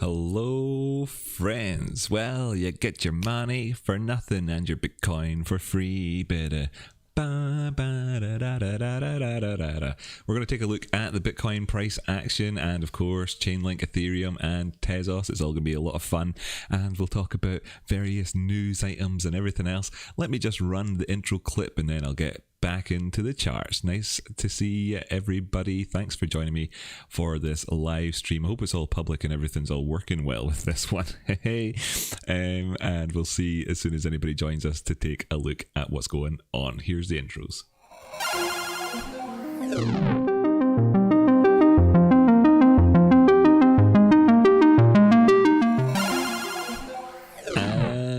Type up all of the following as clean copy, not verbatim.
Hello, friends. Well, you get your money for nothing and your Bitcoin for free. We're going to take a look at the Bitcoin price action and, of course, Chainlink, Ethereum, and Tezos. It's all going to be a lot of fun, and we'll talk about various news items and everything else. Let me just run the intro clip, and then I'll get back into the charts. Nice to see everybody. Thanks for joining me for this live stream. I hope it's all public and everything's all working well with this one. Hey, and we'll see as soon as anybody joins us to take a look at what's going on. Here's the intros.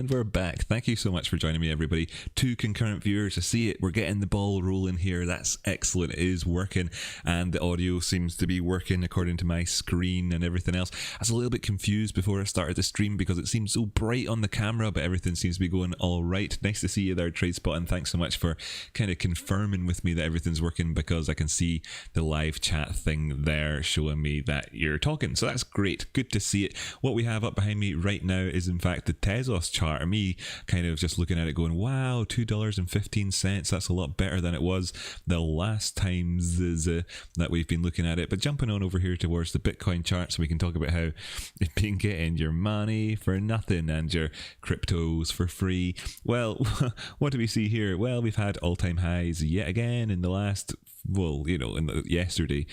We're back. Thank you so much for joining me, everybody. 2 concurrent viewers. I see it. We're getting the ball rolling here. That's excellent. It is working, and the audio seems to be working according to my screen and everything else. I was a little bit confused before I started the stream because it seemed so bright on the camera, but everything seems to be going all right. Nice to see you there, TradeSpot, and thanks so much for kind of confirming with me that everything's working, because I can see the live chat thing there showing me that you're talking. So that's great. Good to see it. What we have up behind me right now is, in fact, the Tezos chart. Me kind of just looking at it going, wow, $2.15. That's a lot better than it was the last times that we've been looking at it. But jumping on over here towards the Bitcoin chart, so we can talk about how you've been getting your money for nothing and your cryptos for free. Well, what do we see here? Well, we've had all-time highs yet again in the last, yesterday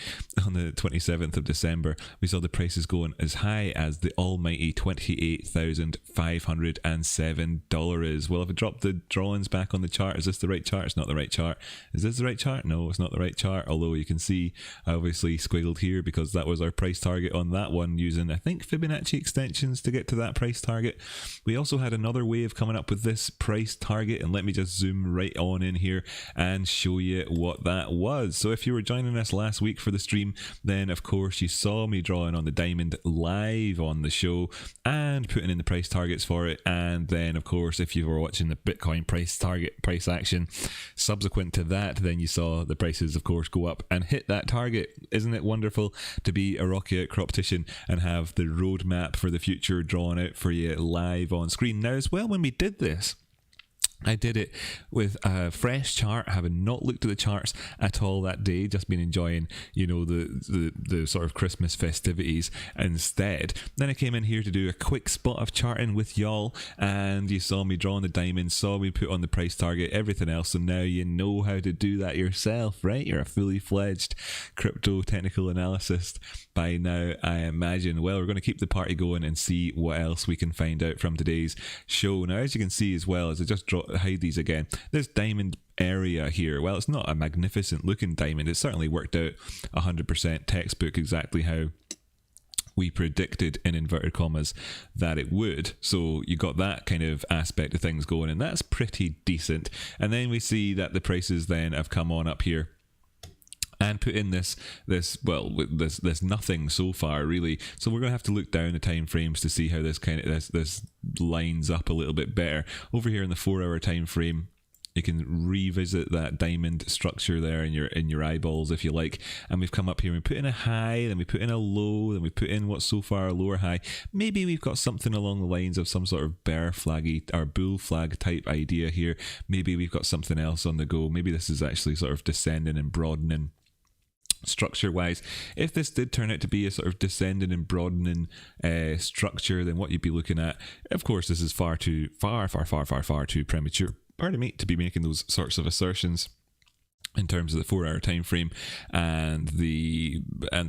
on the 27th of December, we saw the prices going as high as the almighty $28,507. Well, if I drop the drawings back on the chart, is this the right chart? It's not the right chart. Is this the right chart? No, it's not the right chart. Although you can see I obviously squiggled here because that was our price target on that one, using, I think, Fibonacci extensions to get to that price target. We also had another wave coming up with this price target, and let me just zoom right on in here and show you what that was. So if you were joining us last week for the stream, then of course you saw me drawing on the diamond live on the show and putting in the price targets for it. And then of course, if you were watching the Bitcoin price action subsequent to that, then you saw the prices of course go up and hit that target. Isn't it wonderful to be a Rocky Outcroptician and have the roadmap for the future drawn out for you live on screen? Now as well, when we did this, I did it with a fresh chart, having not looked at the charts at all that day, just been enjoying, the sort of Christmas festivities instead. Then I came in here to do a quick spot of charting with y'all, and you saw me drawing the diamonds, saw me put on the price target, everything else, and now you know how to do that yourself, right? You're a fully fledged crypto technical analyst by now, I imagine. Well, we're going to keep the party going and see what else we can find out from today's show. Now, as you can see as well, as I just hide these again, this diamond area here, well, it's not a magnificent looking diamond. It certainly worked out 100% textbook, exactly how we predicted, in inverted commas, that it would. So you got that kind of aspect of things going, and that's pretty decent. And then we see that the prices then have come on up here and put in this nothing so far, really. So we're going to have to look down the time frames to see how this this lines up a little bit better. Over here in the 4-hour time frame, you can revisit that diamond structure there in your eyeballs if you like. And we've come up here and we put in a high, then we put in a low, then we put in what's so far a lower high. Maybe we've got something along the lines of some sort of bear flaggy or bull flag type idea here. Maybe we've got something else on the go. Maybe this is actually sort of descending and broadening structure wise. If this did turn out to be a sort of descending and broadening structure, then what you'd be looking at, of course, this is far too premature, pardon me, to be making those sorts of assertions in terms of the 4-hour time frame and the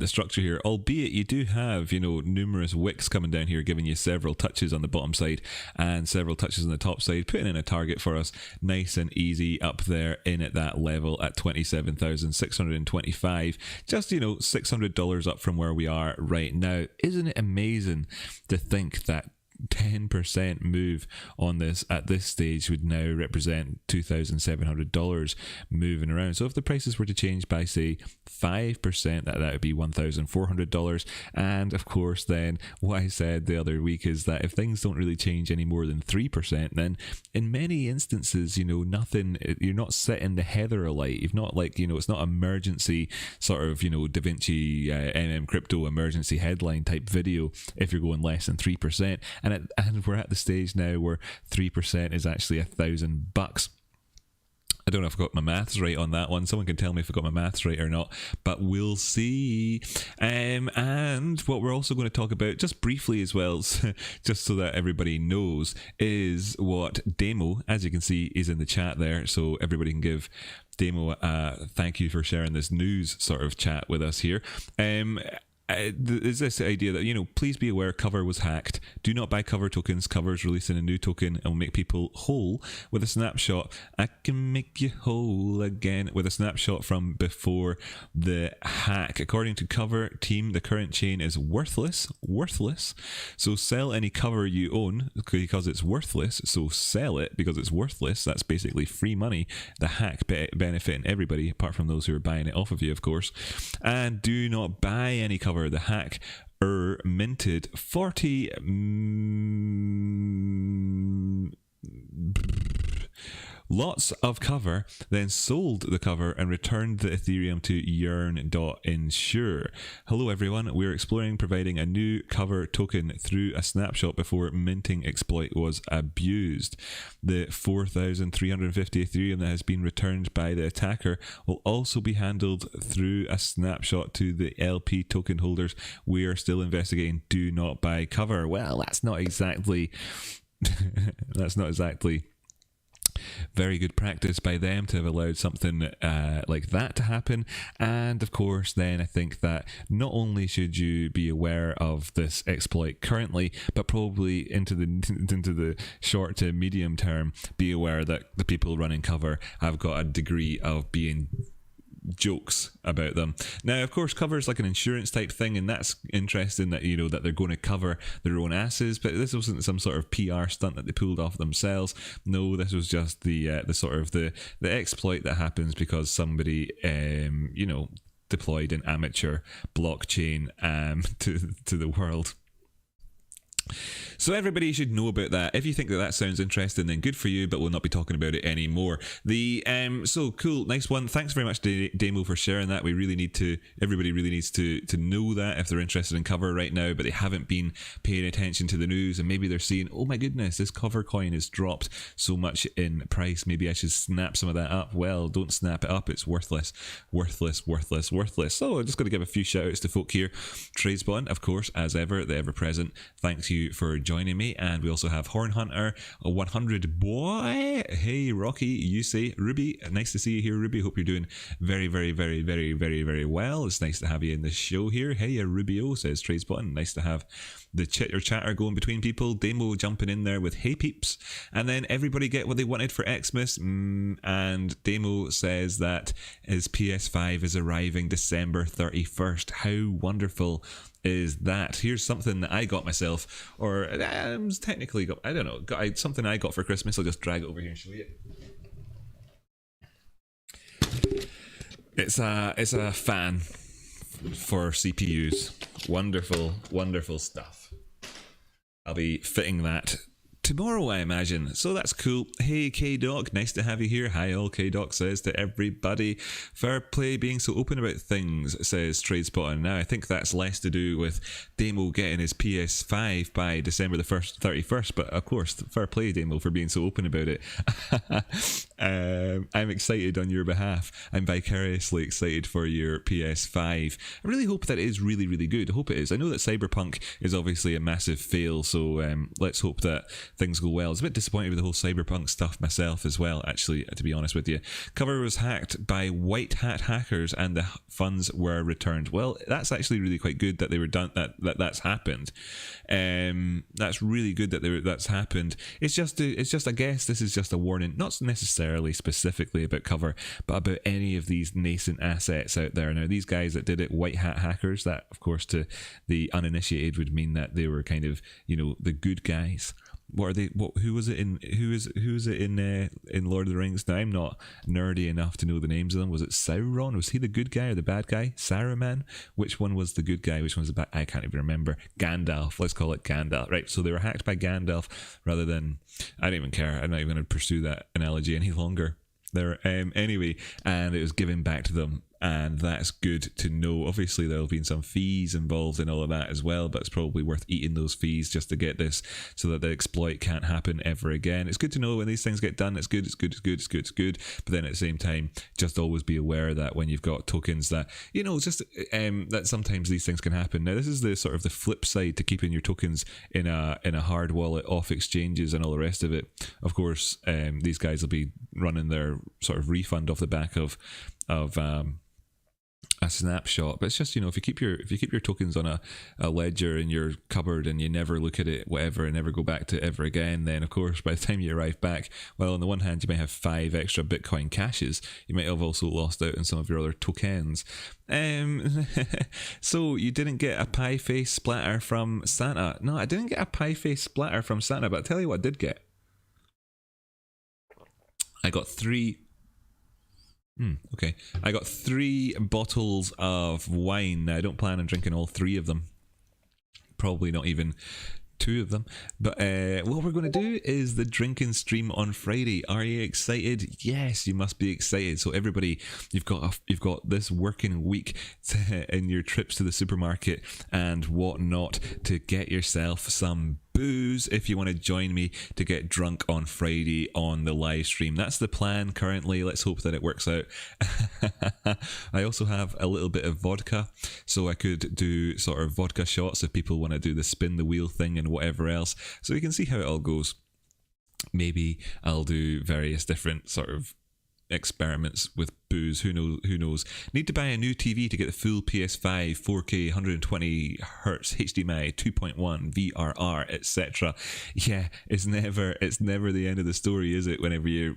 structure here, albeit you do have numerous wicks coming down here, giving you several touches on the bottom side and several touches on the top side, putting in a target for us nice and easy up there in at that level at 27,625, just $600 up from where we are right now. Isn't it amazing to think that 10% move on this at this stage would now represent $2,700 moving around. So if the prices were to change by, say, 5%, that would be $1,400. And of course, then what I said the other week is that if things don't really change any more than 3%, then in many instances, nothing, you're not setting the heather alight. You've not it's not emergency sort of, Da Vinci crypto emergency headline type video if you're going less than 3%. And we're at the stage now where 3% is actually $1,000. I don't know if I got my maths right on that one. Someone can tell me if I got my maths right or not, but we'll see. And what we're also going to talk about just briefly as well, just so that everybody knows, is what Demo, as you can see, is in the chat there. So everybody can give Demo a thank you for sharing this news sort of chat with us here. There's this idea that, please be aware Cover was hacked. Do not buy Cover tokens. Cover is releasing a new token and will make people whole with a snapshot. I can make you whole again with a snapshot from before the hack. According to Cover team, the current chain is worthless. So sell any Cover you own because it's worthless. So sell it because it's worthless. That's basically free money. The hack benefiting everybody apart from those who are buying it off of you, of course. And do not buy any Cover. The hack minted 40 lots of Cover, then sold the Cover and returned the Ethereum to yearn.insure. Hello everyone, we're exploring providing a new Cover token through a snapshot before minting exploit was abused. The 4,350 Ethereum that has been returned by the attacker will also be handled through a snapshot to the LP token holders. We are still investigating. Do not buy Cover. Well, that's not exactly very good practice by them to have allowed something like that to happen. And of course, then I think that not only should you be aware of this exploit currently, but probably into the short to medium term, be aware that the people running Cover have got a degree of being jokes about them. Now, of course, Cover is like an insurance type thing, and that's interesting that that they're going to cover their own asses. But this wasn't some sort of PR stunt that they pulled off themselves. No, this was just the sort of the exploit that happens because somebody deployed an amateur blockchain to the world. So everybody should know about that. If you think that sounds interesting, then good for you, but we'll not be talking about it anymore. So cool, nice one. Thanks very much, Demo, for sharing that. Everybody really needs to know that if they're interested in Cover right now, but they haven't been paying attention to the news, and maybe they're seeing, oh my goodness, this Cover coin has dropped so much in price. Maybe I should snap some of that up. Well, don't snap it up. It's worthless. So I'm just going to give a few shout outs to folk here. Tradespot, of course, as ever, the ever present. Thanks you for joining me. And we also have Horn Hunter, a 100 boy. Hey Rocky, you say Ruby. Nice to see you here, Ruby. Hope you're doing very, very, very, very, very, very well. It's nice to have you in the show here. Hey Rubio, says Tradespot. Nice to have the chitter chatter going between people. Demo jumping in there with hey peeps, and then everybody get what they wanted for Xmas. And Demo says that his PS5 is arriving December 31st. How wonderful is that? Here's something that I got myself, or technically got, I don't know, something I got for Christmas. I'll just drag it over here and show you. It's a fan for CPUs. Wonderful stuff. I'll be fitting that tomorrow, I imagine. So that's cool. Hey K-Doc, nice to have you here. Hi all, K-Doc says to everybody. Fair play being so open about things, says Tradespot. Now I think that's less to do with Demo getting his PS5 by December the 31st, but of course, fair play Demo for being so open about it. I'm excited on your behalf. I'm vicariously excited for your PS5. I really hope that it is really, really good. I hope it is. I know that Cyberpunk is obviously a massive fail, so let's hope that things go well. I was a bit disappointed with the whole cyberpunk stuff myself as well, actually, to be honest with you. Cover was hacked by white hat hackers and the funds were returned. Well, that's actually really quite good that they were done, that's happened. That's really good that that's happened. It's just I guess this is just a warning, not necessarily specifically about Cover, but about any of these nascent assets out there. Now, these guys that did it, white hat hackers, that of course to the uninitiated would mean that they were kind of, you know, the good guys. What are they? Who was it in Lord of the Rings? Now, I'm not nerdy enough to know the names of them. Was it Sauron? Was he the good guy or the bad guy? Saruman? Which one was the good guy? Which one was the bad? I can't even remember. Gandalf. Let's call it Gandalf. Right. So they were hacked by Gandalf rather than. I don't even care. I'm not even going to pursue that analogy any longer. There. Anyway, and it was given back to them. And that's good to know. Obviously, there'll be some fees involved in all of that as well, but it's probably worth eating those fees just to get this so that the exploit can't happen ever again. It's good to know when these things get done. It's good, it's good, it's good, it's good, it's good. But then at the same time, just always be aware that when you've got tokens that, you know, just that sometimes these things can happen. Now, this is the sort of the flip side to keeping your tokens in a hard wallet off exchanges and all the rest of it. Of course, these guys will be running their sort of refund off the back of a snapshot, but it's just, you know, if you keep your tokens on a ledger in your cupboard and you never look at it, whatever, and never go back to it ever again, then of course by the time you arrive back, well, on the one hand you may have 5 extra Bitcoin caches, you might have also lost out on some of your other tokens. So you didn't get a pie face splatter from Santa? No, I didn't get a pie face splatter from Santa, but I'll tell you what I did get. I got 3. Okay, I got 3 bottles of wine. Now, I don't plan on drinking all 3 of them. Probably not even 2 of them. But what we're going to do is the drinking stream on Friday. Are you excited? Yes, you must be excited. So everybody, you've got this working week in your trips to the supermarket and whatnot to get yourself some booze if you want to join me to get drunk on Friday on the live stream. That's the plan currently. Let's hope that it works out. I also have a little bit of vodka, so I could do sort of vodka shots if people want to do the spin the wheel thing and whatever else, so you can see how it all goes. Maybe I'll do various different sort of experiments with booze. Who knows? Need to buy a new TV to get the full PS5 4K 120 Hz HDMI 2.1 VRR etc. Yeah, it's never the end of the story, is it? Whenever you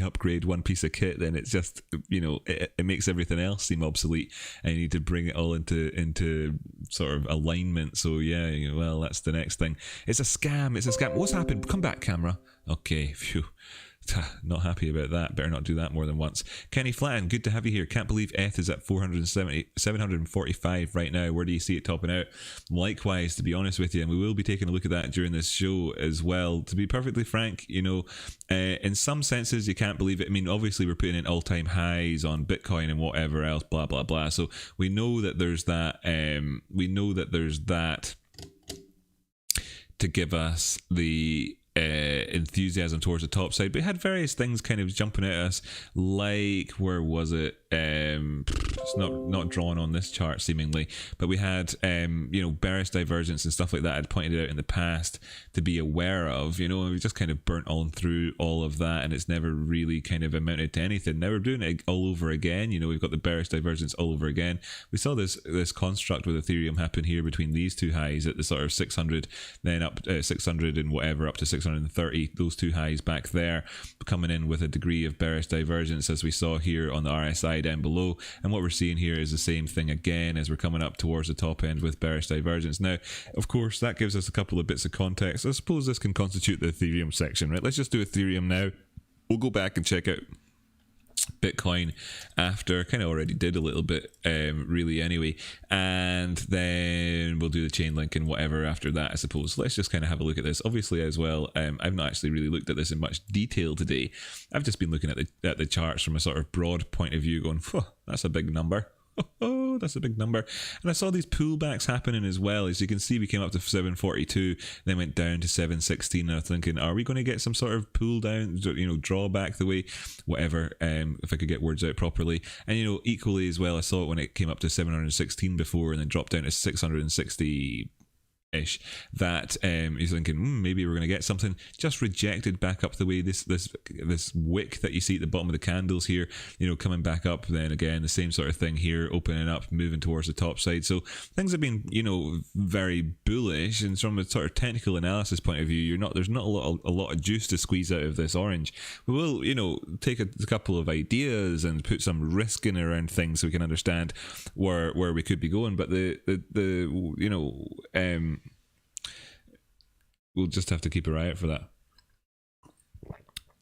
upgrade one piece of kit, then it's just, you know, it makes everything else seem obsolete, and you need to bring it all into sort of alignment. So yeah, well, that's the next thing. It's a scam. What's happened? Come back, camera. Okay, phew. Not happy about that. Better not do that more than once. Kenny Flatton, good to have you here. Can't believe ETH is at 745 right now. Where do you see it topping out? Likewise, to be honest with you, and we will be taking a look at that during this show as well. To be perfectly frank, you know, in some senses you can't believe it. I mean, obviously we're putting in all-time highs on Bitcoin and whatever else, blah blah blah. So we know that there's that. To give us the enthusiasm towards the top side, but it had various things kind of jumping at us, like, where was it? It's not drawn on this chart seemingly, but we had you know, bearish divergence and stuff like that I'd pointed out in the past to be aware of, you know, and we just kind of burnt on through all of that, and it's never really kind of amounted to anything. Now we're doing it all over again. You know, we've got the bearish divergence all over again. We saw this construct with Ethereum happen here between these two highs at the sort of 600, then up 600 and whatever up to 630, those two highs back there, coming in with a degree of bearish divergence as we saw here on the RSI down below. And what we're seeing here is the same thing again as we're coming up towards the top end with bearish divergence. Now, of course, that gives us a couple of bits of context. I suppose this can constitute the Ethereum section, right? Let's just do Ethereum now. We'll go back and check out Bitcoin after. Kind of already did a little bit really anyway, and then we'll do the Chainlink and whatever after that, I suppose. Let's just kind of have a look at this. Obviously as well, I've not actually really looked at this in much detail today. I've just been looking at the charts from a sort of broad point of view, going, that's a big number. Oh, that's a big number. And I saw these pullbacks happening as well. As you can see, we came up to 742, then went down to 716, and I was thinking, are we going to get some sort of pull down, you know, draw back the way, whatever, if I could get words out properly. And, you know, equally as well, I saw it when it came up to 716 before and then dropped down to 660 ish, that he's thinking maybe we're going to get something. Just rejected back up the way this wick that you see at the bottom of the candles here, coming back up. Then again, the same sort of thing here, opening up, moving towards the top side. So things have been very bullish, and from a sort of technical analysis point of view, there's not a lot of juice to squeeze out of this orange. We will take a couple of ideas and put some risk in around things so we can understand where we could be going, but we'll just have to keep an eye out for that.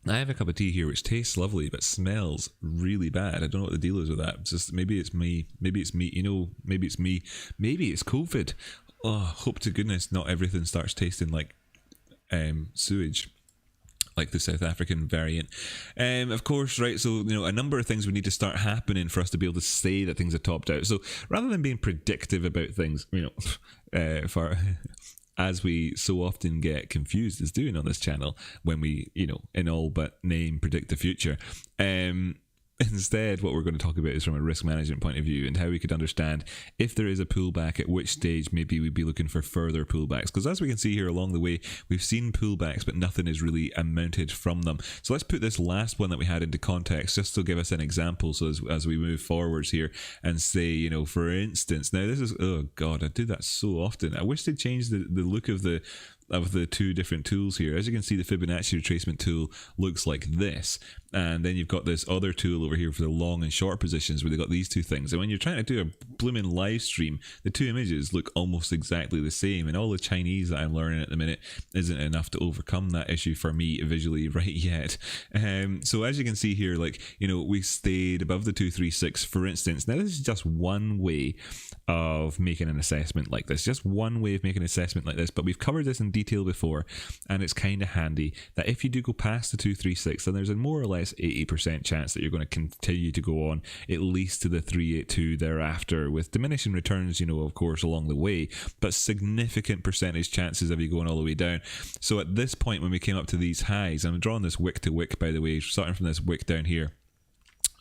I have a cup of tea here which tastes lovely but smells really bad. I don't know what the deal is with that. It's just maybe it's me, maybe it's COVID. Oh, hope to goodness not everything starts tasting like sewage, like the South African variant. Of course, right, so a number of things would need to start happening for us to be able to say that things are topped out. So rather than being predictive about things, for as we so often get confused as doing on this channel when we, in all but name predict the future. Instead, what we're going to talk about is from a risk management point of view, and how we could understand if there is a pullback, at which stage maybe we'd be looking for further pullbacks. Because as we can see here along the way, we've seen pullbacks, but nothing is really amounted from them. So let's put this last one that we had into context, just to give us an example. So as we move forwards here and say, for instance, now this is, oh God, I do that so often. I wish they'd change the look of the two different tools here. As you can see, the Fibonacci retracement tool looks like this, and then you've got this other tool over here for the long and short positions where they've got these two things. And when you're trying to do a blooming live stream, the two images look almost exactly the same, and all the Chinese that I'm learning at the minute isn't enough to overcome that issue for me visually right yet. So as you can see here, we stayed above the 236, for instance. Now this is just one way of making an assessment like this, just one way of making an assessment like this, but we've covered this in detail before, and it's kind of handy that if you do go past the 236, then there's a more or less 80% chance that you're going to continue to go on at least to the 382 thereafter, with diminishing returns, of course, along the way, but significant percentage chances of you going all the way down. So at this point, when we came up to these highs, I'm drawing this wick to wick, by the way, starting from this wick down here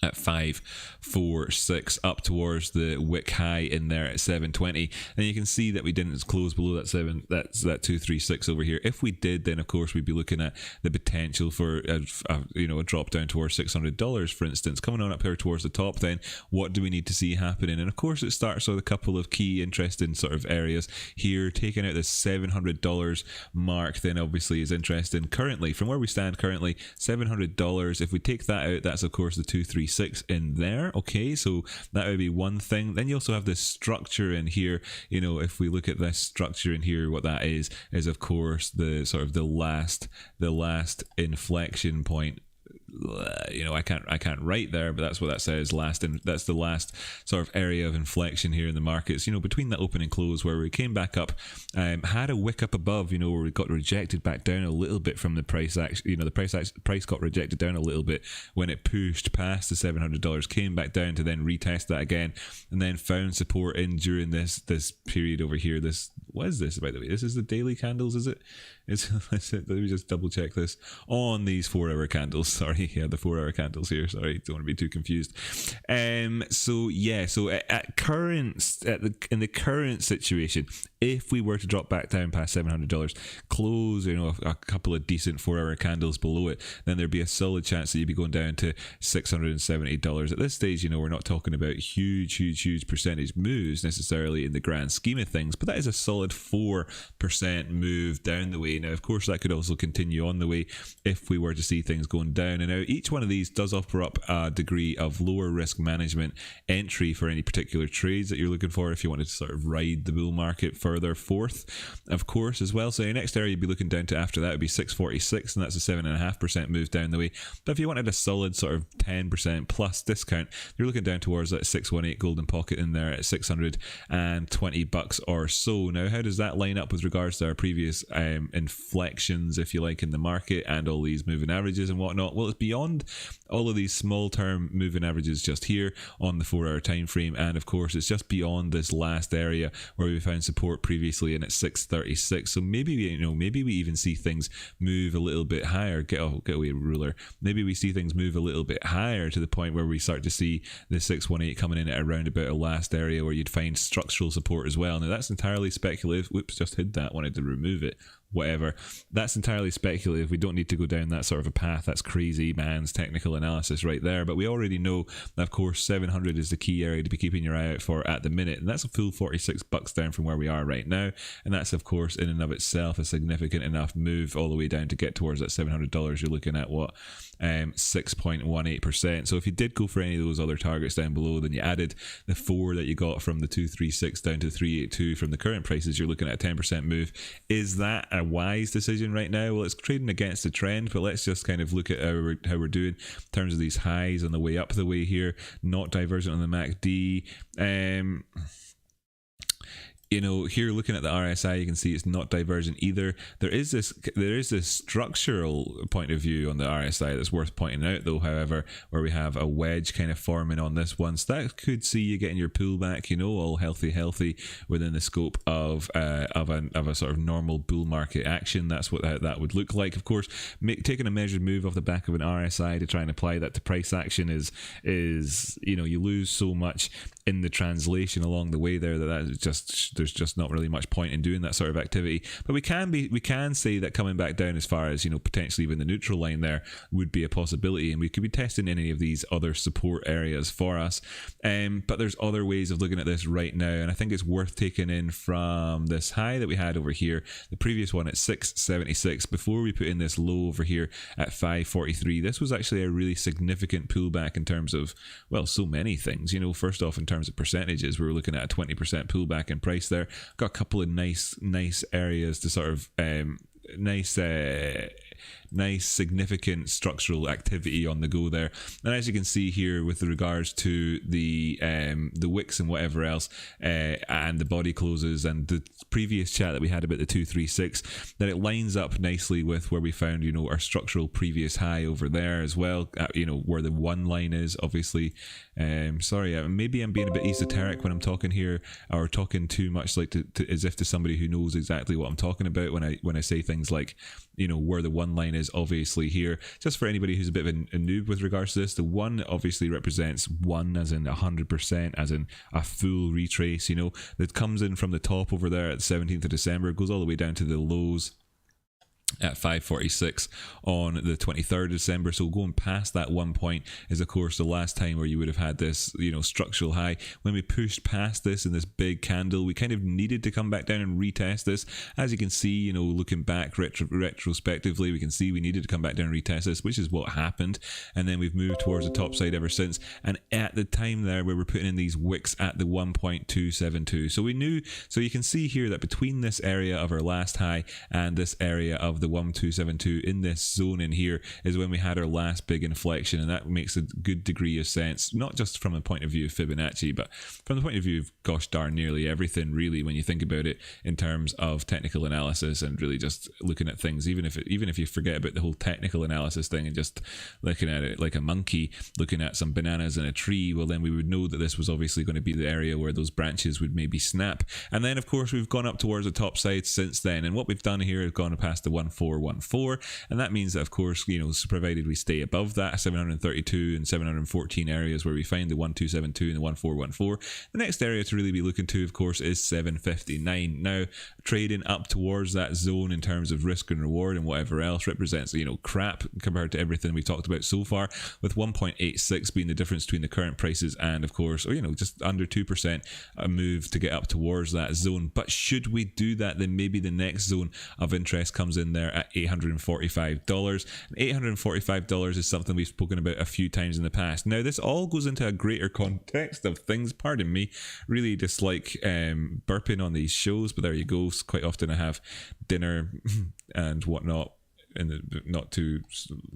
at 546 up towards the wick high in there at 720, and you can see that we didn't close below that 236 over here. If we did, then of course we'd be looking at the potential for a drop down towards $600, for instance, coming on up here towards the top. Then what do we need to see happening? And of course it starts with a couple of key interesting sort of areas here. Taking out the $700 mark then obviously is interesting. Currently, from where we stand currently, $700, if we take that out, that's of course the 236 in there. Okay, so that would be one thing. Then you also have this structure in here. If we look at this structure in here, what that is of course the sort of the last inflection point. I can't write there, but that's what that says, last, and that's the last sort of area of inflection here in the markets, between that open and close, where we came back up, had a wick up above, where we got rejected back down a little bit from the price. The price got rejected down a little bit when it pushed past the $700, came back down to then retest that again, and then found support in during this period over here. What is this, by the way? This is the daily candles, is it? Let me just double check this on these 4-hour candles. Sorry, yeah, the 4-hour candles here. Sorry, don't want to be too confused. So in the current situation, if we were to drop back down past $700, close a couple of decent 4-hour candles below it, then there'd be a solid chance that you'd be going down to $670. At this stage, we're not talking about huge percentage moves necessarily in the grand scheme of things, but that is a solid 4% move down the way. Now, of course, that could also continue on the way if we were to see things going down. And now each one of these does offer up a degree of lower risk management entry for any particular trades that you're looking for if you wanted to sort of ride the bull market further forth, of course, as well. So your next area you'd be looking down to after that would be 646, and that's a 7.5% move down the way. But if you wanted a solid sort of 10% plus discount, you're looking down towards that 618 golden pocket in there at $620 or so. Now, how does that line up with regards to our previous inflections, if you like, in the market and all these moving averages and whatnot? Well, it's beyond all of these small term moving averages just here on the 4-hour time frame, and of course it's just beyond this last area where we found support previously in at 636. So maybe we even see things move a little bit higher. Get away, ruler. Maybe we see things move a little bit higher to the point where we start to see the 618 coming in at around about a last area where you'd find structural support as well. Now that's entirely speculative speculative. Whoops, just hid that, wanted to remove it. Whatever, that's entirely speculative. We don't need to go down that sort of a path. That's crazy man's technical analysis right there. But we already know that, of course, 700 is the key area to be keeping your eye out for at the minute, and that's a full $46 down from where we are right now. And that's, of course, in and of itself a significant enough move all the way down to get towards that $700. You're looking at what, 6.18%. So if you did go for any of those other targets down below, then you added the 4 that you got from the 236 down to 382 from the current prices, you're looking at a 10% move. Is that a wise decision right now? Well, it's trading against the trend, but let's just kind of look at how we're doing in terms of these highs on the way up the way here. Not divergent on the MACD. You know, here looking at the RSI, you can see it's not divergent either. There is this structural point of view on the RSI that's worth pointing out, though, however, where we have a wedge kind of forming on this one. So that could see you getting your pullback, you know, all healthy within the scope of a sort of normal bull market action. That's what that would look like. Of course, taking a measured move off the back of an RSI to try and apply that to price action is you know, you lose so much in the translation along the way there there's just not really much point in doing that sort of activity. But we can say that coming back down as far as, you know, potentially even the neutral line there would be a possibility, and we could be testing any of these other support areas for us. But there's other ways of looking at this right now, and I think it's worth taking in from this high that we had over here, the previous one at 676, before we put in this low over here at 543. This was actually a really significant pullback in terms of, well, so many things. You know, first off, in terms of percentages, we were looking at a 20% pullback in price there. Got a couple of nice areas to sort of nice significant structural activity on the go there. And as you can see here with regards to the wicks and whatever else, and the body closes and the previous chat that we had about the 236, that it lines up nicely with where we found, you know, our structural previous high over there as well, you know, where the one line is, obviously. Sorry, maybe I'm being a bit esoteric when I'm talking here, or talking too much like as if to somebody who knows exactly what I'm talking about when I say things like, you know, where the one line is obviously here. Just for anybody who's a bit of a noob with regards to this, the one obviously represents 1 as in 100%, as in a full retrace, you know, that comes in from the top over there at the 17th of December, goes all the way down to the lows at 546 on the 23rd of December. So going past that one point is, of course, the last time where you would have had this, you know, structural high. When we pushed past this in this big candle, we kind of needed to come back down and retest this. As you can see, you know, looking back retrospectively, we can see we needed to come back down and retest this, which is what happened. And then we've moved towards the top side ever since. And at the time there, we were putting in these wicks at the 1.272. So we knew, so you can see here that between this area of our last high and this area of the 1272, in this zone in here, is when we had our last big inflection, and that makes a good degree of sense, not just from the point of view of Fibonacci, but from the point of view of gosh darn nearly everything, really, when you think about it in terms of technical analysis and really just looking at things, even if you forget about the whole technical analysis thing and just looking at it like a monkey looking at some bananas in a tree, well, then we would know that this was obviously going to be the area where those branches would maybe snap. And then, of course, we've gone up towards the top side since then, and what we've done here is gone past the 1414, and that means that, of course, you know, provided we stay above that 732 and 714 areas where we find the 1272 and the 1414, the next area to really be looking to, of course, is 759. Now, trading up towards that zone in terms of risk and reward and whatever else represents, you know, crap compared to everything we talked about so far, with 1.86 being the difference between the current prices and, of course, or, you know, just under 2% a move to get up towards that zone. But should we do that, then maybe the next zone of interest comes in there at $845. $845 is something we've spoken about a few times in the past. Now, this all goes into a greater context of things. Pardon me, really dislike burping on these shows, but there you go. Quite often I have dinner and whatnot and not too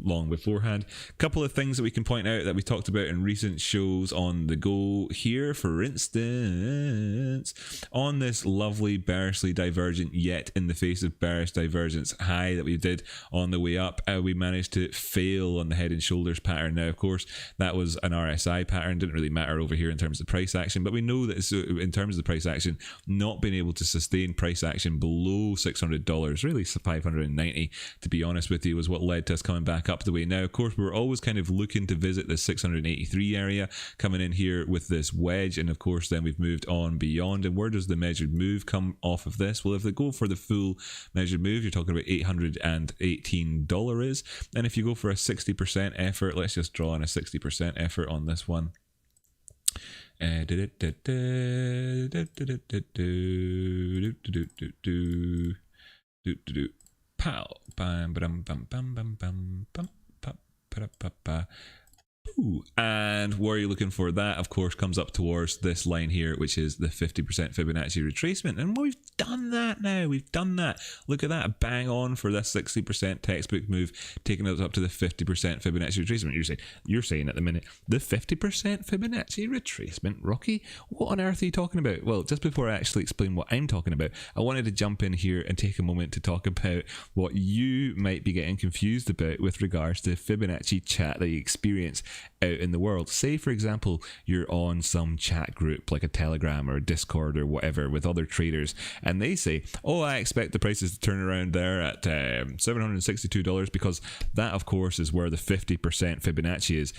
long beforehand. A couple of things that we can point out that we talked about in recent shows on the go here. For instance, on this lovely bearishly divergent, yet in the face of bearish divergence high that we did on the way up, we managed to fail on the head and shoulders pattern. Now, of course, that was an RSI pattern, didn't really matter over here in terms of price action, but we know that in terms of the price action, not being able to sustain price action below $600, really $590 to be honest honest with you, was what led to us coming back up the way. Now, of course, we're always kind of looking to visit the 683 area, coming in here with this wedge, and of course then we've moved on beyond. And where does the measured move come off of this? Well, if they go for the full measured move, you're talking about $818 is. And if you go for a 60% effort, let's just draw in a 60% effort on this one. Pow, bam, bam, bam, bam, bam, bam, bam, bam. Ooh. And where you're looking for that, of course, comes up towards this line here, which is the 50% Fibonacci retracement. And we've done that now. We've done that. Look at that. Bang on for this 60% textbook move, taking us up to the 50% Fibonacci retracement. You're saying at the minute, the 50% Fibonacci retracement, Rocky? What on earth are you talking about? Well, just before I actually explain what I'm talking about, I wanted to jump in here and take a moment to talk about what you might be getting confused about with regards to Fibonacci chat that you experience out in the world. Say, for example, you're on some chat group like a Telegram or a Discord or whatever with other traders, and they say, oh, I expect the prices to turn around there at $762 because that, of course, is where the 50% Fibonacci is.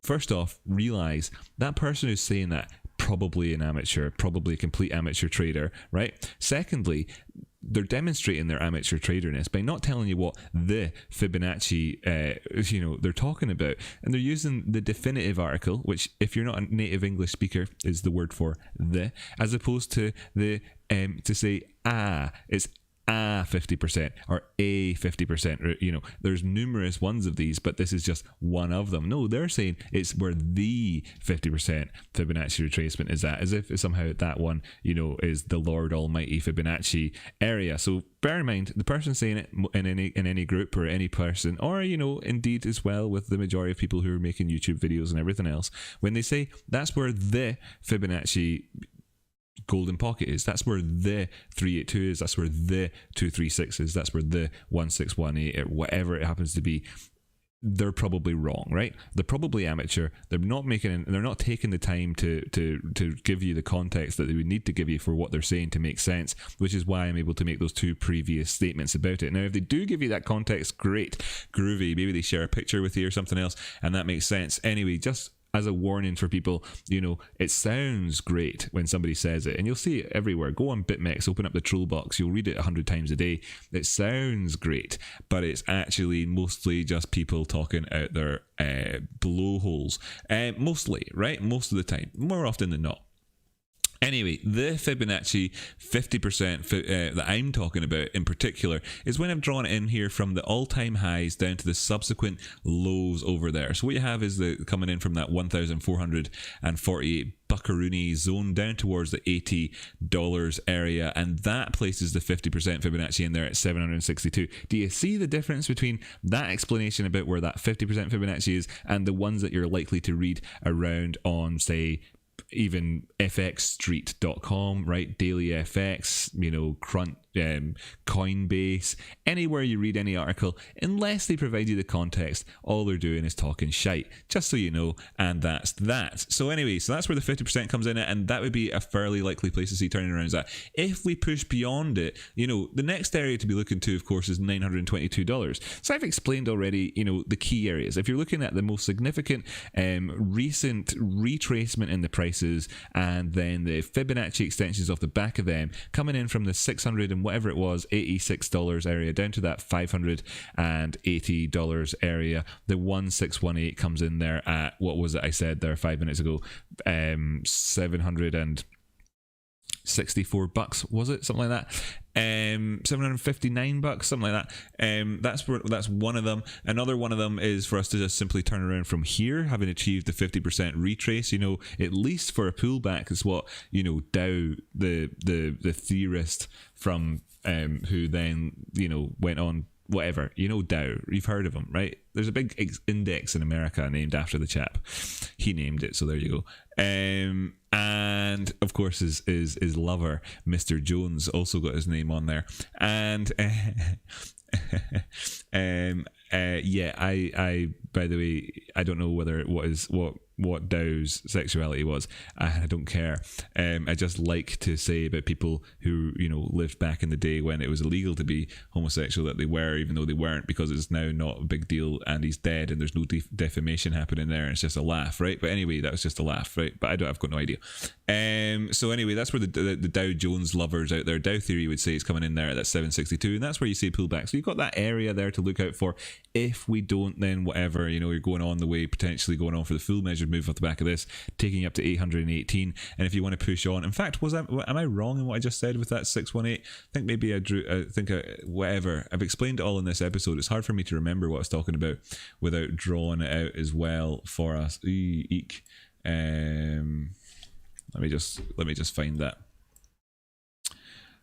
First off, realize that person who's saying that, probably an amateur, probably a complete amateur trader, right? Secondly, they're demonstrating their amateur traderness by not telling you what the Fibonacci they're talking about, and they're using the definitive article, which, if you're not a native English speaker, is the word for the, as opposed to the to say it's 50% or a 50%. There's numerous ones of these, but this is just one of them. No, they're saying it's where the 50% Fibonacci retracement is at, as if somehow that one is the Lord Almighty Fibonacci area. So bear in mind, the person saying it in any group or any person, or indeed as well with the majority of people who are making YouTube videos and everything else, when they say that's where the Fibonacci golden pocket is, that's where the 382 is, that's where the 236 is, that's where the 1618 or whatever it happens to be, they're probably wrong, right? They're probably amateur. They're not taking the time to give you the context that they would need to give you for what they're saying to make sense, which is why I'm able to make those two previous statements about it. Now, if they do give you that context, great, groovy. Maybe they share a picture with you or something else, and that makes sense. Anyway, just as a warning for people, it sounds great when somebody says it, and you'll see it everywhere. Go on BitMEX, open up the troll box, you'll read it 100 times a day. It sounds great, but it's actually mostly just people talking out their blowholes. Mostly, right? Most of the time, more often than not. Anyway, the Fibonacci 50% that I'm talking about in particular is when I've drawn it in here from the all-time highs down to the subsequent lows over there. So what you have is coming in from that 1,448 buckaroony zone down towards the $80 area, and that places the 50% Fibonacci in there at 762. Do you see the difference between that explanation about where that 50% Fibonacci is and the ones that you're likely to read around on, say, even fxstreet.com, right? Daily FX, Crunch, Coinbase, anywhere you read any article, unless they provide you the context, all they're doing is talking shite, just so you know, and that's that. So anyway, that's where the 50% comes in, and that would be a fairly likely place to see turning around is at. If we push beyond it, the next area to be looking to, of course, is $922. So I've explained already, the key areas. If you're looking at the most significant recent retracement in the prices, and then the Fibonacci extensions off the back of them, coming in from the 600 and whatever it was, $86 area down to that $580 area. The 1618 comes in there at, what was it I said there 5 minutes ago, $764, was it? Something like that. $759, something like that. That's one of them. Another one of them is for us to just simply turn around from here, having achieved the 50% retrace. At least for a pullback is what Dow, the theorist from who then went on whatever, Dow, you've heard of him, right? There's a big index in America named after the chap. He named it, so there you go. And of course his lover, Mr. Jones, also got his name on there. And I by the way, I don't know what what Dow's sexuality was. I don't care. I just like to say about people who, you know, lived back in the day when it was illegal to be homosexual that they were, even though they weren't, because it's now not a big deal and he's dead and there's no defamation happening there. It's just a laugh, right? But anyway, that was just a laugh, right? But I've got no idea. So anyway, that's where the Dow Jones lovers out there, Dow theory would say it's coming in there at that 762, and that's where you see pullback. So you've got that area there to look out for. If we don't, then whatever, you know, you're going on the way, potentially going on for the full measured move off the back of this, taking up to 818. And if you want to push on, in fact, am I wrong in what I just said with that 618? I think maybe whatever. I've explained it all in this episode. It's hard for me to remember what I was talking about without drawing it out as well for us. Eek. Let me just find that.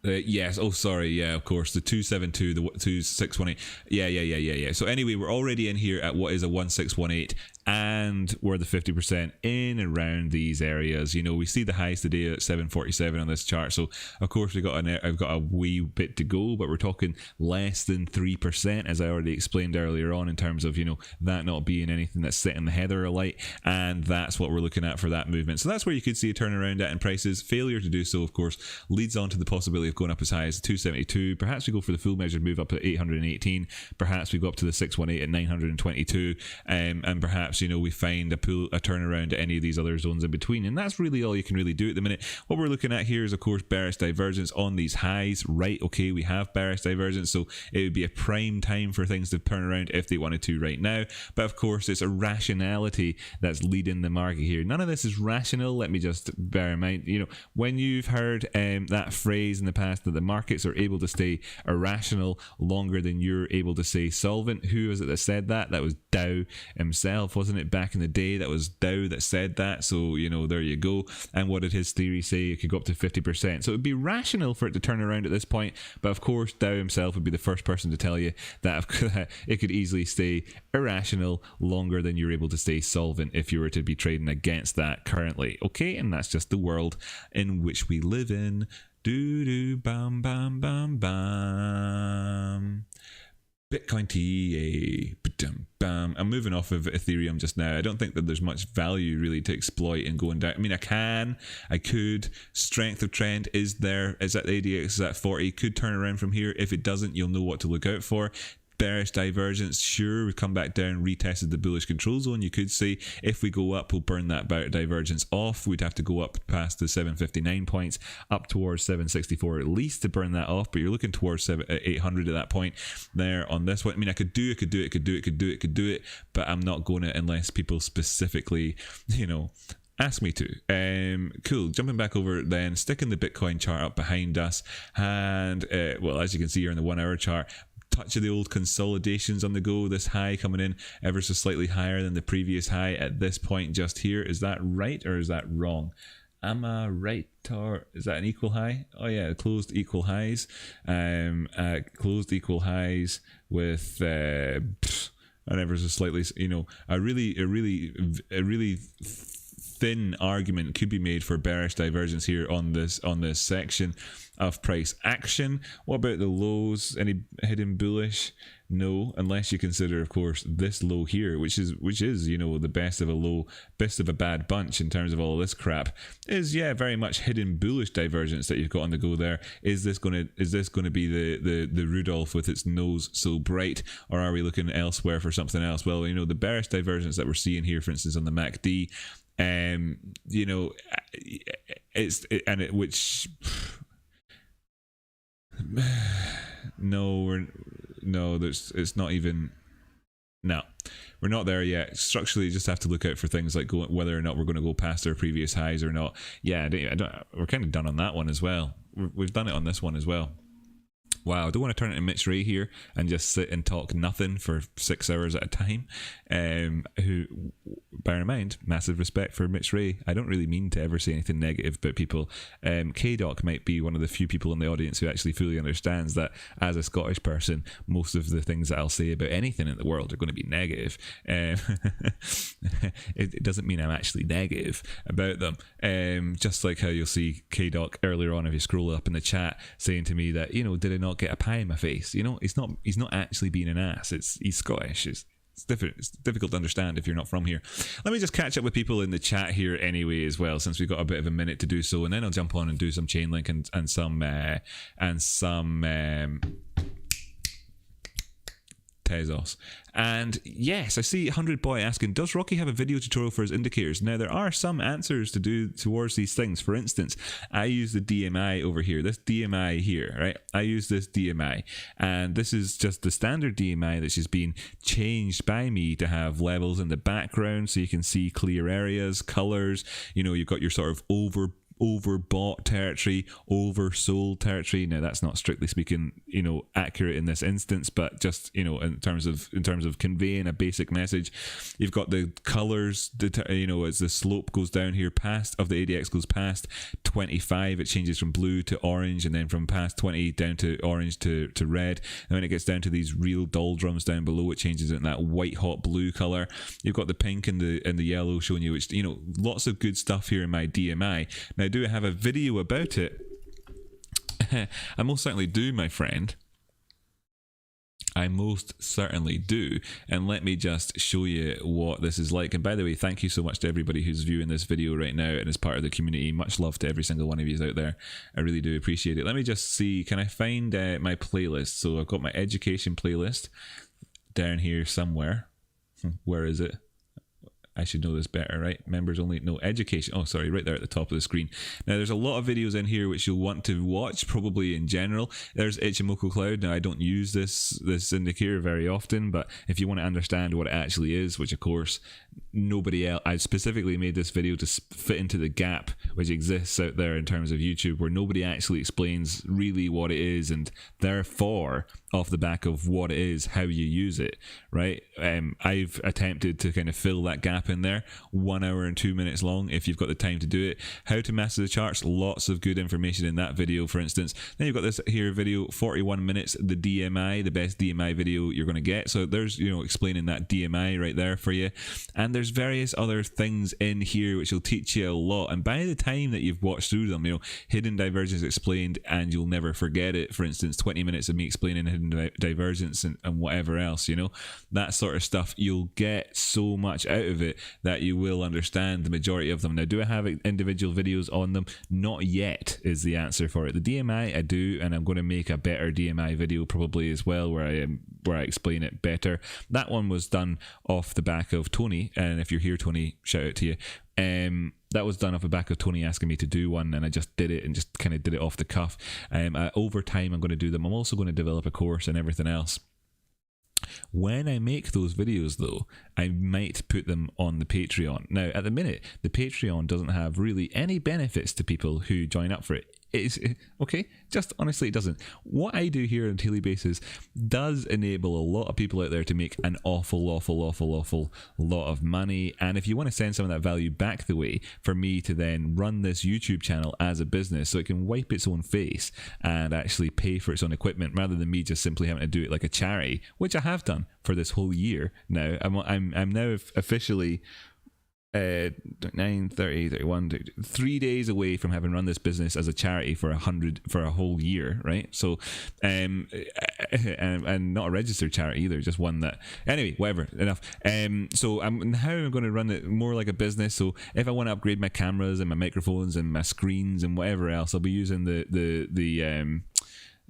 Yes. Oh, sorry. Yeah, of course. The 272, the 2618. Yeah. So anyway, we're already in here at what is a 1618, and we're the 50% in and around these areas. You know, we see the highs today at 747 on this chart. So of course I've got a wee bit to go, but we're talking less than 3%, as I already explained earlier on, in terms of, you know, that not being anything that's setting the heather alight, and that's what we're looking at for that movement. So that's where you could see a turnaround at in prices. Failure to do so, of course, leads on to the possibility of going up as high as 272. Perhaps we go for the full measured move up to 818. Perhaps we go up to the 618 at 922, and perhaps, you know, we find a turnaround at any of these other zones in between. And that's really all you can really do at the minute. What we're looking at here is, of course, bearish divergence on these highs. Right, okay, we have bearish divergence, so it would be a prime time for things to turn around if they wanted to right now. But of course, it's a rationality that's leading the market here. None of this is rational. Let me just bear in mind, you know, when you've heard that phrase in the past that the markets are able to stay irrational longer than you're able to stay solvent. Who was it that said that? That was Dow himself, wasn't it? Back in the day, that was Dow that said that. So, you know, there you go. And what did his theory say? It could go up to 50%. So it would be rational for it to turn around at this point. But of course, Dow himself would be the first person to tell you that it could easily stay irrational longer than you're able to stay solvent if you were to be trading against that currently. Okay, and that's just the world in which we live in. Bam bam bam bam. Bitcoin TA. Bam. I'm moving off of Ethereum just now. I don't think that there's much value really to exploit in going down. I mean, I could. Strength of trend is there. Is at 88, is at 40. Could turn around from here. If it doesn't, you'll know what to look out for. Bearish divergence, sure, we've come back down, retested the bullish control zone. You could say if we go up, we'll burn that divergence off. We'd have to go up past the 759 points, up towards 764 at least to burn that off. But you're looking towards 800 at that point there on this one. I mean, I could do it, but I'm not going to unless people specifically, you know, ask me to. Cool. Jumping back over then, sticking the Bitcoin chart up behind us, and well, as you can see here in the 1 hour chart, touch of the old consolidations on the go. This high coming in ever so slightly higher than the previous high at this point just here. Is that right or is that wrong? Am I right, or is that an equal high? Oh yeah, closed equal highs. Closed equal highs with and ever so slightly, you know, a really thin argument could be made for bearish divergence here on this section of price action. What about the lows? Any hidden bullish? No, unless you consider, of course, this low here, which is, you know, the best of a low, best of a bad bunch in terms of all of this crap, is very much hidden bullish divergence that you've got on the go there. Is this gonna be the Rudolph with its nose so bright, or are we looking elsewhere for something else? Well, you know, the bearish divergence that we're seeing here, for instance, on the MACD, you know, it's not even. No, we're not there yet. Structurally, you just have to look out for things like whether or not we're going to go past our previous highs or not. Yeah, we're kind of done on that one as well. We've done it on this one as well. Wow, I don't want to turn it into Mitch Ray here and just sit and talk nothing for 6 hours at a time. Who, bear in mind, massive respect for Mitch Ray. I don't really mean to ever say anything negative about people. K-Doc might be one of the few people in the audience who actually fully understands that as a Scottish person, most of the things that I'll say about anything in the world are going to be negative. It doesn't mean I'm actually negative about them. Just like how you'll see K-Doc earlier on, if you scroll up in the chat, saying to me that, you know, did I not get a pie in my face? You know, he's not actually being an ass. He's Scottish. it's difficult to understand if you're not from here. Let me just catch up with people in the chat here anyway as well, since we've got a bit of a minute to do so, and then I'll jump on and do some Chainlink and some Tezos. And yes, I see 100 Boy asking, does Rocky have a video tutorial for his indicators? Now, there are some answers to do towards these things. For instance, I use the DMI over here, this DMI here, right? I use this DMI, and this is just the standard DMI that's just been changed by me to have levels in the background so you can see clear areas, colors. You know, you've got your sort of overbought territory, oversold territory. Now, that's not strictly speaking, you know, accurate in this instance, but just, you know, in terms of conveying a basic message. You've got the colors, you know, as the slope goes down here past of the ADX goes past 25, it changes from blue to orange, and then from past 20 down to orange to red. And when it gets down to these real doldrums down below, it changes in that white hot blue color. You've got the pink and the yellow showing you, which, you know, lots of good stuff here in my DMI. Now, do I have a video about it? I most certainly do, my friend. I most certainly do. And let me just show you what this is like. And by the way, thank you so much to everybody who's viewing this video right now and is part of the community. Much love to every single one of you out there. I really do appreciate it. Let me just see, can I find my playlist? So I've got my education playlist down here somewhere. Where is it? I should know this better, right? Members only, no, education. Oh, sorry, right there at the top of the screen. Now, there's a lot of videos in here which you'll want to watch, probably in general. There's Ichimoku Cloud. Now, I don't use this indicator very often, but if you want to understand what it actually is, which of course nobody else, I specifically made this video to fit into the gap which exists out there in terms of YouTube, where nobody actually explains really what it is, and therefore, off the back of what it is, how you use it, right? I've attempted to kind of fill that gap in there. 1 hour and 2 minutes long if you've got the time to do it. How to master the charts, lots of good information in that video, for instance. Then you've got this here video, 41 minutes, the DMI, the best DMI video you're going to get. So there's, you know, explaining that DMI right there for you. And there's various other things in here which will teach you a lot, and by the time that you've watched through them, you know, hidden divergence explained and you'll never forget it. For instance, 20 minutes of me explaining hidden divergence and whatever else, you know, that sort of stuff. You'll get so much out of it that you will understand the majority of them. Now, do I have individual videos on them? Not yet is the answer for it. The DMI I do, and I'm going to make a better DMI video probably as well, where I explain it better. That one was done off the back of Tony, and if you're here, Tony, shout out to you. That was done off the back of Tony asking me to do one, and I just did it and just kind of did it off the cuff. Over time, I'm going to do them. I'm also going to develop a course and everything else. When I make those videos, though, I might put them on the Patreon. Now, at the minute, the Patreon doesn't have really any benefits to people who join up for it. It's okay, just honestly, it doesn't. What I do here on a daily basis does enable a lot of people out there to make an awful lot of money. And if you want to send some of that value back the way for me to then run this YouTube channel as a business, so it can wipe its own face and actually pay for its own equipment, rather than me just simply having to do it like a charity, which I have done for this whole year now. I'm now officially 9, 30, 31, 3 days away from having run this business as a charity for a whole year, right? So and not a registered charity either, just one that, anyway, whatever, enough. So I'm going to run it more like a business. So if I want to upgrade my cameras and my microphones and my screens and whatever else, I'll be using the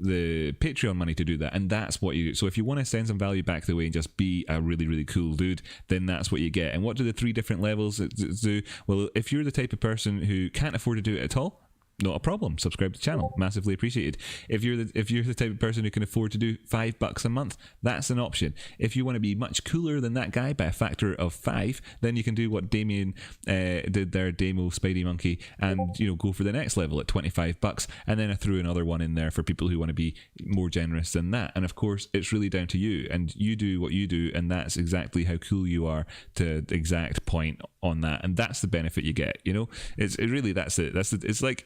Patreon money to do that, and that's what you do. So if you want to send some value back the way and just be a really cool dude, then that's what you get. And what do the 3 different levels do? Well, if you're the type of person who can't afford to do it at all, not a problem. Subscribe to the channel, massively appreciated. If you're the type of person who can afford to do $5 a month, that's an option. If you want to be much cooler than that guy by a factor of 5, then you can do what Damien did there, Damo Spidey Monkey, and go for the next level at $25. And then I threw another one in there for people who want to be more generous than that. And of course, it's really down to you, and you do what you do, and that's exactly how cool you are to the exact point on that, and that's the benefit you get. That's it.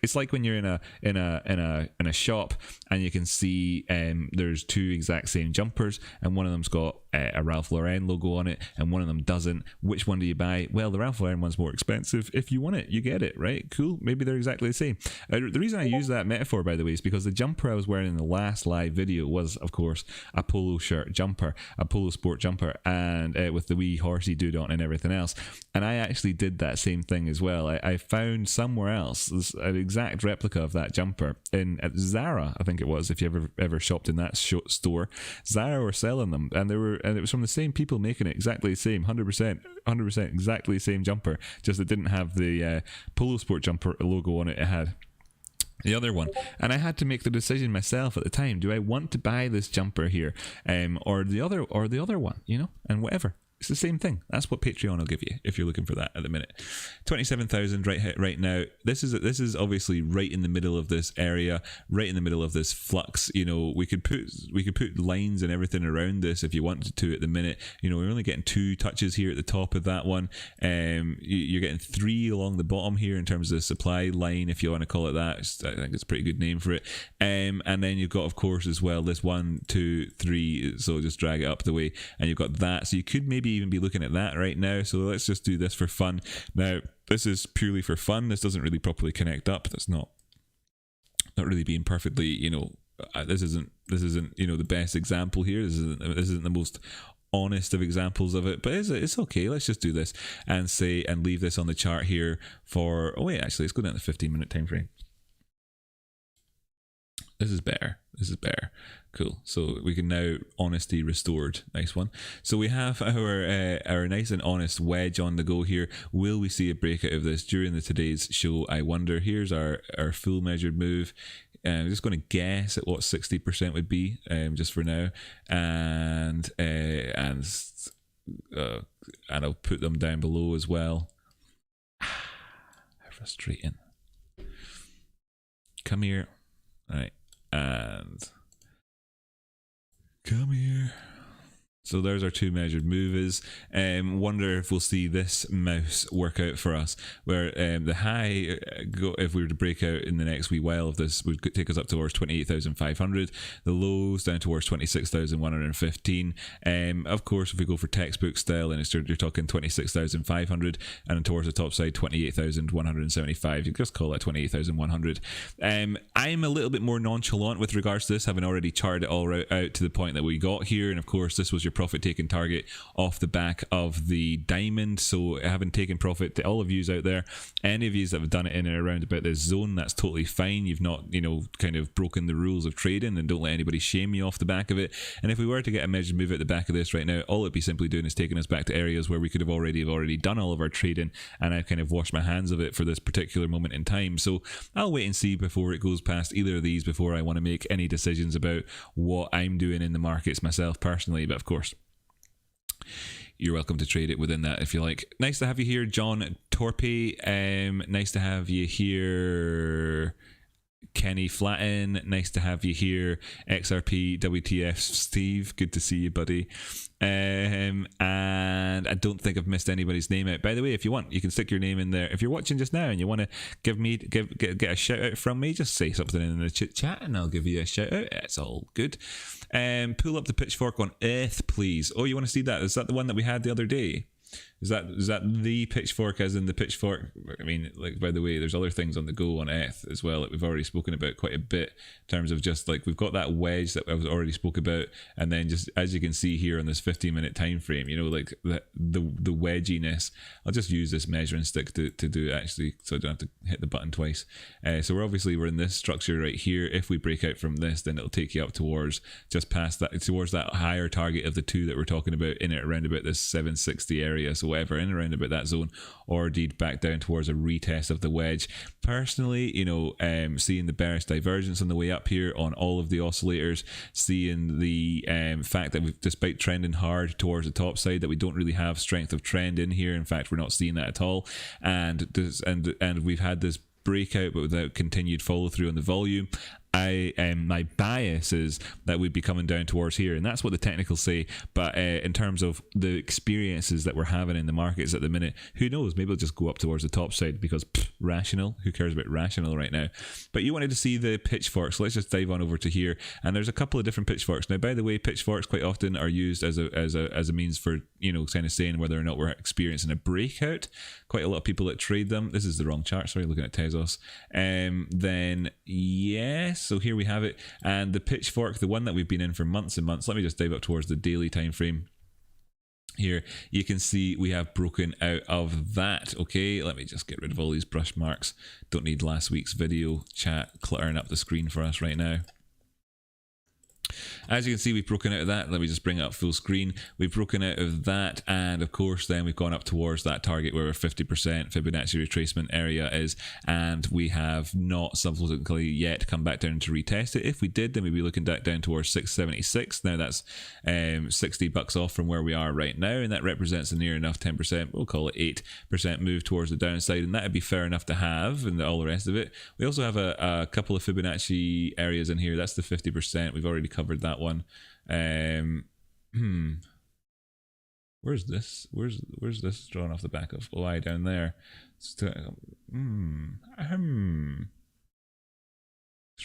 It's like when you're in a shop and you can see there's 2 exact same jumpers, and one of them's got a Ralph Lauren logo on it and one of them doesn't. Which one do you buy? Well, the Ralph Lauren one's more expensive. If you want it, you get it, right? Cool. Maybe they're exactly the same. The reason I use that metaphor, by the way, is because the jumper I was wearing in the last live video was, of course, a polo shirt jumper, a polo sport jumper, and with the wee horsey dude on and everything else. And I actually did that same thing as well. I found somewhere else an exact replica of that jumper at Zara, I think it was. If you ever shopped in that store, Zara were selling them, and it was from the same people making it, exactly the same, 100% exactly the same jumper, just it didn't have the polo sport jumper logo on it. It had the other one, and I had to make the decision myself at the time: do I want to buy this jumper here, or the other one, and whatever. It's the same thing. That's what Patreon will give you if you're looking for that at the minute. 27,000 right now. This is obviously right in the middle of this area, right in the middle of this flux. We could put lines and everything around this if you wanted to at the minute. We're only getting 2 touches here at the top of that one. You're getting 3 along the bottom here in terms of the supply line, if you want to call it that. I think it's a pretty good name for it. And then you've got, of course, as well, this 1, 2, 3. So just drag it up the way, and you've got that. So you could maybe even be looking at that right now. So let's just do this for fun. Now, this is purely for fun. This doesn't really properly connect up. That's not really being perfectly, this isn't the best example here. This isn't the most honest of examples of it, but it's okay. Let's just do this and leave this on the chart here for, actually, let's go down to 15-minute time frame. This is better. Cool. So we can now honesty restored. Nice one. So we have our nice and honest wedge on the go here. Will we see a breakout of this during today's show? I wonder. Here's our full measured move. I'm just going to guess at what 60% would be, just for now, and I'll put them down below as well. How frustrating. Come here. All right. And come here. So there's our 2 measured moves. Wonder if we'll see this mouse work out for us, where the high, if we were to break out in the next wee while of this, would take us up towards 28,500. The lows down towards 26,115. Of course, if we go for textbook style, then you're talking 26,500, and towards the top side 28,175. You can just call that 28,100. I'm a little bit more nonchalant with regards to this, having already charted it all out to the point that we got here, and of course this was your profit taking target off the back of the diamond. So having taken profit, to all of yous out there, any of yous that have done it in and around about this zone, that's totally fine. You've not kind of broken the rules of trading, and don't let anybody shame you off the back of it. And if we were to get a measured move at the back of this right now, all it'd be simply doing is taking us back to areas where we could have already done all of our trading, and I've kind of washed my hands of it for this particular moment in time. So I'll wait and see before it goes past either of these before I want to make any decisions about what I'm doing in the markets myself personally. But of course, you're welcome to trade it within that if you like. Nice to have you here, John Torpy. Nice to have you here, Kenny Flatten. Nice to have you here, XRP WTF Steve. Good to see you, buddy. And I don't think I've missed anybody's name out. By the way, if you want, you can stick your name in there. If you're watching just now and you want to get a shout out from me, just say something in the chat and I'll give you a shout out. It's all good. Pull up the pitchfork on Earth, please. Oh, you want to see that? Is that the one that we had the other day? Is that the pitchfork, as in the pitchfork? I mean, like, by the way, there's other things on the go on ETH as well that we've already spoken about quite a bit, in terms of just like, we've got that wedge that I've already spoke about, and then just as you can see here on this 15-minute time frame, like the wedginess. I'll just use this measuring stick to do it actually, so I don't have to hit the button twice. So we're in this structure right here. If we break out from this, then it'll take you up towards just past that, towards that higher target of the 2 that we're talking about, in it around about this 760 area. So whatever, in around about that zone, or indeed back down towards a retest of the wedge. Personally, seeing the bearish divergence on the way up here on all of the oscillators, seeing the fact that we've, despite trending hard towards the top side, that we don't really have strength of trend in here. In fact, we're not seeing that at all, and we've had this breakout but without continued follow through on the volume. my bias is that we'd be coming down towards here, and that's what the technicals say. But in terms of the experiences that we're having in the markets at the minute, who knows, maybe it'll just go up towards the top side, because rational, who cares about rational right now? But you wanted to see the pitchforks, so let's just dive on over to here, and there's a couple of different pitchforks. Now, by the way, pitchforks quite often are used as a means for, you know, kind of saying whether or not we're experiencing a breakout. Quite a lot of people that trade them, this is the wrong chart, sorry, looking at Tezos, then yes, so here we have it. And the pitchfork, the one that we've been in for months and months, let me just dive up towards the daily time frame. Here you can see we have broken out of that. Okay, let me just get rid of all these brush marks. Don't need last week's video chat cluttering up the screen for us right now. As you can see, we've broken out of that. Let me just bring it up full screen. We've broken out of that, and of course then we've gone up towards that target where our 50% Fibonacci retracement area is, and we have not subsequently yet come back down to retest it. If we did, then we'd be looking down towards 676. Now that's $60 off from where we are right now, and that represents a near enough 10%, we'll call it 8% move towards the downside, and that would be fair enough to have, and all the rest of it. We also have a couple of Fibonacci areas in here. That's the 50%. We've already covered that one. Where's this? Where's this drawn off the back of? Oh, down there. Let's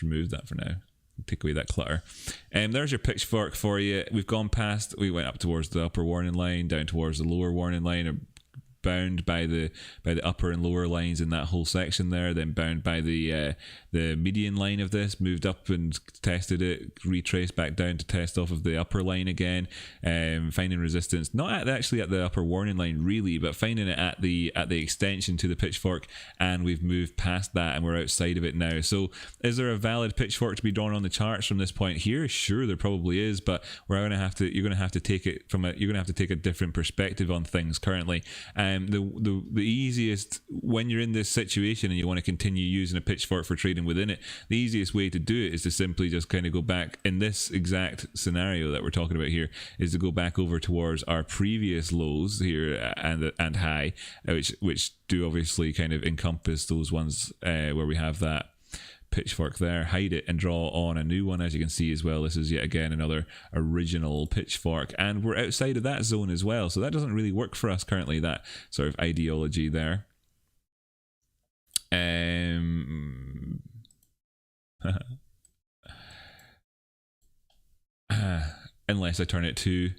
remove that for now. Take away that clutter. There's your pitchfork for you. We've gone past. We went up towards the upper warning line, down towards the lower warning line, or bound by the upper and lower lines in that whole section there, then bound by the median line of this, moved up and tested it, retraced back down to test off of the upper line again, finding resistance not actually at the upper warning line really, but finding it at the extension to the pitchfork, and we've moved past that and we're outside of it now. So is there a valid pitchfork to be drawn on the charts from this point here? Sure, there probably is, but you're gonna have to take it from you're gonna have to take a different perspective on things currently. The easiest, when you're in this situation and you want to continue using a pitchfork for trading within it, the easiest way to do it is to simply just kind of go back in this exact scenario that we're talking about here, is to go back over towards our previous lows here and high, which do obviously kind of encompass those ones where we have that pitchfork there, hide it and draw on a new one. As you can see as well, this is yet again another original pitchfork, and we're outside of that zone as well, so that doesn't really work for us currently, that sort of ideology there. Unless I turn it to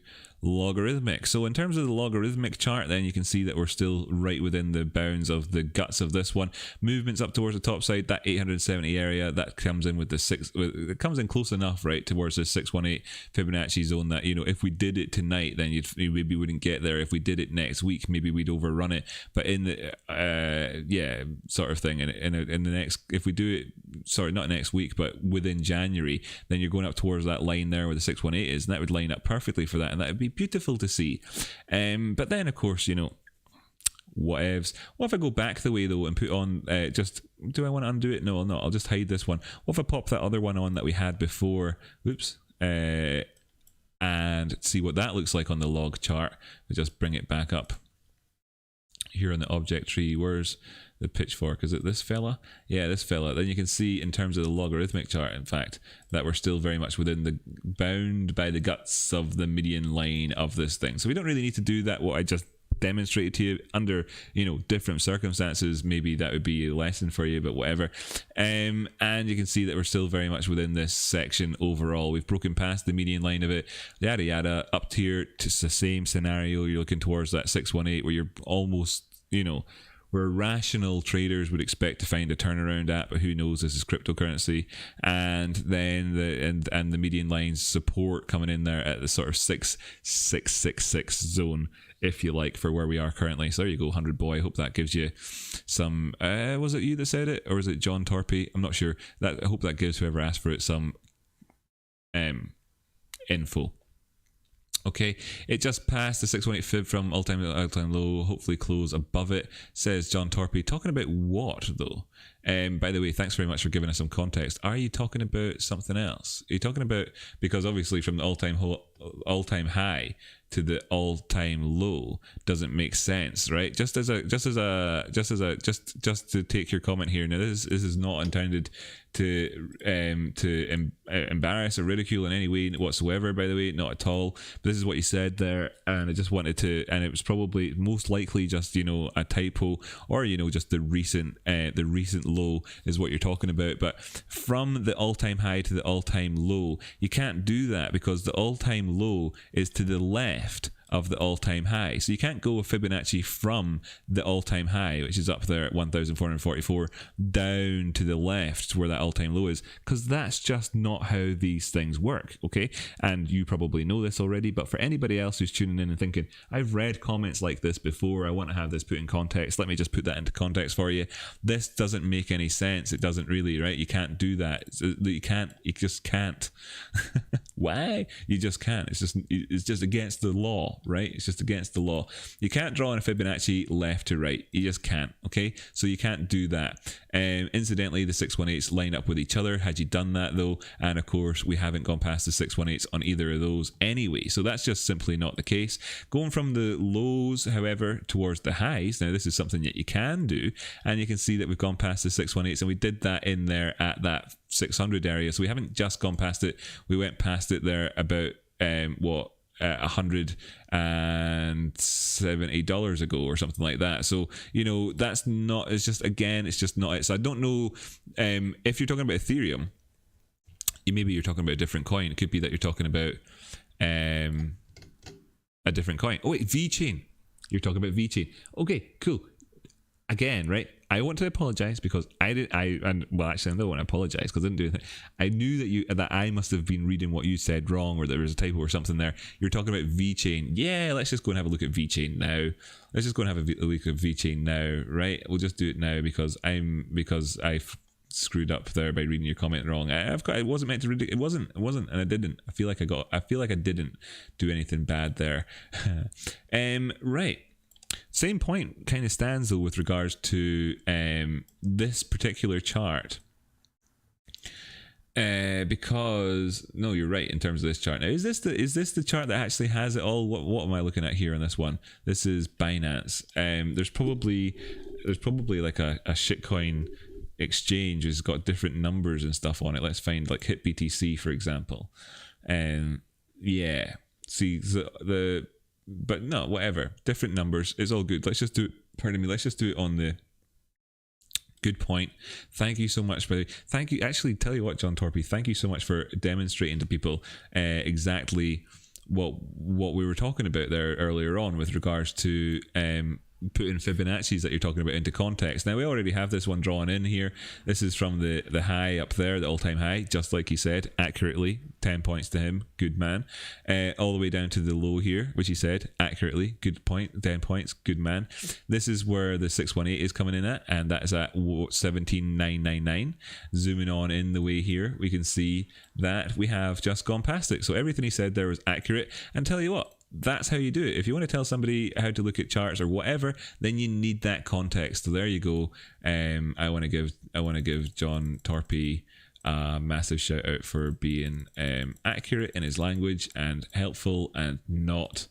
logarithmic. So in terms of the logarithmic chart, then you can see that we're still right within the bounds of the guts of this one. Movements up towards the top side, that 870 area, that comes in with the it comes in close enough right towards the 618 Fibonacci zone that, you know, if we did it tonight, then you maybe wouldn't get there. If we did it next week, maybe we'd overrun it. But in the yeah, sort of thing, in the next, if we do it, sorry, not next week, but within January, then you're going up towards that line there where the 618 is, and that would line up perfectly for that, and that would be beautiful to see. But then of course, you know, whatevs. What if I go back the way though and put on just, do I want to undo it? No, I'll not. I'll just hide this one. What if I pop that other one on that we had before, whoops, and see what that looks like on the log chart. We just bring it back up here on the object tree. Where's the pitchfork? Is it this fella? Yeah, this fella. Then you can see in terms of the logarithmic chart, in fact, that we're still very much within the bound by the guts of the median line of this thing. So we don't really need to do that, what I just demonstrated to you. Under, you know, different circumstances, maybe that would be a lesson for you, but whatever. And you can see that we're still very much within this section overall. We've broken past the median line of it, yada yada, up here to the same scenario. You're looking towards that 618 where you're almost, you know, where rational traders would expect to find a turnaround at, but who knows, this is cryptocurrency. And then the median lines support coming in there at the sort of 6666 zone, if you like, for where we are currently. So there you go, 100 boy. I hope that gives you some was it you that said it, or was it John Torpy? I'm not sure. I hope that gives whoever asked for it some info. Okay, it just passed the 618 fib from all-time low, hopefully close above it, says John Torpy. Talking about what though? By the way, thanks very much for giving us some context. Are you talking about something else? Are you talking about, because obviously from the all-time high to the all-time low doesn't make sense, right? Just to take your comment here. Now, this is not intended to embarrass or ridicule in any way whatsoever, by the way, not at all. But this is what you said there, and I just wanted to, and it was probably most likely just, you know, a typo, or, you know, just the recent low is what you're talking about. But from the all-time high to the all-time low, you can't do that, because the all-time low is to the left of the all-time high. So you can't go with Fibonacci from the all-time high, which is up there at 1444, down to the left where that all-time low is, because that's just not how these things work, okay? And you probably know this already, but for anybody else who's tuning in and thinking, I've read comments like this before, I want to have this put in context, let me just put that into context for you. This doesn't make any sense. It doesn't really, right? You can't do that. You just can't. Why? You just can't. It's just against the law, right? It's just against the law. You can't draw in a Fibonacci left to right. You just can't, okay? So you can't do that. Incidentally, the 618s line up with each other had you done that, though, and of course we haven't gone past the 618s on either of those anyway, so that's just simply not the case. Going from the lows, however, towards the highs, now this is something that you can do, and you can see that we've gone past the 618s, and we did that in there at that 600 area, so we haven't just gone past it, we went past it there about $170 ago or something like that. So, you know, that's not, it's just, again, it's just not it. So I don't know, if you're talking about Ethereum, maybe you're talking about a different coin. It could be that you're talking about a different coin. Oh wait, VeChain. You're talking about VeChain. Okay, cool. Again, right? I want to apologize because I don't want to apologize because I didn't do anything. I knew that I must have been reading what you said wrong, or there was a typo or something there. You're talking about VeChain. Yeah, let's just go and have a look at VeChain now. Let's just go and have a look at VeChain now, right? We'll just do it now because I screwed up there by reading your comment wrong. I wasn't meant to read it. It wasn't, and I didn't. I feel like I didn't do anything bad there. Right. Same point kind of stands though with regards to this particular chart, because no, you're right in terms of this chart. Now, is this the chart that actually has it all? What am I looking at here on this one? This is Binance. There's probably like a shitcoin exchange has got different numbers and stuff on it. Let's find like HitBTC, for example. Yeah, see but no, whatever, different numbers, it's all good. Let's just do it, let's just do it on the good point. Thank you so much, buddy. Thank you. Actually, tell you what, John Torpy, thank you so much for demonstrating to people exactly what we were talking about there earlier on with regards to putting Fibonacci's that you're talking about into context. Now, we already have this one drawn in here. This is from the high up there, the all-time high, just like he said, accurately, 10 points to him, good man. All the way down to the low here, which he said, accurately, good point, 10 points, good man. This is where the 618 is coming in at, and that is at 17,999. Zooming on in the way here, we can see that we have just gone past it. So everything he said there was accurate, and tell you what, that's how you do it. If you want to tell somebody how to look at charts or whatever, then you need that context. So there you go. I want to give John Torpy a massive shout out for being accurate in his language and helpful and not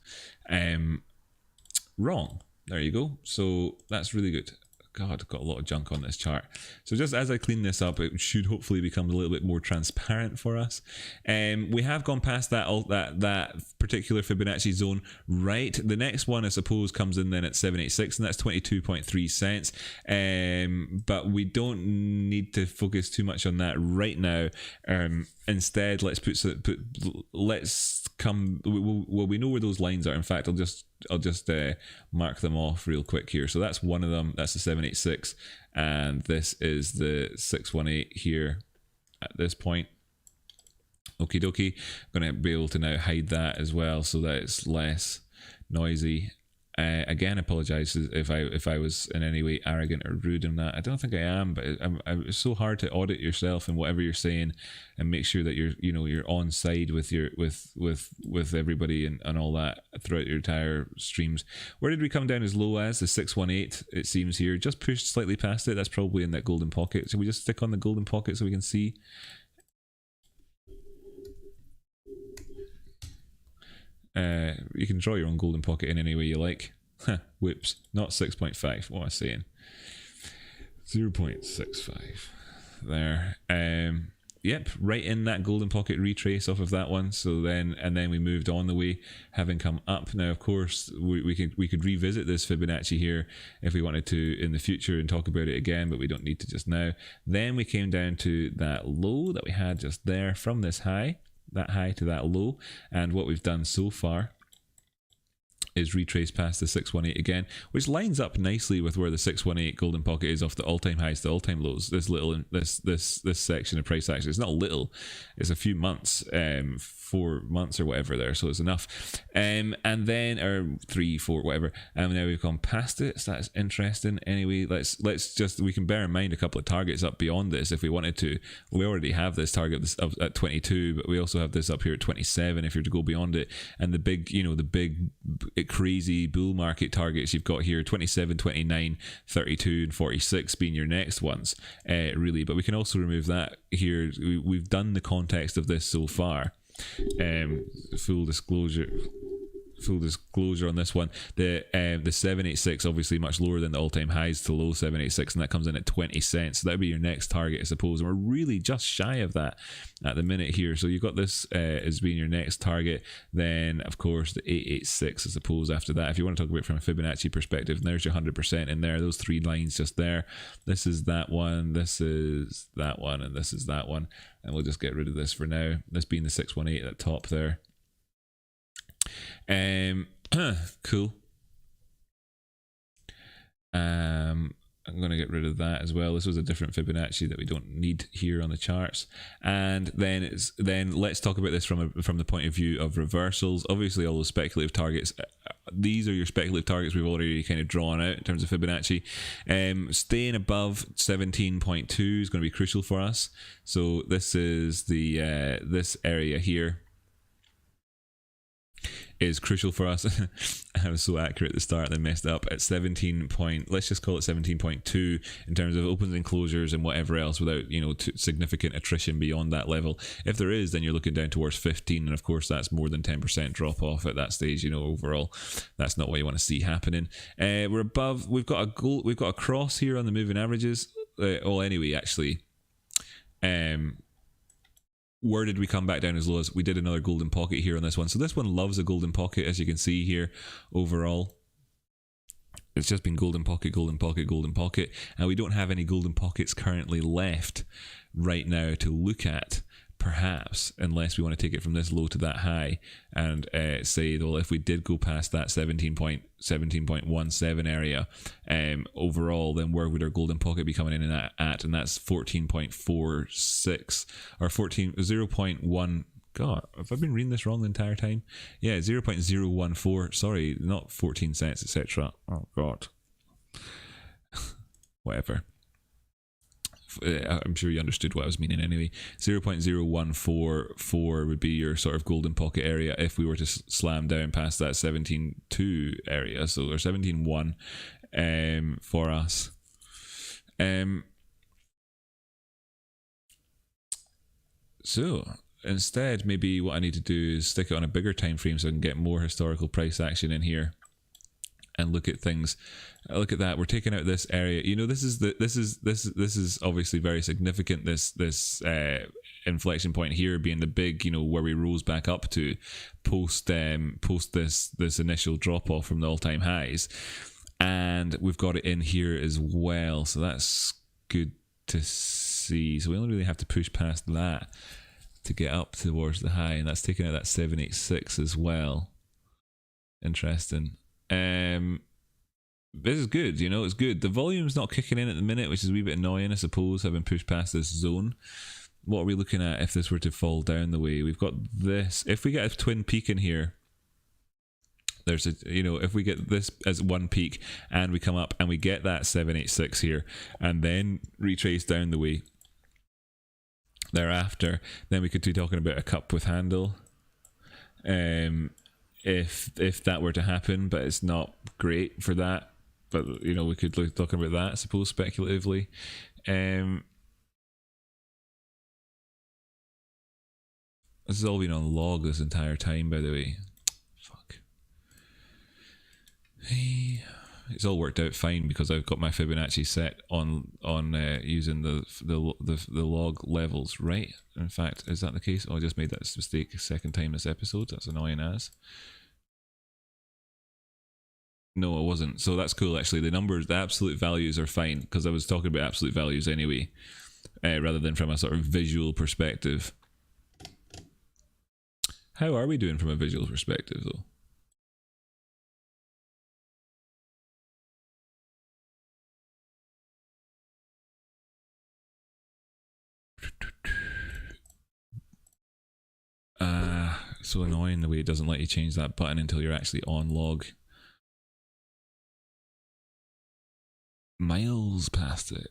wrong. There you go. So that's really good. God, got a lot of junk on this chart. So just as I clean this up, it should hopefully become a little bit more transparent for us. We have gone past that particular Fibonacci zone, right? The next one, I suppose, comes in then at 786, and that's 22.3 cents. But we don't need to focus too much on that right now. Instead, let's we know where those lines are. In fact, I'll just mark them off real quick here. So that's one of them. That's the 786, and this is the 618 here at this point. Okie dokie. I'm going to be able to now hide that as well so that it's less noisy. Again, apologize if I was in any way arrogant or rude in that. I don't think I am, but it's so hard to audit yourself and whatever you're saying, and make sure that you're on side with with everybody and all that throughout your entire streams. Where did we come down as low as? The 618, it seems here, just pushed slightly past it. That's probably in that golden pocket. Should we just stick on the golden pocket so we can see? You can draw your own golden pocket in any way you like. Whoops, not 6.5. What am I saying? 0.65. There. Yep, right in that golden pocket retrace off of that one. So then we moved on the way, having come up. Now, of course, we could revisit this Fibonacci here if we wanted to in the future and talk about it again, but we don't need to just now. Then we came down to that low that we had just there from this high. That high to that low, and what we've done so far is retrace past the 618 again, which lines up nicely with where the 618 golden pocket is off the all-time highs to all-time lows. This section of price action, it's not little, it's a few months, 4 months or whatever there, so it's enough. And then, or 3, 4, whatever, and now we've gone past it, so that's interesting. Anyway, let's just, we can bear in mind a couple of targets up beyond this if we wanted to. We already have this target at 22, but we also have this up here at 27 if you're to go beyond it. And the big, the big crazy bull market targets you've got here, 27, 29, 32 and 46 being your next ones, really. But we can also remove that here. We've done the context of this so far. Full disclosure on this one, the 786 obviously much lower than the all-time highs to low 786, and that comes in at 20 cents, so that would be your next target, I suppose, and we're really just shy of that at the minute here. So you've got this as being your next target. Then of course the 886, I suppose, after that, if you want to talk about it from a Fibonacci perspective, and there's your 100% in there, those three lines just there. This is that one, this is that one, and this is that one, and we'll just get rid of this for now, this being the 618 at the top there. Cool. I'm going to get rid of that as well. This was a different Fibonacci that we don't need here on the charts. And then let's talk about this from the point of view of reversals. Obviously, all those speculative targets, these are your speculative targets we've already kind of drawn out in terms of Fibonacci. Staying above 17.2 is going to be crucial for us. So this is the this area here is crucial for us. I was so accurate at the start, then messed up at 17 point, let's just call it 17.2 in terms of opens and closures and whatever else, without significant attrition beyond that level. If there is, then you're looking down towards 15, and of course that's more than 10% drop off at that stage. Overall that's not what you want to see happening. We're above, we've got a cross here on the moving averages. Anyway, actually, where did we come back down as low as? We did another golden pocket here on this one. So this one loves a golden pocket, as you can see here. Overall, it's just been golden pocket, golden pocket, golden pocket, and we don't have any golden pockets currently left right now to look at, perhaps, unless we want to take it from this low to that high and say, well, if we did go past that 17.17 area overall, then where would our golden pocket be coming in at? And that's 14.46 or 0.1. God, have I been reading this wrong the entire time? Yeah, 0.014. Sorry, not 14 cents, etc. Oh God. Whatever. I'm sure you understood what I was meaning anyway. 0.0144 would be your sort of golden pocket area if we were to slam down past that 17.2 area, so or 17.1 for us. So instead, maybe what I need to do is stick it on a bigger time frame so I can get more historical price action in here and look at things. Look at that. We're taking out this area. This is obviously very significant. This inflection point here being the big, where we rose back up to post this initial drop off from the all-time highs, and we've got it in here as well. So that's good to see. So we only really have to push past that to get up towards the high, and that's taking out that 786 as well. Interesting. This is good, it's good. The volume's not kicking in at the minute, which is a wee bit annoying, I suppose, having pushed past this zone. What are we looking at if this were to fall down the way? We've got this. If we get a twin peak in here, there's a, you know, if we get this as one peak and we come up and we get that 786 here and then retrace down the way thereafter, then we could be talking about a cup with handle, if that were to happen. But it's not great for that, but you know, we could look talking about that, I suppose, speculatively. This has all been on log this entire time, by the way. Fuck. Hey, it's all worked out fine because I've got my Fibonacci set on using the log levels, right? In fact, is that the case? Oh, I just made that mistake a second time this episode. That's annoying as. No, it wasn't. So that's cool, actually. The numbers, the absolute values are fine because I was talking about absolute values anyway, rather than from a sort of visual perspective. How are we doing from a visual perspective, though? So annoying the way it doesn't let you change that button until you're actually on log. Miles past it.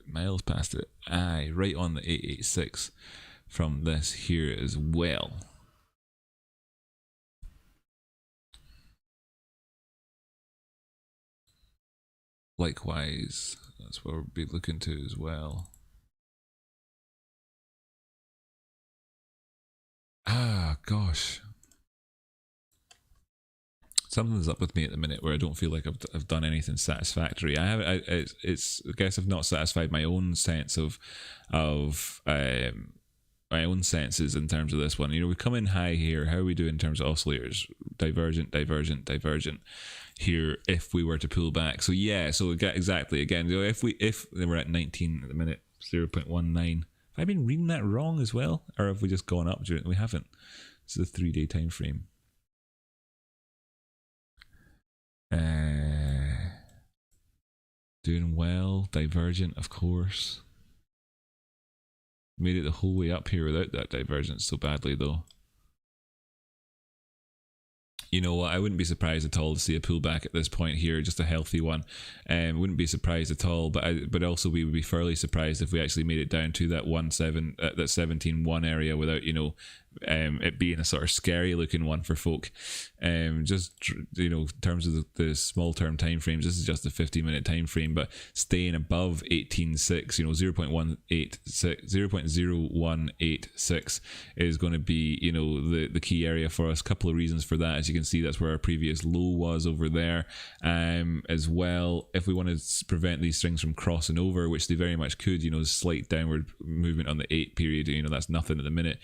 Aye, right on the 886 from this here as well. Likewise, that's what we'll be looking to as well. Ah, gosh. Something's up with me at the minute where I don't feel like I've done anything satisfactory. I guess I've not satisfied my own sense of my own senses in terms of this one. You know, we come in high here. How are we doing in terms of oscillators? Divergent here. If we were to pull back, so yeah, so exactly again. If we're at 19 at the minute, 0.19. Have I been reading that wrong as well, or have we just gone up during? We haven't. This is a 3-day time frame. Doing well. Divergent, of course. Made it the whole way up here without that divergence so badly, though. You know what? I wouldn't be surprised at all to see a pullback at this point here, just a healthy one. Wouldn't be surprised at all, but also we would be fairly surprised if we actually made it down to that 17.1 area without, you know, it being a sort of scary looking one for folk. Just, you know, in terms of the small term time frames, this is just a 50-minute time frame, but staying above 18.6, you know, 0.018.6 is going to be, you know, the key area for us. Couple of reasons for that. As you can see, that's where our previous low was over there, as well. If we want to prevent these strings from crossing over, which they very much could, you know, slight downward movement on the 8 period, you know, that's nothing at the minute,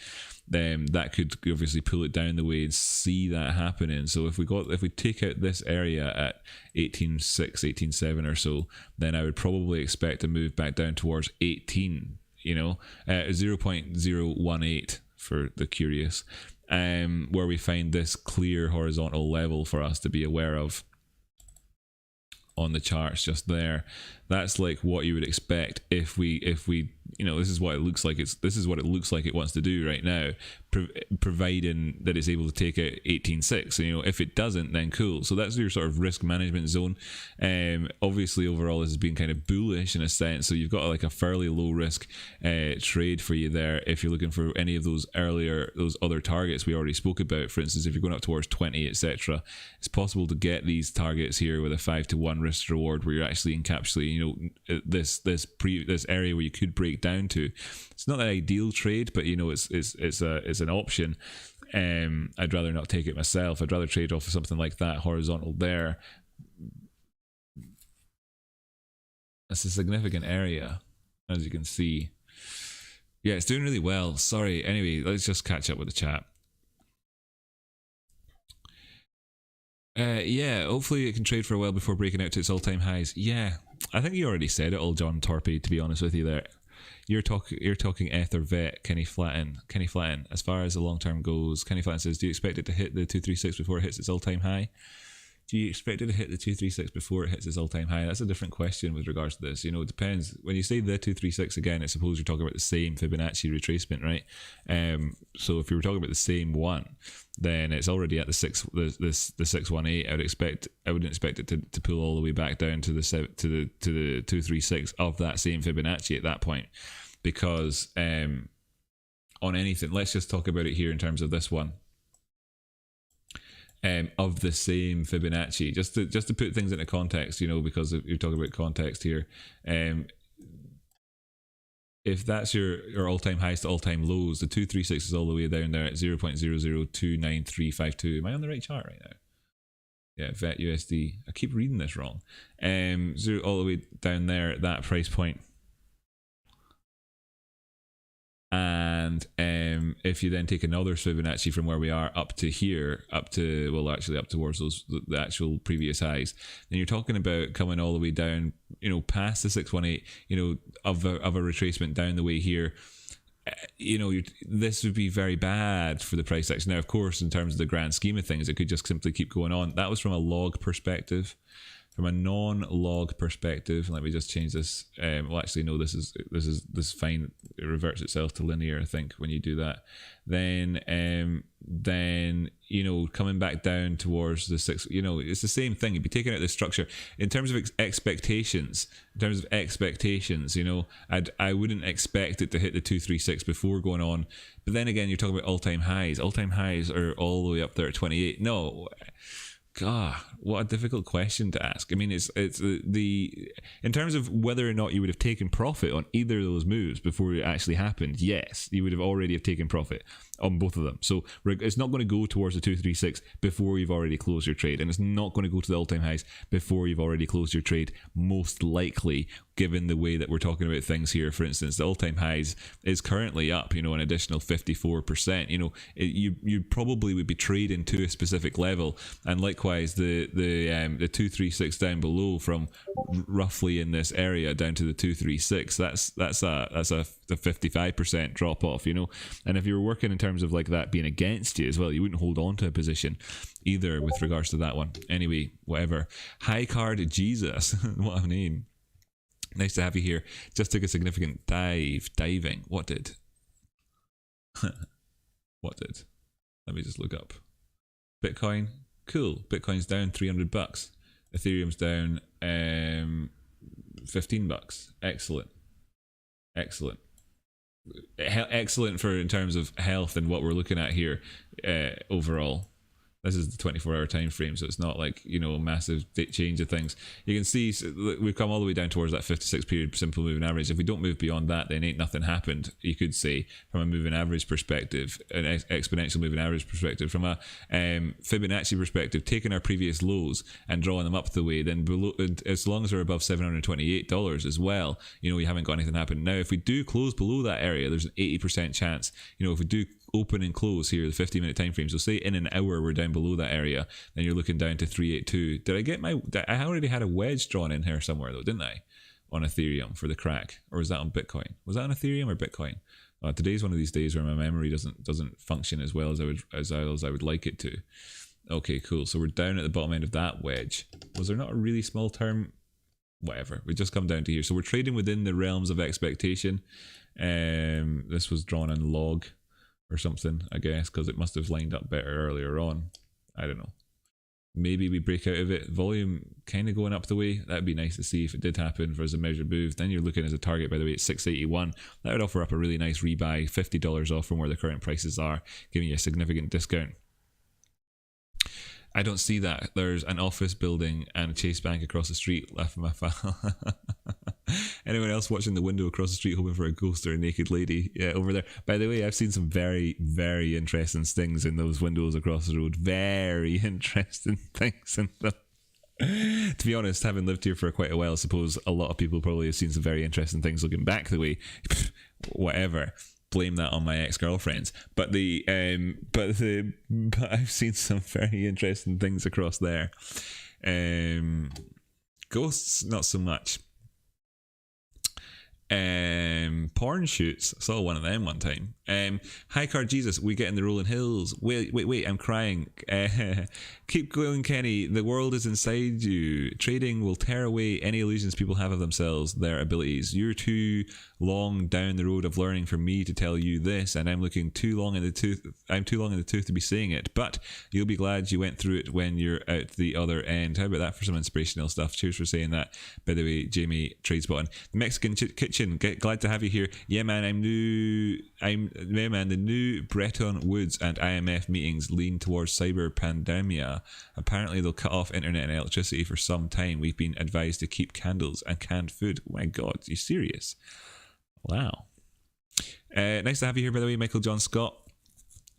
then that could obviously pull it down the way and see that happening. So if we take out this area at 18.6, 18.7 or so, then I would probably expect to move back down towards 18, you know, 0.018 for the curious, where we find this clear horizontal level for us to be aware of on the charts just there. That's like what you would expect if we you know, this is what it looks like it wants to do right now, providing that it's able to take out 18.6. You know, if it doesn't, then cool. So that's your sort of risk management zone. Obviously overall this has been kind of bullish in a sense, so you've got like a fairly low risk trade for you there if you're looking for any of those other targets we already spoke about. For instance, if you're going up towards 20, etc., it's possible to get these targets here with a 5-to-1 risk reward where you're actually encapsulating, you know, this area where you could break down to. It's not an ideal trade, but you know, it's an option. I'd rather not take it myself. I'd rather trade off of something like that horizontal there. That's a significant area, as you can see. Yeah, it's doing really well. Sorry. Anyway, let's just catch up with the chat. Yeah, hopefully it can trade for a while before breaking out to its all-time highs. Yeah, I think you already said it all, John Torpy, to be honest with you there. You're talking Eth or Vet, Kenny Flatten. As far as the long term goes, Kenny Flatten says, do you expect it to hit the 236 before it hits its all-time high? do you expect it to hit the 236 before it hits its all-time high? That's a different question with regards to this. It depends. When you say the 236 again, I suppose you're talking about the same Fibonacci retracement, right? So if you were talking about the same one, then it's already at the 618. I wouldn't expect it to pull all the way back down to the 236 of that same Fibonacci at that point, because on anything, let's just talk about it here in terms of this one. Of the same Fibonacci, just to put things into context, because you're talking about context here. If that's your all-time highs to all-time lows, the 236 is all the way down there at 0.00293552. Am I on the right chart right now? Yeah, VET USD. I keep reading this wrong. All the way down there at that price point. And if you then take another Fibonacci from where we are up to here, up towards the actual previous highs, then you're talking about coming all the way down, past the 618, of a retracement down the way here. This would be very bad for the price action. Now, of course, in terms of the grand scheme of things, it could just simply keep going on. That was from a log perspective. From a non-log perspective, let me just change this. Well, actually, no, this is fine. It reverts itself to linear, I think, when you do that. Then coming back down towards the 6. It's the same thing. You'd be taking out the structure in terms of expectations. I wouldn't expect it to hit the 236 before going on. But then again, you're talking about all-time highs. All-time highs are all the way up there at 28. No. God, what a difficult question to ask. I mean, it's the in terms of whether or not you would have taken profit on either of those moves before it actually happened. Yes, you would have already have taken profit on both of them. So it's not going to go towards the 236 before you've already closed your trade, and it's not going to go to the all-time highs before you've already closed your trade. Most likely, given the way that we're talking about things here, for instance, the all-time highs is currently up, an additional 54%. You probably would be trading to a specific level, and likewise the 236 down below from roughly in this area down to the 236. That's a 55% drop off, and if you were working in terms of like that being against you as well, you wouldn't hold on to a position either with regards to that one. Anyway, whatever. High card Jesus, what a name. Nice to have you here. Just took a significant diving. What did? What did? Let me just look up. Bitcoin, cool. Bitcoin's down $300. Ethereum's down $15. Excellent. Excellent for in terms of health and what we're looking at here overall. This is the 24-hour time frame, so it's not like, a massive change of things. You can see we've come all the way down towards that 56-period simple moving average. If we don't move beyond that, then ain't nothing happened, you could say, from a moving average perspective, an exponential moving average perspective. From a Fibonacci perspective, taking our previous lows and drawing them up the way, then below, as long as we're above $728 as well, you haven't got anything happen. Now, if we do close below that area, there's an 80% chance, if we do open and close here, the 50-minute time frame, so say in an hour we're down below that area, then you're looking down to 382. I already had a wedge drawn in here somewhere though, didn't I, on Ethereum for the crack? Or was that on Bitcoin? Was that on Ethereum or Bitcoin? Today's one of these days where my memory doesn't function as well as I would like it to. Okay, cool. So we're down at the bottom end of that wedge. Was there not a really small term? Whatever, we just come down to here. So we're trading within the realms of expectation. This was drawn in log or something, I guess, because it must have lined up better earlier on. I don't know. Maybe we break out of it. Volume kind of going up the way. That'd be nice to see if it did happen for as a measured move. Then you're looking as a target, by the way, at 681. That would offer up a really nice rebuy, $50 off from where the current prices are, giving you a significant discount. I don't see that. There's an office building and a Chase Bank across the street. Laughing my file. Anyone else watching the window across the street hoping for a ghost or a naked lady? Yeah, over there. By the way, I've seen some very, very interesting things in those windows across the road. Very interesting things in them. To be honest, having lived here for quite a while, I suppose a lot of people probably have seen some very interesting things looking back the way. Whatever. Blame that on my ex-girlfriends, but I've seen some very interesting things across there. Ghosts, not so much. Porn shoots. Saw one of them one time. High card Jesus, we get in the rolling hills. Wait, I'm crying. Keep going, Kenny. The world is inside you. Trading will tear away any illusions people have of themselves, their abilities. You're too long down the road of learning for me to tell you this, and I'm too long in the tooth to be saying it. But you'll be glad you went through it when you're out the other end. How about that for some inspirational stuff? Cheers for saying that. By the way, Jamie Tradespotting. The Mexican Kitchen, glad to have you here. Yeah, man, the new Bretton Woods and IMF meetings lean towards cyber pandemia. Apparently, they'll cut off internet and electricity for some time. We've been advised to keep candles and canned food. Oh my God, are you serious? Wow. Nice to have you here, by the way, Michael John Scott.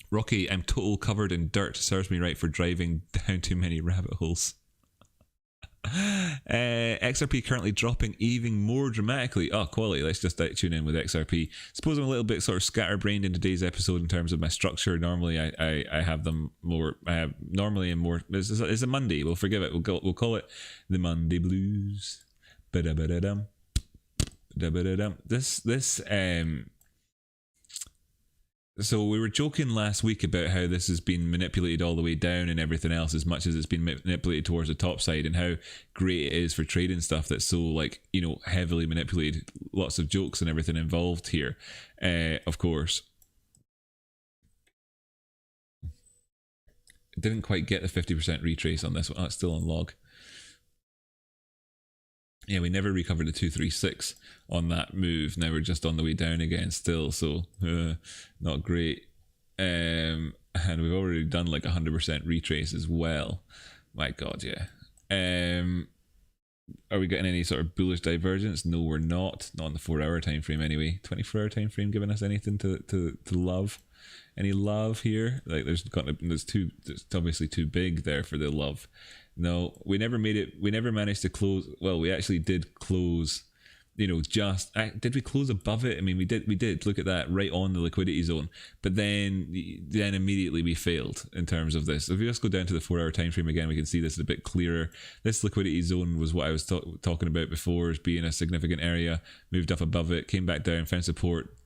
Rocky, I'm total covered in dirt. Serves me right for driving down too many rabbit holes. XRP currently dropping even more dramatically. Oh, quality. Let's just tune in with XRP. Suppose I'm a little bit sort of scatterbrained in today's episode in terms of my structure. Normally I have them more normally in more. It's a Monday. We'll forgive it. We'll call it the Monday Blues. Ba-da-ba-da-dum. Da-ba-da-dum. So we were joking last week about how this has been manipulated all the way down and everything else, as much as it's been manipulated towards the top side, and how great it is for trading stuff that's so, like, you know, heavily manipulated. Lots of jokes and everything involved here, of course. Didn't quite get the 50% retrace on this one. Oh, it's still on log. Yeah, we never recovered the 236 on that move. Now we're just on the way down again still, so not great. And we've already done like 100% retrace as well. My God, yeah. Are we getting any sort of bullish divergence? No, we're not. Not on the 4-hour time frame anyway. 24-hour time frame giving us anything to love? Any love here? Like it's obviously too big there for the love. No, we never made it. We never managed to close. Well, we actually did close. You know, did we close above it? I mean, we did. Look at that, right on the liquidity zone. But then immediately we failed in terms of this. If we just go down to the 4-hour time frame again, we can see this a bit clearer. This liquidity zone was what I was talking about before as being a significant area. Moved up above it, came back down, found support.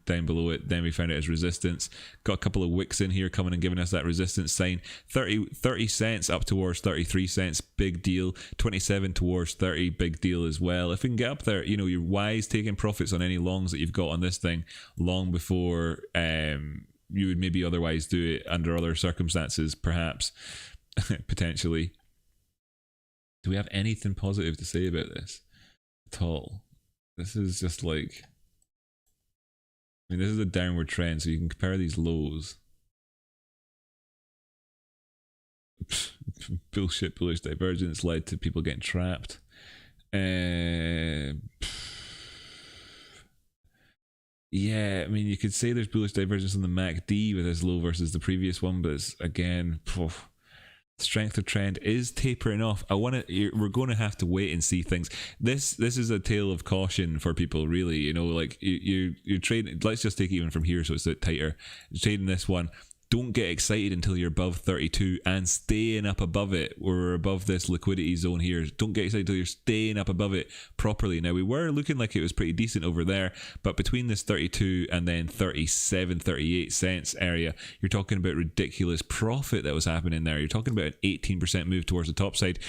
Down below it, then we found it as resistance. Got a couple of wicks in here coming and giving us that resistance sign. 30 cents up towards 33 cents, big deal. 27 towards 30, big deal as well. If we can get up there, you know, you're wise taking profits on any longs that you've got on this thing long before you would maybe otherwise do it under other circumstances, perhaps. Potentially. Do we have anything positive to say about this at all? This is just like, I mean, this is a downward trend, so you can compare these lows. Bullshit, bullish divergence led to people getting trapped. Yeah, I mean, you could say there's bullish divergence on the MACD with this low versus the previous one, but it's, again, strength of trend is tapering off. We're going to have to wait and see things. This is a tale of caution for people, really. You know, like you're trading. Let's just take it even from here, so it's a bit tighter. You're trading this one. Don't get excited until you're above 32 and staying up above it. We're above this liquidity zone here. Don't get excited until you're staying up above it properly. Now, we were looking like it was pretty decent over there, but between this 32 and then 37, 38 cents area, you're talking about ridiculous profit that was happening there. You're talking about an 18% move towards the top side.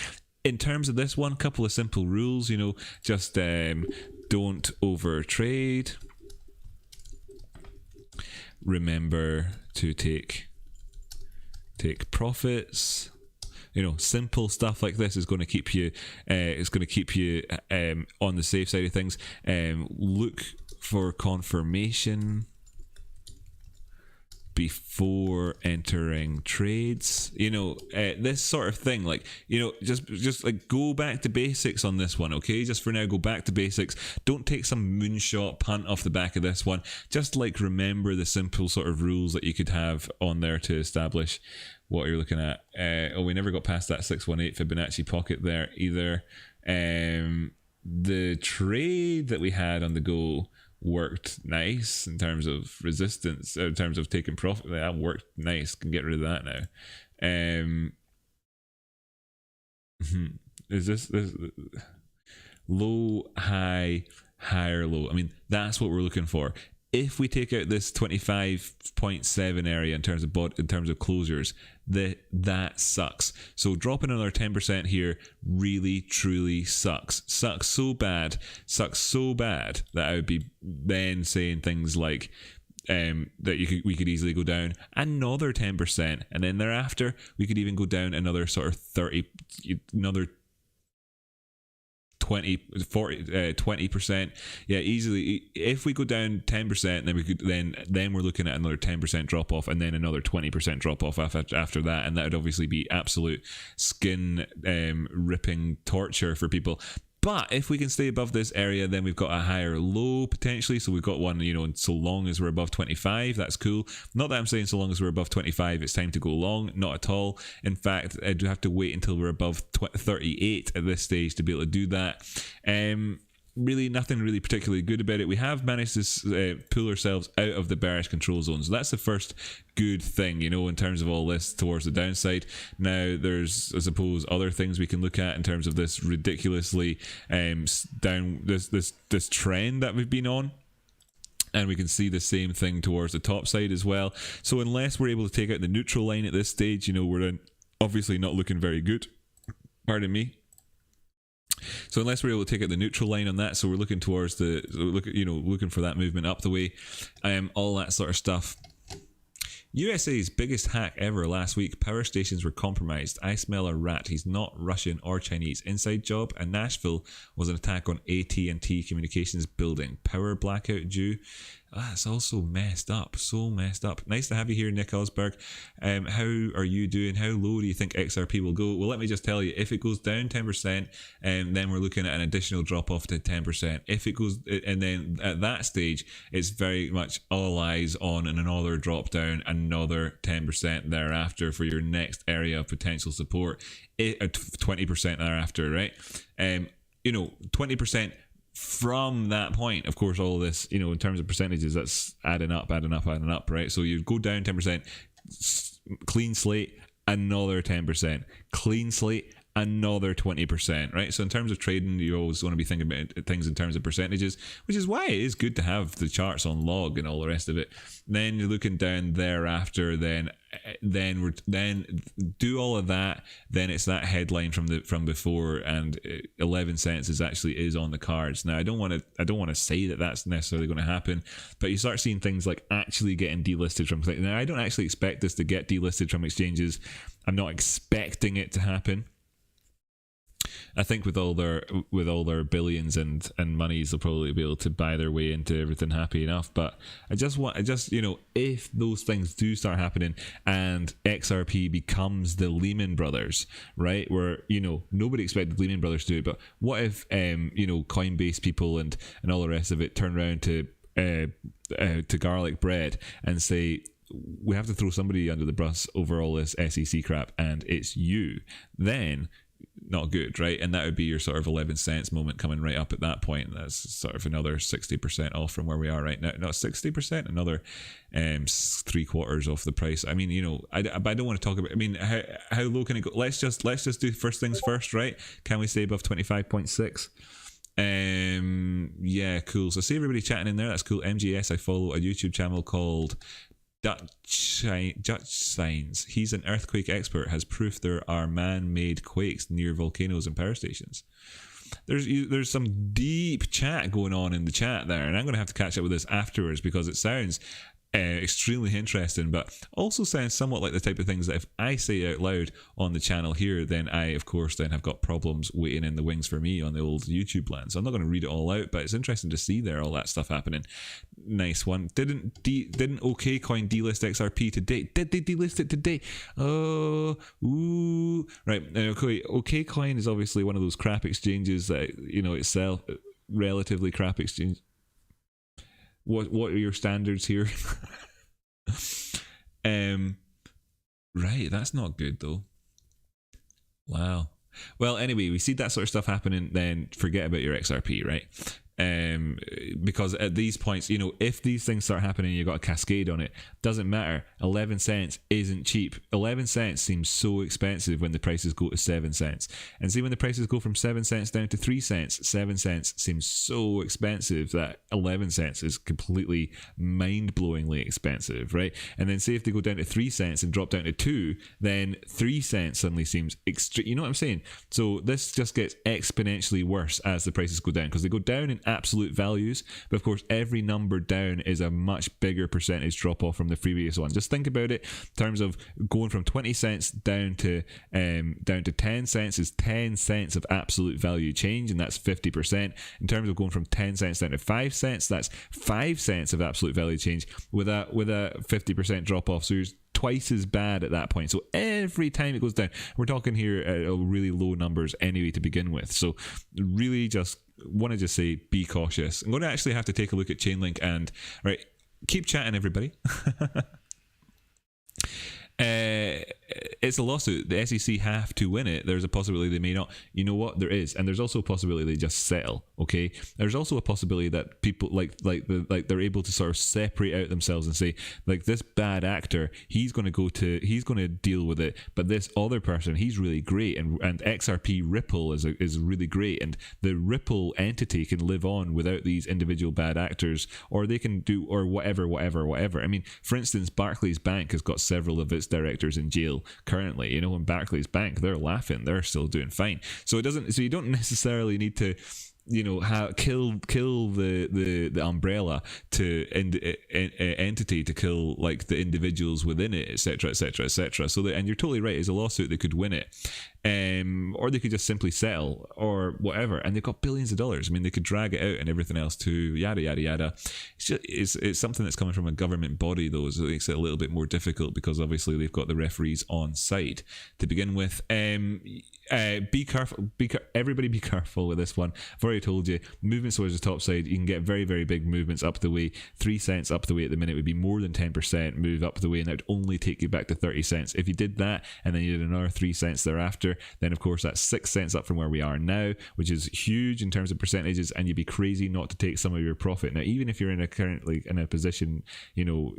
In terms of this one, couple of simple rules, you know, just don't over trade. Remember to take profits. You know, simple stuff like this is going to keep you on the safe side of things. Look for confirmation before entering trades. You know, this sort of thing, like, you know, just like go back to basics on this one, okay? Just for now, go back to basics. Don't take some moonshot punt off the back of this one. Just like remember the simple sort of rules that you could have on there to establish what you're looking at. We never got past that 618 Fibonacci pocket there either. The trade that we had on the go worked nice in terms of resistance, in terms of taking profit. That worked nice. Can get rid of that now. Is this low, high, higher low. I mean, that's what we're looking for. If we take out this 25.7 area in terms of closures, that sucks. So dropping another 10% here really truly sucks. Sucks so bad that I would be then saying things like that we could easily go down another 10%, and then thereafter we could even go down another sort of 20%. Yeah, easily. If we go down 10%, then we could then we're looking at another 10% drop off, and then another 20% drop off after that, and that would obviously be absolute skin ripping torture for people. But if we can stay above this area, then we've got a higher low potentially. So we've got one, so long as we're above 25, that's cool. Not that I'm saying so long as we're above 25, it's time to go long. Not at all. In fact, I do have to wait until we're above 38 at this stage to be able to do that. Really nothing really particularly good about it. We have managed to pull ourselves out of the bearish control zone, so that's the first good thing, in terms of all this towards the downside. Now there's, I suppose, other things we can look at in terms of this ridiculously down this trend that we've been on. And we can see the same thing towards the top side as well. So unless we're able to take out the neutral line at this stage, we're obviously not looking very good. Pardon me. So unless we're able to take out the neutral line on that, so we're looking towards looking for that movement up the way, all that sort of stuff. USA's biggest hack ever last week. Power stations were compromised. I smell a rat. He's not Russian or Chinese. Inside job. And Nashville was an attack on AT&T Communications building. Power blackout due. It's all so messed up. So messed up. Nice to have you here, Nick Osberg. How are you doing? How low do you think XRP will go? Well, let me just tell you, if it goes down 10%, then we're looking at an additional drop off to 10%. If it goes, and then at that stage, it's very much all eyes on another drop down, another 10% thereafter for your next area of potential support. 20% thereafter, right? 20%. From that point, of course, all of this, in terms of percentages, that's adding up, right? So you go down 10%, clean slate, another 10%, clean slate, another 20%, right? So in terms of trading, you always want to be thinking about things in terms of percentages, which is why it is good to have the charts on log and all the rest of it. Then you're looking down thereafter, then do all of that, then it's that headline from before, and 11 cents is on the cards. Now I don't want to say that that's necessarily going to happen, but you start seeing things like actually getting delisted from. Now I don't actually expect this to get delisted from exchanges. I'm not expecting it to happen. I think with all their billions and monies, they'll probably be able to buy their way into everything happy enough. But I just if those things do start happening and XRP becomes the Lehman Brothers, right? Where nobody expected Lehman Brothers to do it, but what if Coinbase people and all the rest of it turn around to garlic bread and say, we have to throw somebody under the bus over all this SEC crap, and it's you, then not good, right? And that would be your sort of 11 cents moment coming right up at that point. That's sort of another 60% off from where we are right now. Not 60%, another 3/4 off the price. I mean, I don't want to talk about, I mean, how low can it go? Let's just do first things first, right? Can we stay above 25.6? Yeah, cool. So see everybody chatting in there. That's cool. MGS, I follow a YouTube channel called Dutch Signs. He's an earthquake expert, has proof there are man-made quakes near volcanoes and power stations. There's some deep chat going on in the chat there, and I'm going to have to catch up with this afterwards because it sounds extremely interesting, but also sounds somewhat like the type of things that if I say out loud on the channel here, then I of course then have got problems waiting in the wings for me on the old YouTube land. So I'm not going to read it all out, but it's interesting to see there all that stuff happening. Nice one. Didn't OKCoin delist XRP today? Did they delist it today? Oh, ooh, right. OKCoin is obviously one of those crap exchanges that itself relatively crap exchange. What are your standards here? Right, that's not good though. Wow. Well, anyway, we see that sort of stuff happening, then forget about your XRP, right? Because at these points, you know, if these things start happening, you've got a cascade on it, doesn't matter. 11 cents isn't cheap. 11 cents seems so expensive when the prices go to 7 cents. And see, when the prices go from 7 cents down to 3 cents, 7 cents seems so expensive that 11 cents is completely mind-blowingly expensive, right? And then say if they go down to 3 cents and drop down to 2, then 3 cents suddenly seems extreme. You know what I'm saying? So this just gets exponentially worse as the prices go down, because they go down in absolute values, but of course every number down is a much bigger percentage drop off from the previous one. Just think about it in terms of going from 20 cents down to 10 cents is 10 cents of absolute value change, and that's 50%. In terms of going from 10 cents down to 5 cents, that's 5 cents of absolute value change with a 50% drop off. So you're twice as bad at that point. So every time it goes down, we're talking here really low numbers anyway to begin with. So really just want to just say be cautious. I'm going to actually have to take a look at Chainlink, and right, keep chatting everybody. It's a lawsuit. The SEC have to win it. There's a possibility they may not. You know what? There is, and there's also a possibility they just settle. Okay. There's also a possibility that people like they're able to sort of separate out themselves and say, like, this bad actor, he's going to deal with it, but this other person, he's really great, and XRP Ripple is really great, and the Ripple entity can live on without these individual bad actors, or they can do or whatever. I mean, for instance, Barclays Bank has got several of its directors in jail currently. You know, in Barclays Bank, they're laughing, they're still doing fine. So you don't necessarily need to, you know, kill the umbrella to entity to kill like the individuals within it, etc, etc, etc. So and you're totally right, it's a lawsuit, they could win it, or they could just simply settle or whatever, and they've got billions of dollars. I mean, they could drag it out and everything else too, yada yada yada. It's something that's coming from a government body though, so it makes it a little bit more difficult, because obviously they've got the referees on site to begin with. Be careful, everybody be careful with this one. I've already told you, movements towards the top side, you can get very, very big movements up the way. 3 cents up the way at the minute would be more than 10% move up the way, and that would only take you back to 30 cents. If you did that and then you did another 3 cents thereafter, then of course that's 6 cents up from where we are now, which is huge in terms of percentages, and you'd be crazy not to take some of your profit. Now, even if you're currently in a position, you know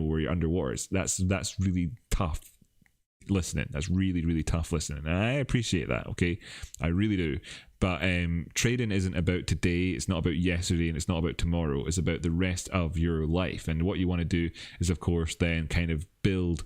where you're underwater, that's really tough listening. That's really, really tough listening, and I appreciate that. Okay, I really do. But trading isn't about today, it's not about yesterday, and it's not about tomorrow. It's about the rest of your life. And what you want to do is, of course, then kind of build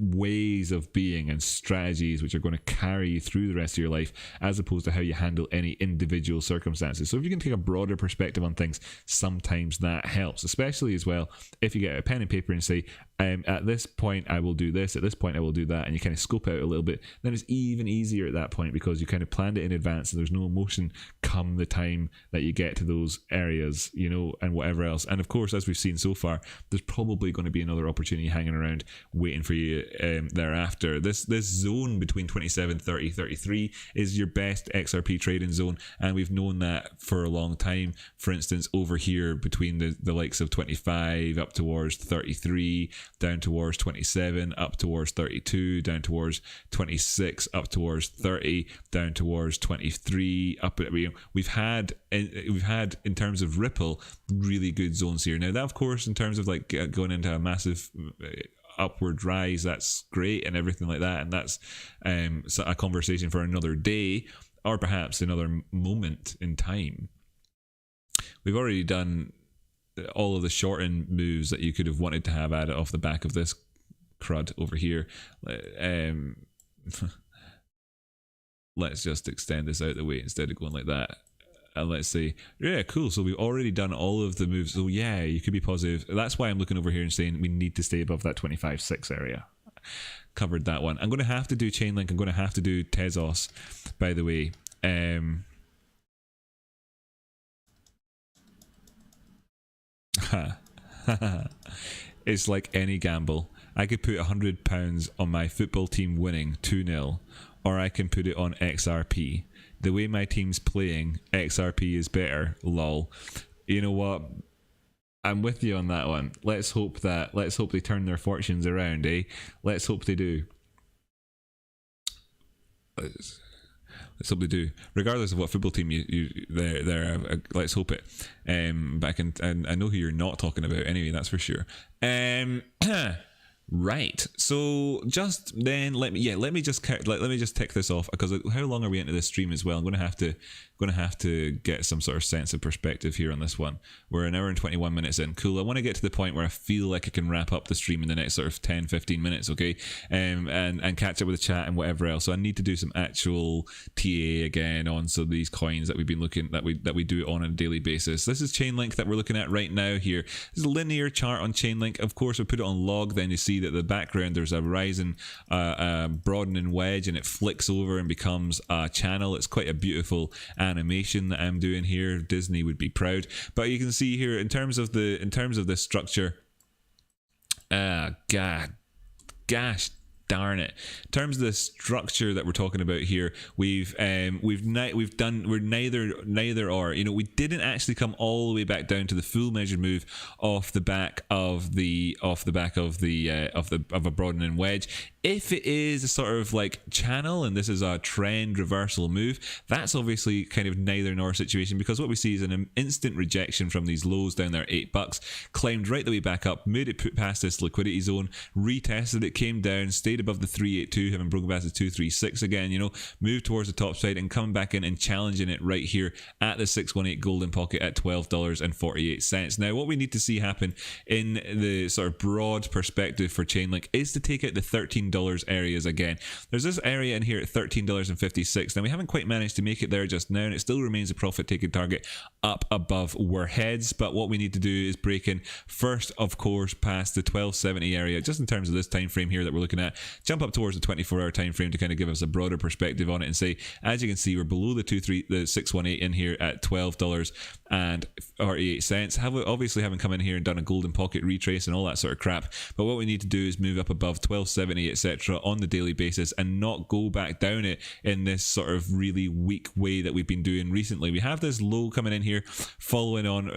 ways of being and strategies which are going to carry you through the rest of your life, as opposed to how you handle any individual circumstances. So if you can take a broader perspective on things, sometimes that helps, especially as well if you get a pen and paper and say, at this point I will do this, at this point I will do that, and you kind of scope out a little bit, then it's even easier at that point, because you kind of planned it in advance and there's no emotion come the time that you get to those areas, you know, and whatever else. And of course, as we've seen so far, there's probably going to be another opportunity hanging around waiting for you thereafter. This zone between 27, 30, 33 is your best XRP trading zone, and we've known that for a long time. For instance, over here between the likes of 25 up towards 33, down towards 27, up towards 32, down towards 26, up towards 30, down towards 23, up. We've had in terms of Ripple really good zones here. Now that, of course, in terms of like going into a massive upward rise, that's great and everything like that, and that's a conversation for another day, or perhaps another moment in time. We've already done all of the short-end moves that you could have wanted to have added off the back of this crud over here. Let's just extend this out the way instead of going like that. And let's say, yeah, cool, so we've already done all of the moves, so yeah, you could be positive. That's why I'm looking over here and saying we need to stay above that 25.6 area. Covered that one. I'm going to have to do Chainlink, I'm going to have to do Tezos, by the way. It's like any gamble. I could put £100 on my football team winning 2-0, or I can put it on XRP. The way my team's playing, XRP is better, lol. You know what? I'm with you on that one. Let's hope they turn their fortunes around, eh? Let's hope they do. Let's hope they do. Regardless of what football team they're let's hope it. But I know who you're not talking about anyway. That's for sure. Right, so just then let me just tick this off, because how long are we into this stream as well? I'm going to have to get some sort of sense of perspective here on this one. We're an hour and 21 minutes in. Cool. I want to get to the point where I feel like I can wrap up the stream in the next sort of 10-15 minutes, okay? And catch up with the chat and whatever else. So I need to do some actual TA again on some of these coins that we've been looking that we do on a daily basis. This is Chainlink that we're looking at right now here. This is a linear chart on Chainlink. Of course, we put it on log, then you see that the background there's a rising broadening wedge, and it flicks over and becomes a channel. It's quite a beautiful animation that I'm doing here. Disney would be proud. But you can see here in terms of the structure, gosh darn it, in terms of the structure that we're talking about here, we're neither or. You know, we didn't actually come all the way back down to the full measured move off the back of a broadening wedge. If it is a sort of like channel and this is a trend reversal move, that's obviously kind of neither nor situation, because what we see is an instant rejection from these lows down there at $8, climbed right the way back up, made it put past this liquidity zone, retested it, came down, stayed above the 382, having broken past the 236 again, you know, moved towards the top side and coming back in and challenging it right here at the 618 golden pocket at $12.48. Now what we need to see happen in the sort of broad perspective for Chainlink is to take out the $13 areas again. There's this area in here at $13.56. Now we haven't quite managed to make it there just now, and it still remains a profit taking target up above our heads. But what we need to do is break in first, of course, past the 1270 area, just in terms of this time frame here that we're looking at, jump up towards the 24-hour time frame to kind of give us a broader perspective on it and say, as you can see, we're below the 618 in here at $12.48. Obviously haven't come in here and done a golden pocket retrace and all that sort of crap, but what we need to do is move up above 1270, etc. on the daily basis and not go back down it in this sort of really weak way that we've been doing recently. We have this low coming in here following on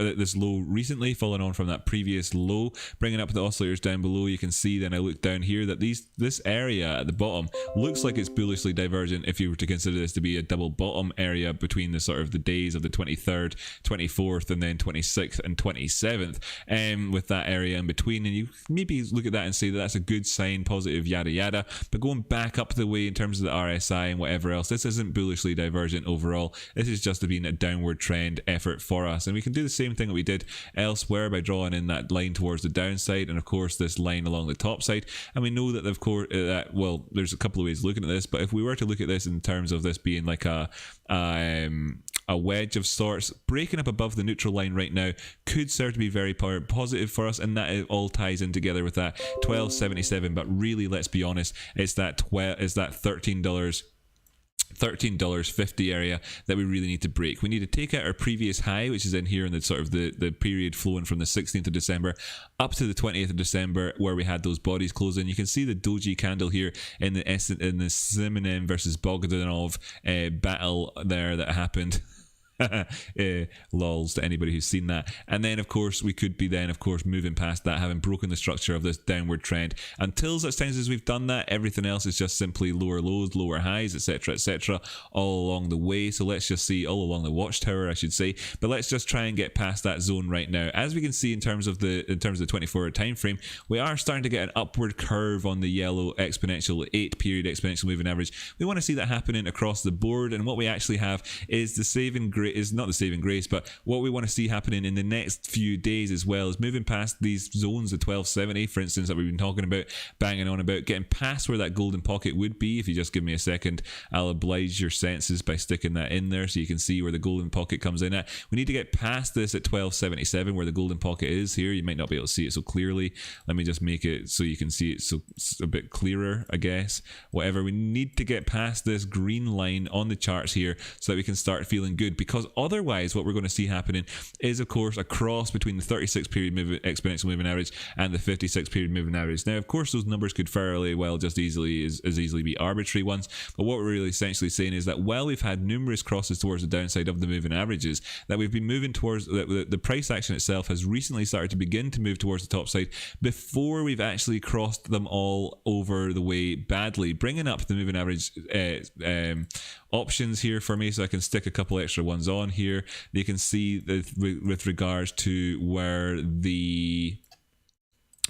from that previous low, bringing up the oscillators down below. You can see then I look down here that this area at the bottom looks like it's bullishly divergent if you were to consider this to be a double bottom area between the sort of the days of the 23rd, 24th and then 26th and 27th, with that area in between. And you maybe look at that and say that that's a good sign, positive, yada yada. But going back up the way in terms of the RSI and whatever else, this isn't bullishly divergent overall. This is just been a downward trend effort for us, and we can do the same thing that we did elsewhere by drawing in that line towards the downside and of course this line along the top side. And we know that of course well, there's a couple of ways of looking at this, but if we were to look at this in terms of this being like a wedge of sorts, breaking up above the neutral line right now could serve to be very positive for us, and that it all ties in together with that 1277. But really, let's be honest, it's that $13.50 area that we really need to break. We need to take out our previous high, which is in here in the sort of the period flowing from the 16th of December up to the 20th of December, where we had those bodies closing. You can see the doji candle here in the Simonin versus Bogdanov battle there that happened. Lols to anybody who's seen that. And then of course we could be then of course moving past that, having broken the structure of this downward trend. Until such times as we've done that, everything else is just simply lower lows, lower highs, etc all along the way. So let's just see, all along the watchtower I should say, but let's just try and get past that zone right now. As we can see in terms of the 24-hour time frame, we are starting to get an upward curve on the yellow exponential 8-period exponential moving average. We want to see that happening across the board, and what we actually have is the saving grace, is not the saving grace, but what we want to see happening in the next few days as well is moving past these zones, the 1270 for instance that we've been talking about, banging on about, getting past where that golden pocket would be. If you just give me a second, I'll oblige your senses by sticking that in there so you can see where the golden pocket comes in at. We need to get past this at 1277 where the golden pocket is here. You might not be able to see it so clearly. Let me just make it so you can see it so it's a bit clearer, I guess. Whatever, we need to get past this green line on the charts here so that we can start feeling good, because otherwise what we're going to see happening is of course a cross between the 36-period exponential moving average and the 56-period moving average. Now of course those numbers could fairly well just easily be arbitrary ones, but what we're really essentially saying is that while we've had numerous crosses towards the downside of the moving averages, that we've been moving towards the price action itself has recently started to begin to move towards the top side before we've actually crossed them all over the way badly, bringing up the moving average options here for me, so I can stick a couple extra ones on here. You can see that with regards to where the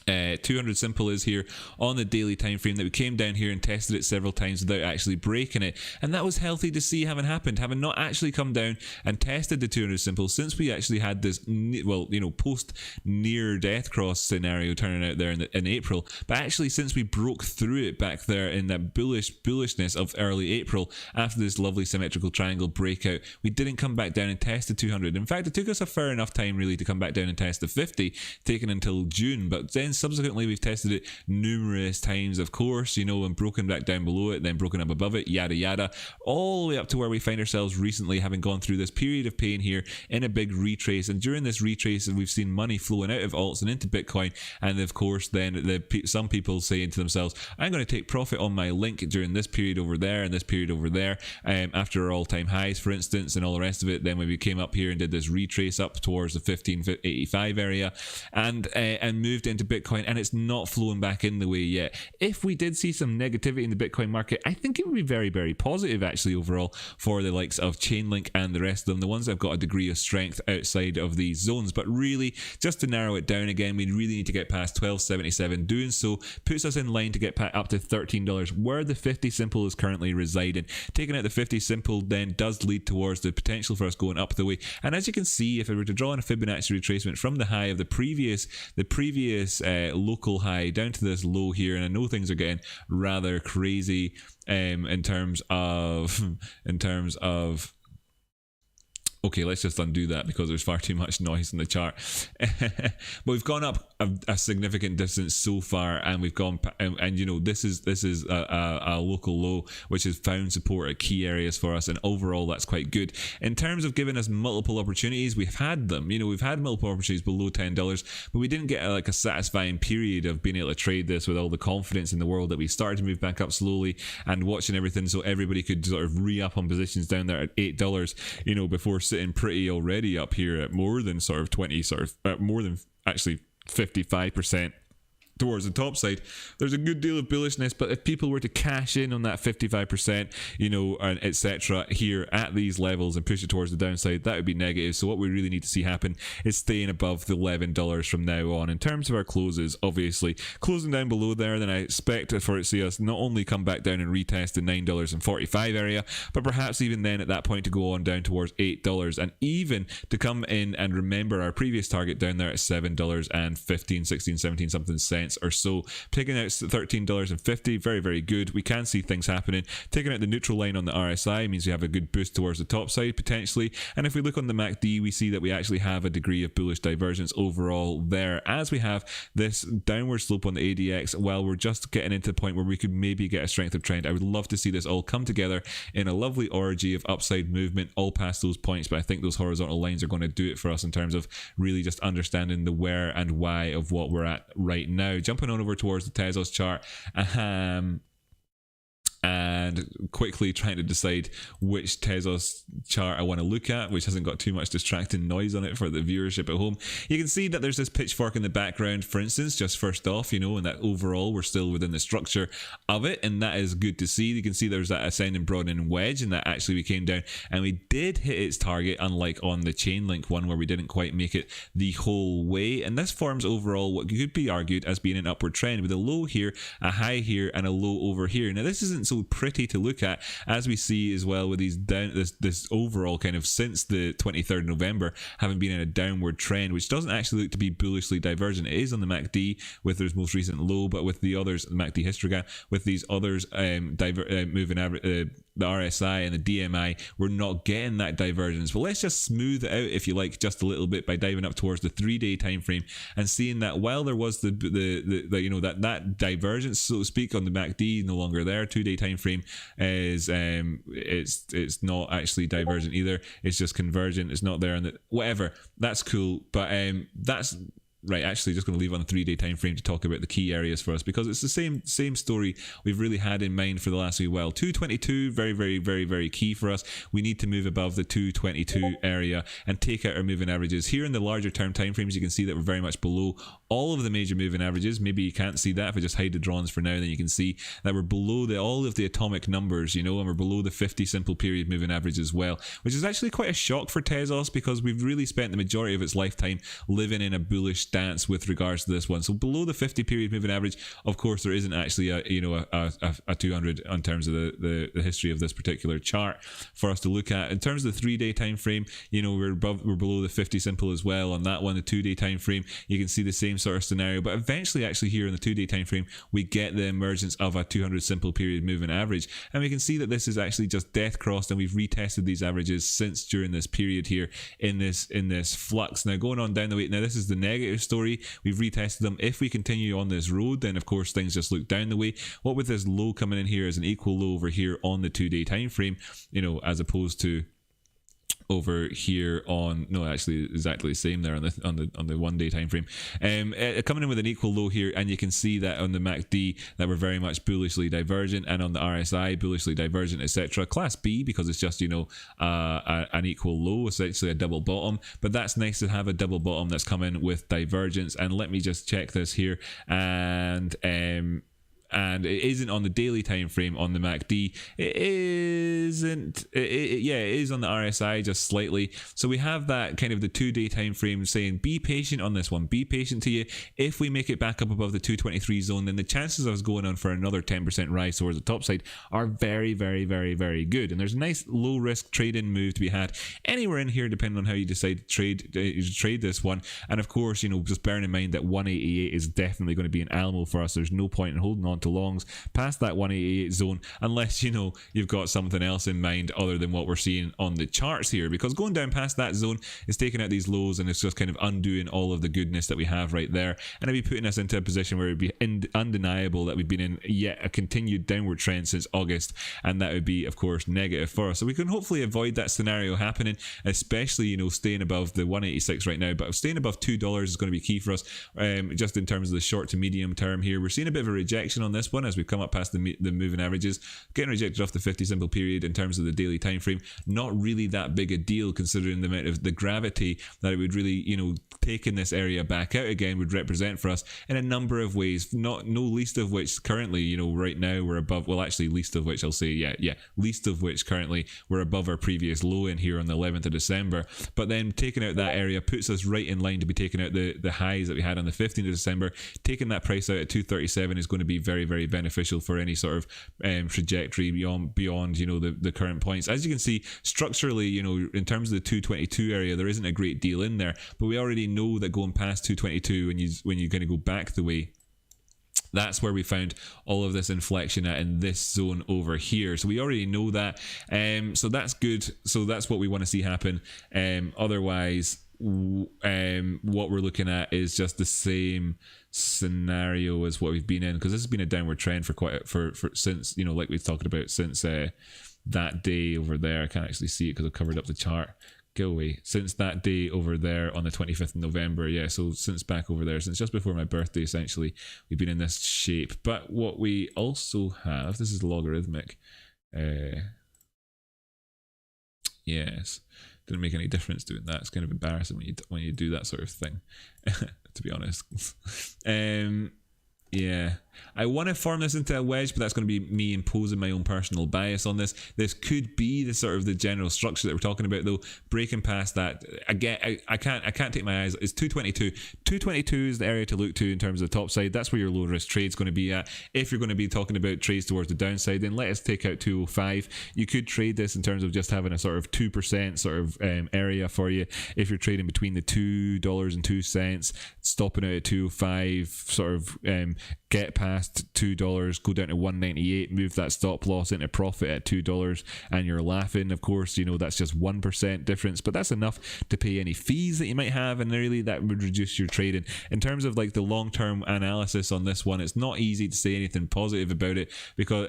200 simple is here on the daily time frame, that we came down here and tested it several times without actually breaking it, and that was healthy to see having happened, having not actually come down and tested the 200 simple since we actually had this, well, you know, post near death cross scenario turning out there in April, but actually since we broke through it back there in that bullishness of early April after this lovely symmetrical triangle breakout, we didn't come back down and test the 200. In fact, it took us a fair enough time really to come back down and test the 50, taken until June, but then subsequently we've tested it numerous times, of course, you know, and broken back down below it, then broken up above it, yada yada, all the way up to where we find ourselves recently, having gone through this period of pain here in a big retrace. And during this retrace, we've seen money flowing out of alts and into Bitcoin, and of course then some people saying to themselves, I'm going to take profit on my link during this period over there and this period over there, after our all-time highs, for instance, and all the rest of it. Then when we came up here and did this retrace up towards the 1585 area and moved into Bitcoin, and it's not flowing back in the way yet. If we did see some negativity in the Bitcoin market, I think it would be very, very positive actually overall for the likes of Chainlink and the rest of them, the ones that have got a degree of strength outside of these zones. But really, just to narrow it down again, we really need to get past 1277. Doing so puts us in line to get up to $13, where the 50 simple is currently residing. Taking out the 50 simple then does lead towards the potential for us going up the way. And as you can see, if I were to draw on a Fibonacci retracement from the high of the previous local high down to this low here, and I know things are getting rather crazy in terms of okay, let's just undo that because there's far too much noise in the chart. But we've gone up a significant distance so far, and we've gone, and you know, this is a local low which has found support at key areas for us, and overall that's quite good in terms of giving us multiple opportunities. We've had them, you know, we've had multiple opportunities below $10, but we didn't get like a satisfying period of being able to trade this with all the confidence in the world that we started to move back up slowly and watching everything, so everybody could sort of re-up on positions down there at $8, you know, before sitting pretty already up here at more than sort of 20, more than actually 55% towards the top side. There's a good deal of bullishness, but if people were to cash in on that 55%, you know, and etc. here at these levels and push it towards the downside, that would be negative. So what we really need to see happen is staying above the $11 from now on. In terms of our closes, obviously closing down below there, then I expect for it to see us not only come back down and retest the $9.45 area, but perhaps even then at that point to go on down towards $8, and even to come in and remember our previous target down there at $7.15, 16, 17 something cents or so. Taking out $13.50, very, very good. We can see things happening. Taking out the neutral line on the RSI means we have a good boost towards the top side potentially, and if we look on the MACD, we see that we actually have a degree of bullish divergence overall there, as we have this downward slope on the ADX. While we're just getting into the point where we could maybe get a strength of trend, I would love to see this all come together in a lovely orgy of upside movement all past those points, but I think those horizontal lines are going to do it for us in terms of really just understanding the where and why of what we're at right now. Jumping on over towards the Tezos chart, and quickly trying to decide which Tezos chart I want to look at, which hasn't got too much distracting noise on it for the viewership at home. You can see that there's this pitchfork in the background, for instance, just first off, you know, and that overall we're still within the structure of it, and that is good to see. You can see there's that ascending, broadening wedge, and that actually we came down and we did hit its target, unlike on the Chainlink one where we didn't quite make it the whole way. And this forms overall what could be argued as being an upward trend, with a low here, a high here, and a low over here. Now this isn't so pretty to look at, as we see as well with these this overall kind of since the 23rd of November having been in a downward trend, which doesn't actually look to be bullishly divergent. It is on the MACD with their most recent low, but with the others, the MACD histogram, with these others moving average, the RSI and the DMI, we're not getting that divergence. Well, let's just smooth it out, if you like, just a little bit by diving up towards the 3-day time frame and seeing that while there was the you know, that divergence, so to speak, on the MACD, no longer there. 2-day time frame is it's not actually divergent either. It's just convergent. It's not there, and whatever. That's cool, but that's right. Actually, just going to leave on the 3-day time frame to talk about the key areas for us, because it's the same story we've really had in mind for the last wee while. 222, very, very, very, very key for us. We need to move above the 222 area and take out our moving averages. Here in the larger term time frames, you can see that we're very much below all of the major moving averages. Maybe you can't see that. If I just hide the drawings for now, then you can see that we're below all of the atomic numbers, you know, and we're below the 50 simple period moving average as well, which is actually quite a shock for Tezos, because we've really spent the majority of its lifetime living in a bullish stance with regards to this one. So below the 50 period moving average, of course, there isn't actually a 200 in terms of the history of this particular chart for us to look at. In terms of the 3-day time frame, you know, we're below the 50 simple as well on that one. The 2-day time frame, you can see the same sort of scenario, but eventually actually here in the 2-day time frame, we get the emergence of a 200 simple period moving average, and we can see that this is actually just death crossed, and we've retested these averages since during this period here in this flux. Now going on down the way, now this is the negative story. We've retested them. If we continue on this road, then of course things just look down the way. What with this low coming in here as an equal low over here on the 2-day time frame, you know, as opposed to over here on, no, actually exactly the same there on the 1-day time frame, coming in with an equal low here, and you can see that on the MACD that we're very much bullishly divergent, and on the RSI bullishly divergent, etc. Class B, because it's just, you know, an equal low, essentially a double bottom, but that's nice to have a double bottom that's come in with divergence. And let me just check this here, and it isn't on the daily time frame on the MACD. It isn't. Yeah, it is on the RSI just slightly. So we have that kind of the 2-day time frame saying be patient on this one. Be patient to you. If we make it back up above the 223 zone, then the chances of us going on for another 10% rise towards the top side are very, very, very, very good. And there's a nice low risk trade-in move to be had anywhere in here, depending on how you decide to trade this one. And of course, you know, just bearing in mind that 188 is definitely going to be an Alamo for us. There's no point in holding on to longs past that 188 zone unless, you know, you've got something else in mind other than what we're seeing on the charts here, because going down past that zone is taking out these lows, and it's just kind of undoing all of the goodness that we have right there, and it'd be putting us into a position where it'd be undeniable that we've been in yet a continued downward trend since August, and that would be of course negative for us. So we can hopefully avoid that scenario happening, especially, you know, staying above the 186 right now, but staying above $2 is going to be key for us, just in terms of the short to medium term here. We're seeing a bit of a rejection on this one as we come up past the moving averages, getting rejected off the 50 simple period in terms of the daily time frame. Not really that big a deal considering the amount of the gravity that it would really, you know, taking this area back out again would represent for us in a number of ways, no least of which currently, you know, right now we're above, well actually least of which I'll say, least of which currently we're above our previous low in here on the 11th of December, but then taking out that area puts us right in line to be taking out the highs that we had on the 15th of December. Taking that price out at 237 is going to be very, very beneficial for any sort of trajectory beyond you know, the current points. As you can see structurally, you know, in terms of the 222 area, there isn't a great deal in there, but we already know that going past 222, when you kind of go back the way, that's where we found all of this inflection at, in this zone over here. So we already know that, so that's good. So that's what we want to see happen. Otherwise, what we're looking at is just the same scenario as what we've been in, because this has been a downward trend for since, you know, like we've talked about since that day over there. I can't actually see it because I've covered up the chart. Go away. Since that day over there on the 25th of November, yeah, so since back over there, since just before my birthday, essentially, we've been in this shape. But what we also have, this is logarithmic. Yes, didn't make any difference doing that. It's kind of embarrassing when you do that sort of thing, to be honest. Yeah, I want to form this into a wedge, but that's going to be me imposing my own personal bias on this. This could be the sort of the general structure that we're talking about, though. Breaking past that, again, I can't take my eyes. It's 222. 222 is the area to look to in terms of the top side. That's where your low risk trade's going to be at. If you're going to be talking about trades towards the downside, then let us take out 205. You could trade this in terms of just having a sort of 2% sort of area for you. If you're trading between the $2.02, stopping out at 205, sort of get past $2, go down to 198, move that stop loss into profit at $2, and you're laughing. Of course, you know, that's just 1% difference, but that's enough to pay any fees that you might have, and really that would reduce your trading. In terms of like the long-term analysis on this one, it's not easy to say anything positive about it, because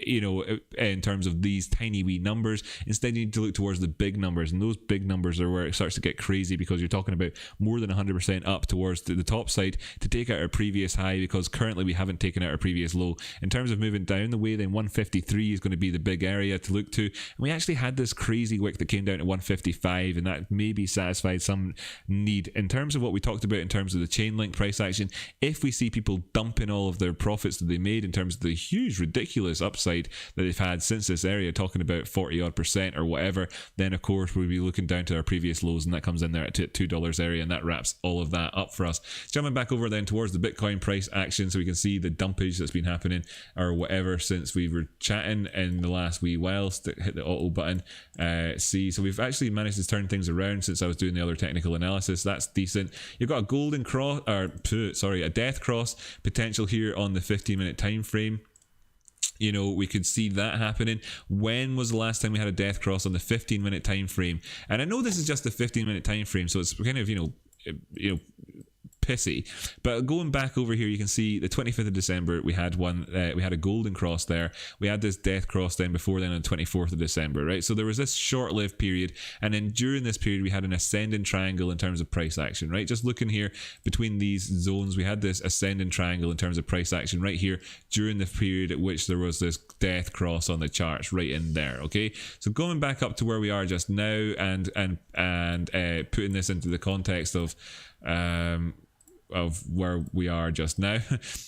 you know, in terms of these tiny wee numbers, instead you need to look towards the big numbers, and those big numbers are where it starts to get crazy, because you're talking about more than 100% up towards the top side to take out our previous high, because currently currently we haven't taken out our previous low. In terms of moving down the way, then 153 is going to be the big area to look to. And we actually had this crazy wick that came down to 155, and that maybe satisfied some need. In terms of what we talked about in terms of the Chainlink price action, if we see people dumping all of their profits that they made in terms of the huge ridiculous upside that they've had since this area, talking about 40 odd percent or whatever, then of course we'll be looking down to our previous lows, and that comes in there at $2 area, and that wraps all of that up for us. Jumping back over then towards the Bitcoin price action, so we can see the dumpage that's been happening or whatever since we were chatting in the last wee while. Hit the auto button, so we've actually managed to turn things around since I was doing the other technical analysis. That's decent. You've got a golden cross, or a death cross potential here on the 15-minute time frame. You know, we could see that happening. When was the last time we had a death cross on the 15-minute time frame? And I know this is just the 15-minute time frame, so it's kind of, you know, pissy, but going back over here, you can see the 25th of December we had one, we had a golden cross there. We had this death cross then before then on the 24th of December, right? So there was this short-lived period, and then during this period we had an ascending triangle in terms of price action, right? Just looking here between these zones, we had this ascending triangle in terms of price action right here during the period at which there was this death cross on the charts right in there. Okay, so going back up to where we are just now, and putting this into the context of where we are just now,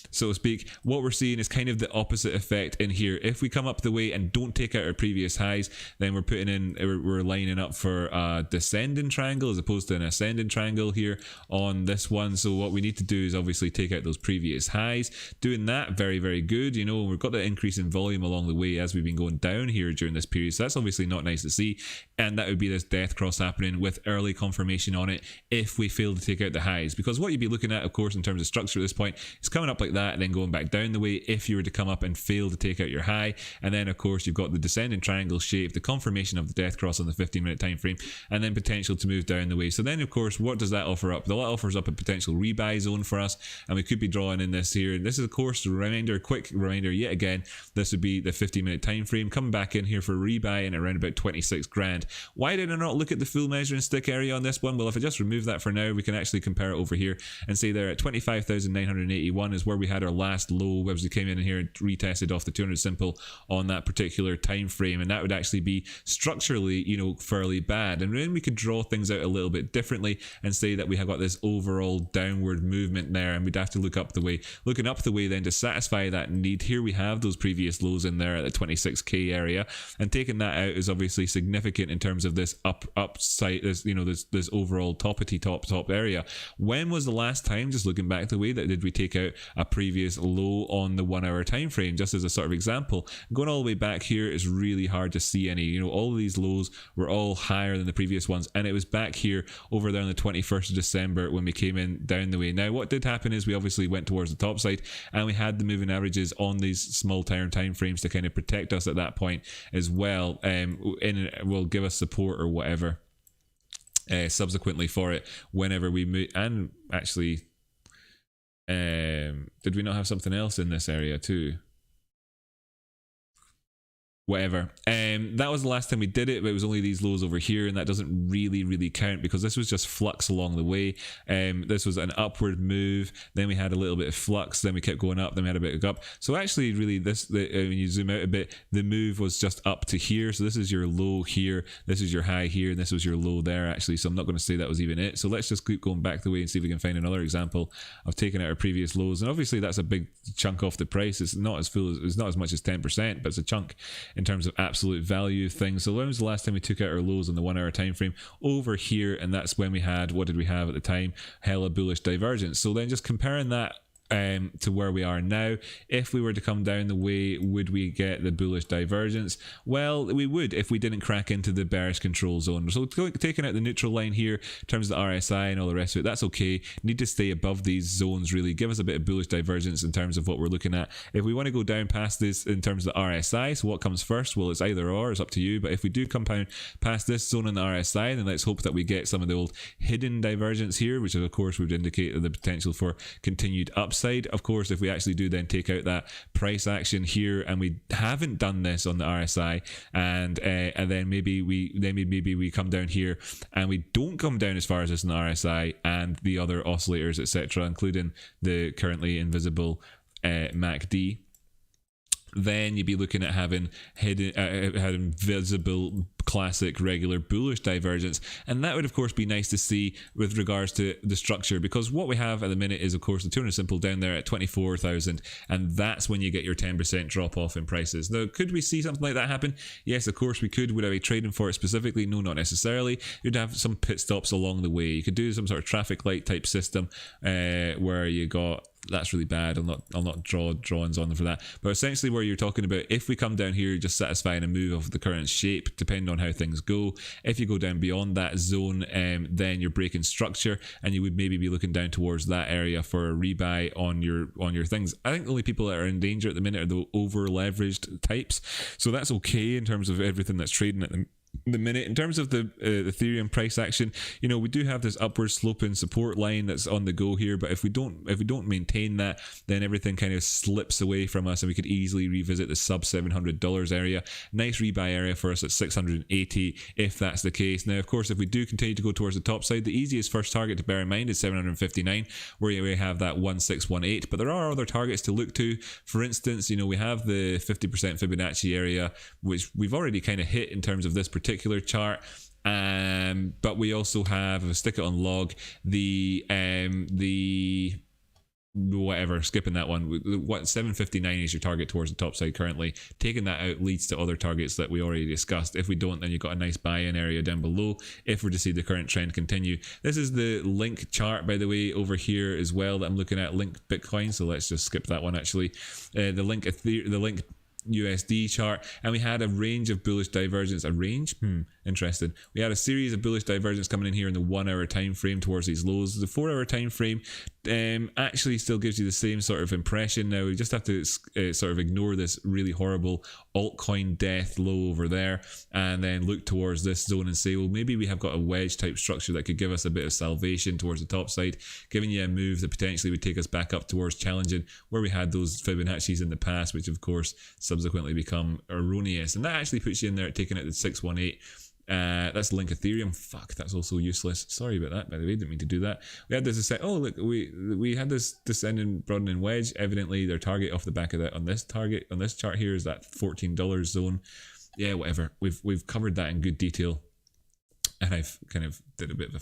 so to speak, what we're seeing is kind of the opposite effect in here. If we come up the way and don't take out our previous highs, then we're lining up for a descending triangle as opposed to an ascending triangle here on this one. So what we need to do is obviously take out those previous highs. Doing that, very, very good. You know, we've got the increase in volume along the way as we've been going down here during this period, so that's obviously not nice to see. And that would be this death cross happening with early confirmation on it if we fail to take out the highs, because what you'd be looking at, of course, in terms of structure at this point, is coming up like that and then going back down the way if you were to come up and fail to take out your high. And then of course you've got the descending triangle shape, the confirmation of the death cross on the 15-minute time frame, and then potential to move down the way. So then of course, what does that offer up? Well, that offers up a potential rebuy zone for us, and we could be drawing in this here. And this is of course a quick reminder yet again, this would be the 15-minute time frame coming back in here for rebuy and around about 26 grand. Why did I not look at the full measuring stick area on this one? Well, if I just remove that for now, we can actually compare it over here and say there at 25,981 is where we had our last low as we came in here and retested off the 200 simple on that particular time frame, and that would actually be structurally, you know, fairly bad. And then we could draw things out a little bit differently and say that we have got this overall downward movement there, and we'd have to look up the way. Looking up the way then to satisfy that need, here we have those previous lows in there at the 26k area, and taking that out is obviously significant in terms of this upside, this overall top area. When was the last time, just looking back the way, that did we take out a previous low on the 1 hour time frame, just as a sort of example? Going all the way back here is really hard to see any. You know, all of these lows were all higher than the previous ones, and it was back here over there on the 21st of December when we came in down the way. Now what did happen is we obviously went towards the top side, and we had the moving averages on these small time frames to kind of protect us at that point as well, will give us support or whatever subsequently for it whenever we move. And actually, did we not have something else in this area too? Whatever. That was the last time we did it, but it was only these lows over here, and that doesn't really count because this was just flux along the way. This was an upward move, then we had a little bit of flux, then we kept going up, then we had a bit of up. So actually really when you zoom out a bit, the move was just up to here. So this is your low here, this is your high here, and this was your low there actually. So I'm not going to say that was even it. So let's just keep going back the way and see if we can find another example of taking out our previous lows. And obviously that's a big chunk off the price. It's not as full, it's not as much as 10%, but it's a chunk in terms of absolute value things. So when was the last time we took out our lows on the 1 hour time frame? Over here, and that's when we had, what did we have at the time? Hella bullish divergence. So then just comparing that to where we are now, if we were to come down the way, would we get the bullish divergence? Well, we would if we didn't crack into the bearish control zone. So taking out the neutral line here in terms of the RSI and all the rest of it, that's okay. Need to stay above these zones, really give us a bit of bullish divergence in terms of what we're looking at. If we want to go down past this in terms of the RSI, so what comes first? Well, it's either or, it's up to you. But if we do come past this zone on the RSI, then let's hope that we get some of the old hidden divergence here, which of course would indicate the potential for continued upside. Of course, if we actually do then take out that price action here, and we haven't done this on the RSI, and then maybe we come down here and we don't come down as far as this in the RSI and the other oscillators, etc., including the currently invisible MACD, then you'd be looking at having having visible classic regular bullish divergence, and that would of course be nice to see with regards to the structure, because what we have at the minute is of course the 200 simple down there at 24,000, and that's when you get your 10% drop off in prices. Now, could we see something like that happen? Yes, of course we could. Would I be trading for it specifically? No, not necessarily. You'd have some pit stops along the way. You could do some sort of traffic light type system where you got, that's really bad, I'll not draw drawings on them for that, but essentially where you're talking about, if we come down here just satisfying a move of the current shape, depending on how things go. If you go down beyond that zone, then you're breaking structure, and you would maybe be looking down towards that area for a rebuy on your things. I think the only people that are in danger at the minute are the over leveraged types, so that's okay in terms of everything that's trading at the minute. In terms of the Ethereum price action, you know, we do have this upward sloping support line that's on the go here, but if we don't maintain that, then everything kind of slips away from us, and we could easily revisit the sub $700 area. Nice rebuy area for us at 680 if that's the case. Now, of course, if we do continue to go towards the top side, the easiest first target to bear in mind is 759, where we have that 1618, but there are other targets to look to. For instance, you know, we have the 50% Fibonacci area, which we've already kind of hit in terms of this particular chart, but we also have, if I stick it on log, the whatever, skipping that one, what 759 is your target towards the top side currently. Taking that out leads to other targets that we already discussed. If we don't, then you've got a nice buy-in area down below if we're to see the current trend continue. This is the link chart, by the way, over here as well, that I'm looking at, link Bitcoin, so let's just skip that one actually. The link USD chart, and we had a range of bullish divergence. Interesting. We had a series of bullish divergence coming in here in the 1 hour time frame towards these lows. The 4 hour time frame actually still gives you the same sort of impression. Now we just have to sort of ignore this really horrible altcoin death low over there, and then look towards this zone and say, well, maybe we have got a wedge type structure that could give us a bit of salvation towards the top side, giving you a move that potentially would take us back up towards challenging where we had those Fibonacci's in the past, which of course subsequently become erroneous, and that actually puts you in there at taking out the 618. That's link Ethereum. Fuck, that's also useless. Sorry about that, by the way, didn't mean to do that. We had this, oh look, we had this descending broadening wedge. Evidently their target off the back of that on this chart here is that $14 zone. Yeah, whatever, we've covered that in good detail, and I've kind of did a bit of a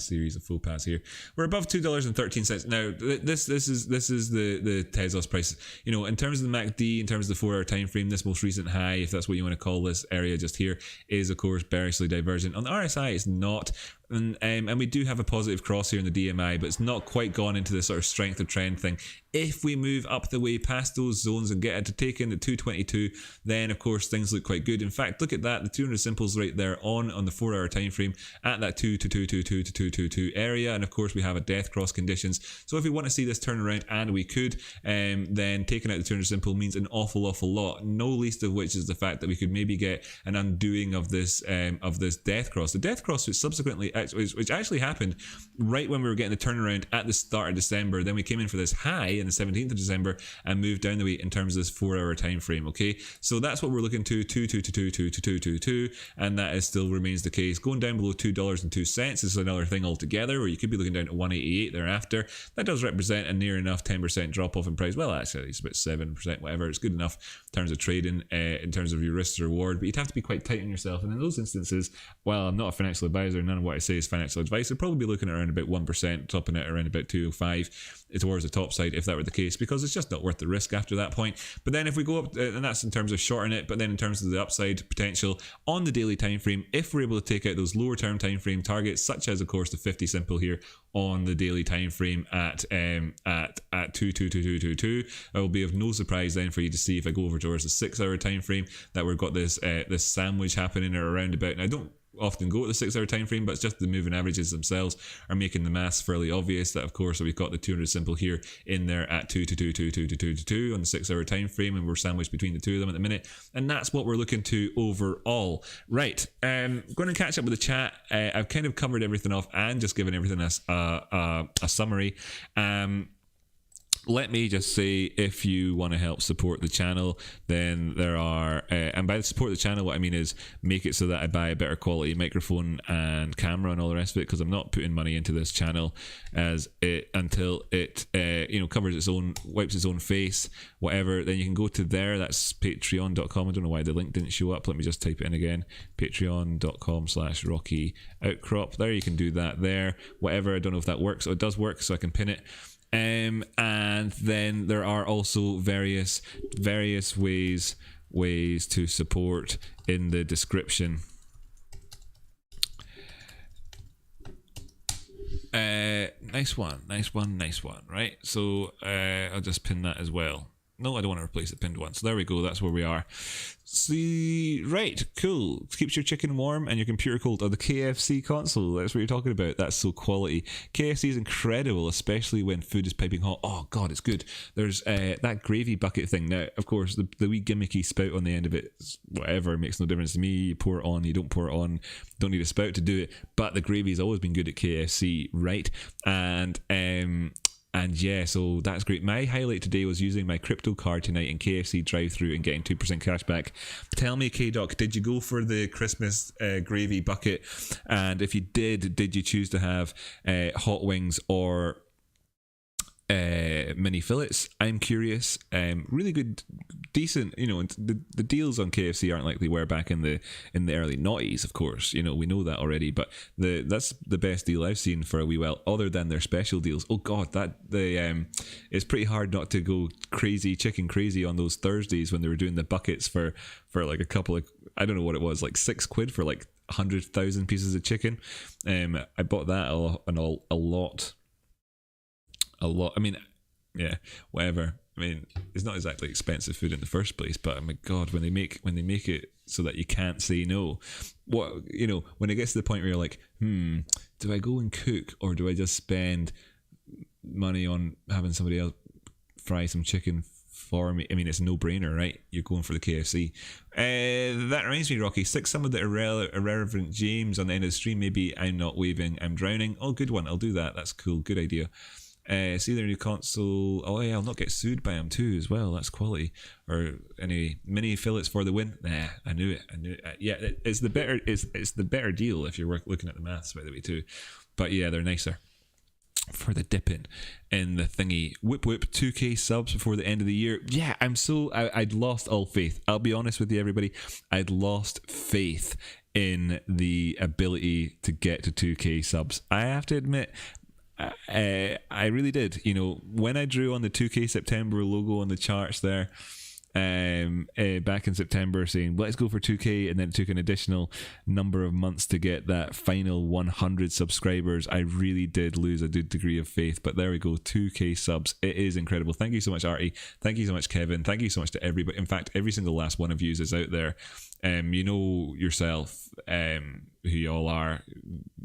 series of full pass here. We're above $2.13 now. This is the Tezos price. You know, in terms of the MACD, in terms of the 4 hour time frame, this most recent high, if that's what you want to call this area just here, is of course bearishly divergent. On the RSI, it's not. And we do have a positive cross here in the DMI, but it's not quite gone into the sort of strength of trend thing. If we move up the way past those zones and get it to take in the 222, then of course things look quite good. In fact, look at that, the 200 simples right there on the 4 hour time frame at that 222 area, and of course we have a death cross conditions. So if we want to see this turn around, and we could, then taking out the 200 simple means an awful lot, no least of which is the fact that we could maybe get an undoing of this death cross. The death cross which subsequently which actually happened right when we were getting the turnaround at the start of December. Then we came in for this high in the 17th of December and moved down the way in terms of this 4 hour time frame. Okay, so that's what we're looking to, 222, and that is still remains the case. Going down below $2.02 is another thing altogether, where you could be looking down to 188 thereafter. That does represent a near enough 10% drop off in price. Well, actually it's about 7%, whatever. It's good enough in terms of trading, in terms of your risk to reward, but you'd have to be quite tight on yourself. And in those instances, well, I'm not a financial advisor, none of what I say is financial advice. I'd probably be looking at around about 1%, topping it around about 205 towards the top side if that were the case, because it's just not worth the risk after that point. But then if we go up, and that's in terms of shorting it, but then in terms of the upside potential on the daily time frame, if we're able to take out those lower term time frame targets, such as of course the 50 simple here on the daily time frame at 22222, it will be of no surprise then for you to see, if I go over towards the 6 hour time frame, that we've got this this sandwich happening around about. And I don't often go to the 6 hour time frame, but it's just the moving averages themselves are making the maths fairly obvious that of course we've got the 200 simple here in there at 2222222 on the 6 hour time frame, and we're sandwiched between the two of them at the minute, and that's what we're looking to overall. Right, going to catch up with the chat. I've kind of covered everything off and just given everything as a summary. Let me just say, if you want to help support the channel, then there are, and by support the channel, what I mean is make it so that I buy a better quality microphone and camera and all the rest of it, because I'm not putting money into this channel as it until it covers its own, wipes its own face, whatever. Then you can go to there, that's patreon.com. I don't know why the link didn't show up. Let me just type it in again, patreon.com/Rocky Outcrop. There, you can do that there, whatever. I don't know if that works. Oh, it does work, so I can pin it. And then there are also various ways to support in the description. Nice one, right? So I'll just pin that as well. No, I don't want to replace the pinned one. So there we go, that's where we are. See, right, cool. Keeps your chicken warm and your computer cold. Oh, the KFC console, that's what you're talking about. That's so quality. KFC is incredible, especially when food is piping hot. Oh god, it's good. There's that gravy bucket thing. Now, of course, the wee gimmicky spout on the end of it, whatever, makes no difference to me. You pour it on, you don't pour it on. Don't need a spout to do it. But the gravy's always been good at KFC, right? And yeah, so that's great. My highlight today was using my crypto card tonight in KFC drive-through and getting 2% cash back. Tell me, K-Doc, did you go for the Christmas gravy bucket? And if you did you choose to have hot wings or mini fillets? I'm curious. Really good, decent. The deals on KFC aren't like they were back in the early noughties. Of course, we know that already. But that's the best deal I've seen for a wee while, other than their special deals. Oh god, it's pretty hard not to go chicken crazy on those Thursdays when they were doing the buckets for like a couple of, I don't know what it was, like £6 for like 100,000 pieces of chicken. I bought that a lot. I mean, yeah, whatever. I mean, it's not exactly expensive food in the first place, but oh my god, when they make it so that you can't say no, when it gets to the point where you're like, do I go and cook, or do I just spend money on having somebody else fry some chicken for me? I mean, it's a no-brainer, right? You're going for the KFC. That reminds me, Rocky, stick some of the irrelevant James on the end of the stream. Maybe I'm not waving, I'm drowning. Oh, good one. I'll do that. That's cool. Good idea. See their new console. Oh yeah, I'll not get sued by them too as well. That's quality. Or any mini fillets for the win. Nah, I knew it. Yeah, it's the better deal if you're looking at the maths, by the way, too. But yeah, they're nicer for the dipping in the thingy. Whip 2k subs before the end of the year. Yeah, I'd lost all faith. I'll be honest with you, everybody. I'd lost faith in the ability to get to 2k subs. I have to admit, I really did. When I drew on the 2k September logo on the charts there, back in September, saying let's go for 2k, and then it took an additional number of months to get that final 100 subscribers, I really did lose a good degree of faith. But there we go, 2k subs. It is incredible. Thank you so much, Artie. Thank you so much, Kevin. Thank you so much to everybody. In fact, every single last one of you is out there. You know yourself who you all are.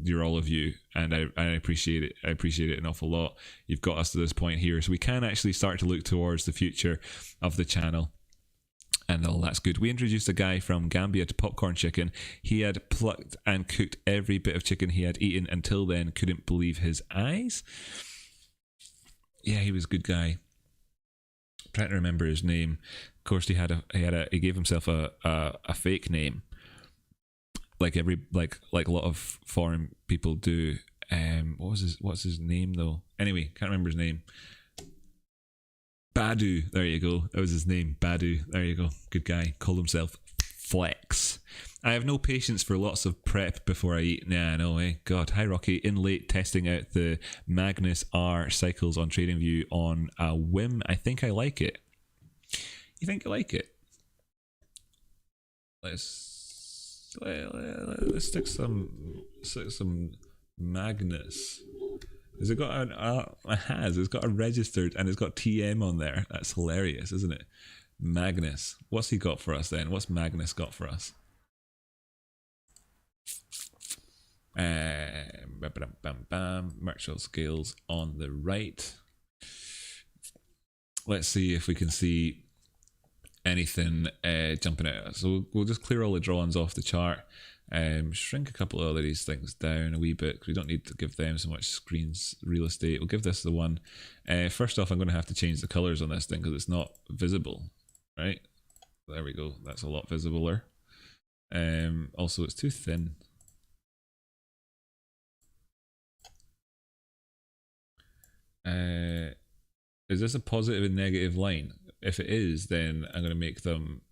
You're all of you, and I appreciate it. I appreciate it an awful lot. You've got us to this point here, so we can actually start to look towards the future of the channel. And all that's good. We introduced a guy from Gambia to Popcorn Chicken. He had plucked and cooked every bit of chicken he had eaten until then. Couldn't believe his eyes. Yeah, he was a good guy. I'm trying to remember his name. Of course, he gave himself a fake name, like a lot of foreign people do. What's his name though? Anyway, can't remember his name. Badu, there you go. That was his name, Badu. There you go. Good guy. Called himself Flex. I have no patience for lots of prep before I eat. Nah, no way. God, hi Rocky. In late testing out the Magnus R cycles on TradingView on a whim. I think I like it. You think I like it? Let's stick some Magnus. Has it got it's got a registered, and it's got TM on there. That's hilarious, isn't it? Magnus. What's he got for us then? What's Magnus got for us? Merchant scales on the right. Let's see if we can see anything jumping out. So we'll just clear all the drawings off the chart. Shrink a couple of these things down a wee bit, because we don't need to give them so much screens real estate. We'll give this the one. First off, I'm going to have to change the colors on this thing because it's not visible, right? There we go. That's a lot visibler. Also, it's too thin. Is this a positive and negative line? If it is, then I'm going to make them.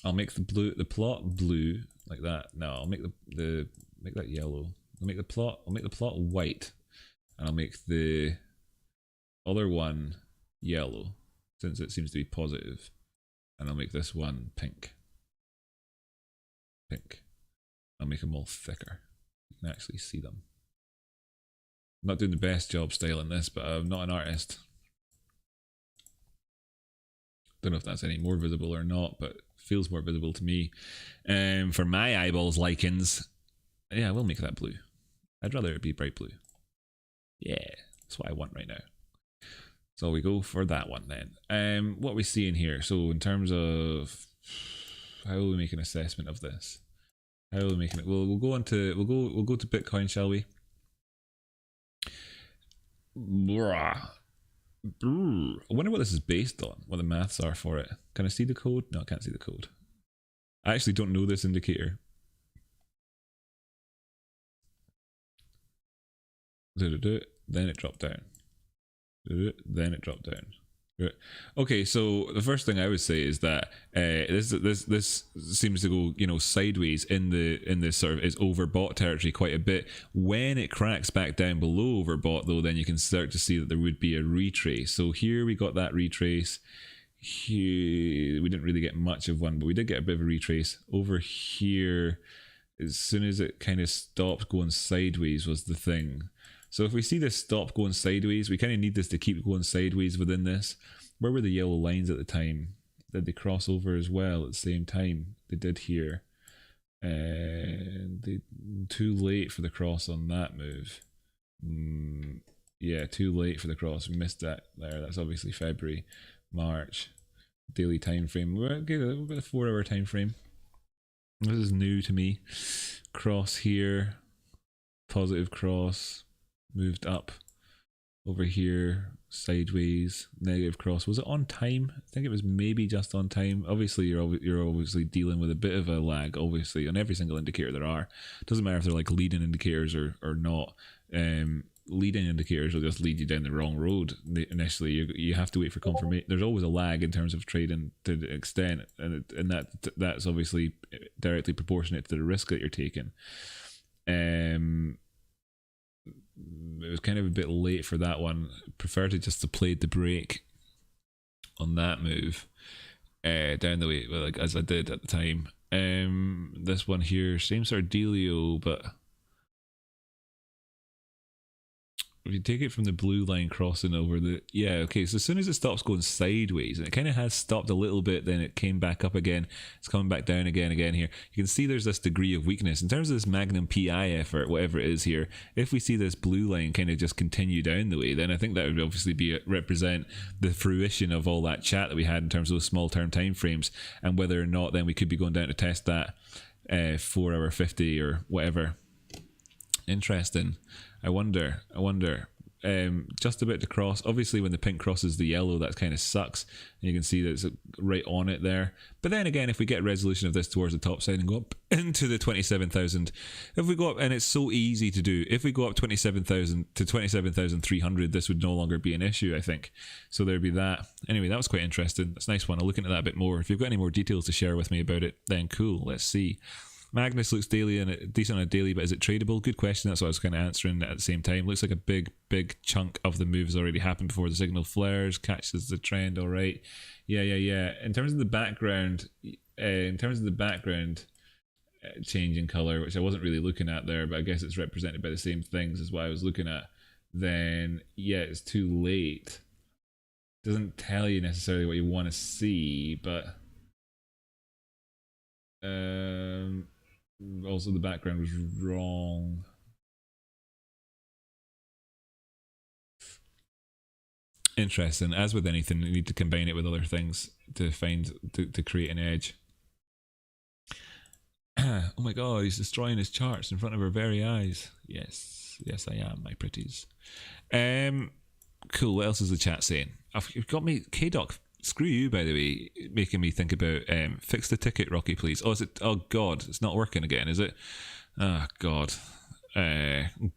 I'll make the plot blue like that. No, I'll make make that yellow. I'll make the plot white, and I'll make the other one yellow, since it seems to be positive, and I'll make this one pink. I'll make them all thicker. You can actually see them. I'm not doing the best job styling this, but I'm not an artist. Don't know if that's any more visible or not, but it feels more visible to me. For my eyeballs likens, yeah, we'll make that blue. I'd rather it be bright blue. Yeah, that's what I want right now. So we go for that one then. What are we seeing here? So in terms of how will we make an assessment of this? How are we making it? We'll go to Bitcoin, shall we? I wonder what this is based on, what the maths are for it. Can I see the code? No, I can't see the code. I actually don't know this indicator. Then it dropped down. Then it dropped down. Okay, so the first thing I would say is that this seems to go, you know, sideways in this sort of is overbought territory quite a bit. When it cracks back down below overbought, though, then you can start to see that there would be a retrace. So here we got that retrace. Here we didn't really get much of one, but we did get a bit of a retrace. Over here, as soon as it kind of stopped going sideways was the thing. So if we see this stop going sideways, we kind of need this to keep going sideways within this. Where were the yellow lines at the time? Did they cross over as well at the same time? They did here. And they too late for the cross on that move. Yeah, too late for the cross. We missed that there. That's obviously February, March. Daily time frame. We'll get a 4 hour time frame. This is new to me. Cross here. Positive cross. Moved up over here, sideways, negative cross. Was it on time? I think it was maybe just on time. Obviously, you're obviously dealing with a bit of a lag, obviously, on every single indicator there are. It doesn't matter if they're like leading indicators or not. Leading indicators will just lead you down the wrong road initially. You have to wait for confirmation. There's always a lag in terms of trading to the extent, and that's obviously directly proportionate to the risk that you're taking. It was kind of a bit late for that one. Prefer to just have played the break on that move down the way, like as I did at the time. This one here, same sort of dealio, but if you take it from the blue line crossing over the, yeah, okay, so as soon as it stops going sideways, and it kind of has stopped a little bit, then it came back up again, it's coming back down again here. You can see there's this degree of weakness. In terms of this Magnum PI effort, whatever it is here, if we see this blue line kind of just continue down the way, then I think that would obviously represent the fruition of all that chat that we had in terms of those small term time frames, and whether or not then we could be going down to test that 4 hour 50 or whatever. Interesting. I wonder. Just about to cross. Obviously, when the pink crosses the yellow, that kind of sucks. And you can see that it's right on it there. But then again, if we get resolution of this towards the top side and go up into the 27,000, if we go up, and it's so easy to do, if we go up 27,000 to 27,300, this would no longer be an issue, I think. So there'd be that. Anyway, that was quite interesting. That's a nice one. I'll look into that a bit more. If you've got any more details to share with me about it, then cool. Let's see. Magnus looks daily and decent on a daily, but is it tradable? Good question. That's what I was kind of answering at the same time. Looks like a big chunk of the move has already happened before the signal flares. Catches the trend. All right. Yeah. In terms of the background, changing color, which I wasn't really looking at there, but I guess it's represented by the same things as what I was looking at. Then yeah, it's too late. Doesn't tell you necessarily what you want to see, but also the background was wrong. Interesting. As with anything, you need to combine it with other things to create an edge. Oh my god, he's destroying his charts in front of our very eyes. Yes, I am, my pretties. Cool. What else is the chat saying? You've got me, KDoc. Screw you, by the way, making me think about fix the ticket, Rocky, please. Oh, is it? Oh God, it's not working again, is it? Oh God.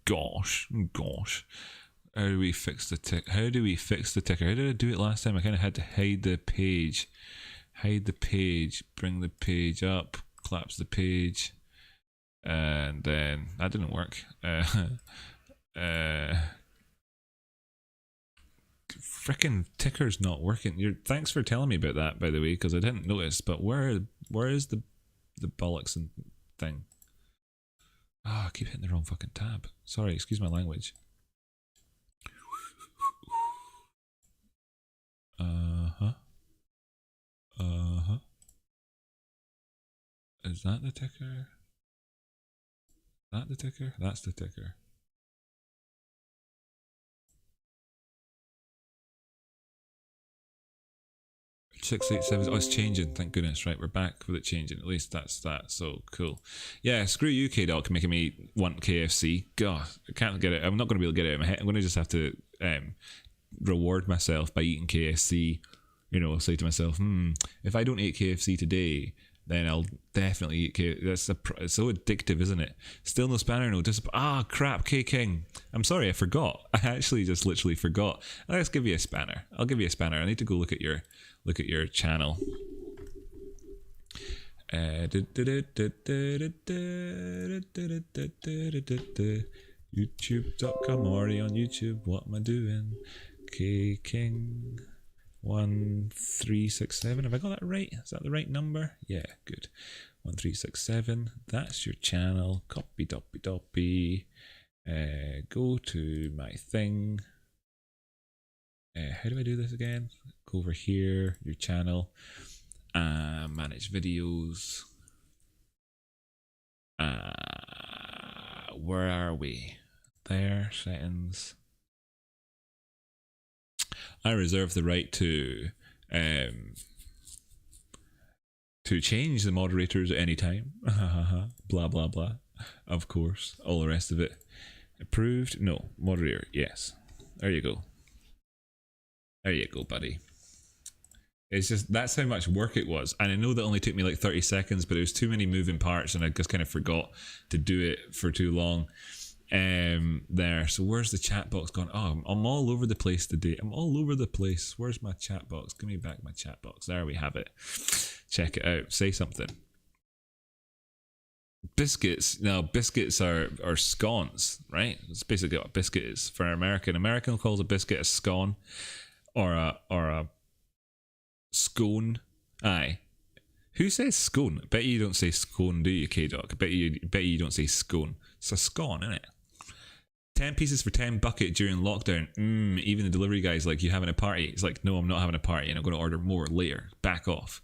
Gosh. How do we fix the ticker? How did I do it last time? I kind of had to hide the page. Bring the page up, collapse the page, and then that didn't work. Frickin' ticker's not working. Thanks for telling me about that, by the way, because I didn't notice. But where is the bollocks and thing? I keep hitting the wrong fucking tab. Sorry, excuse my language. Is that the ticker? That's the ticker. 687. Oh, it's changing. Thank goodness. Right, we're back with it changing. At least that's that. So cool. Yeah, screw you, KDoc, making me want KFC. God, I can't get it. I'm not going to be able to get it out of my head. I'm going to just have to reward myself by eating KFC. You know, say to myself, if I don't eat KFC today, then I'll definitely eat KFC. It's so addictive, isn't it? Still no spanner, no crap, K King. I'm sorry, I forgot. I actually just literally forgot. Let's give you a spanner. I'll give you a spanner. I need to go look at your channel. YouTube.com, already on YouTube. What am I doing? K King 1367. Have I got that right? Is that the right number? Yeah, good. 1367. That's your channel. Copy doppy. Go to my thing. How do I do this again? Go over here, your channel. Manage videos. Where are we? There, settings. I reserve the right to change the moderators at any time. Blah blah blah. Of course, all the rest of it. Approved? No. Moderator? Yes. There you go. There you go, buddy. It's just, that's how much work it was. And I know that only took me like 30 seconds, but it was too many moving parts and I just kind of forgot to do it for too long. There. So where's the chat box gone? Oh, I'm all over the place today. I'm all over the place. Where's my chat box? Give me back my chat box. There we have it. Check it out. Say something. Biscuits. Now, biscuits are scones, right? That's basically what a biscuit is. For an American calls a biscuit a scone or a scone. Aye. Who says scone? I bet you don't say scone, do you, KDoc? I bet you don't say scone. It's a scone, isn't it? 10 pieces for 10 bucket during lockdown. Even the delivery guy's like, you having a party? It's like, no, I'm not having a party and I'm going to order more later. Back off.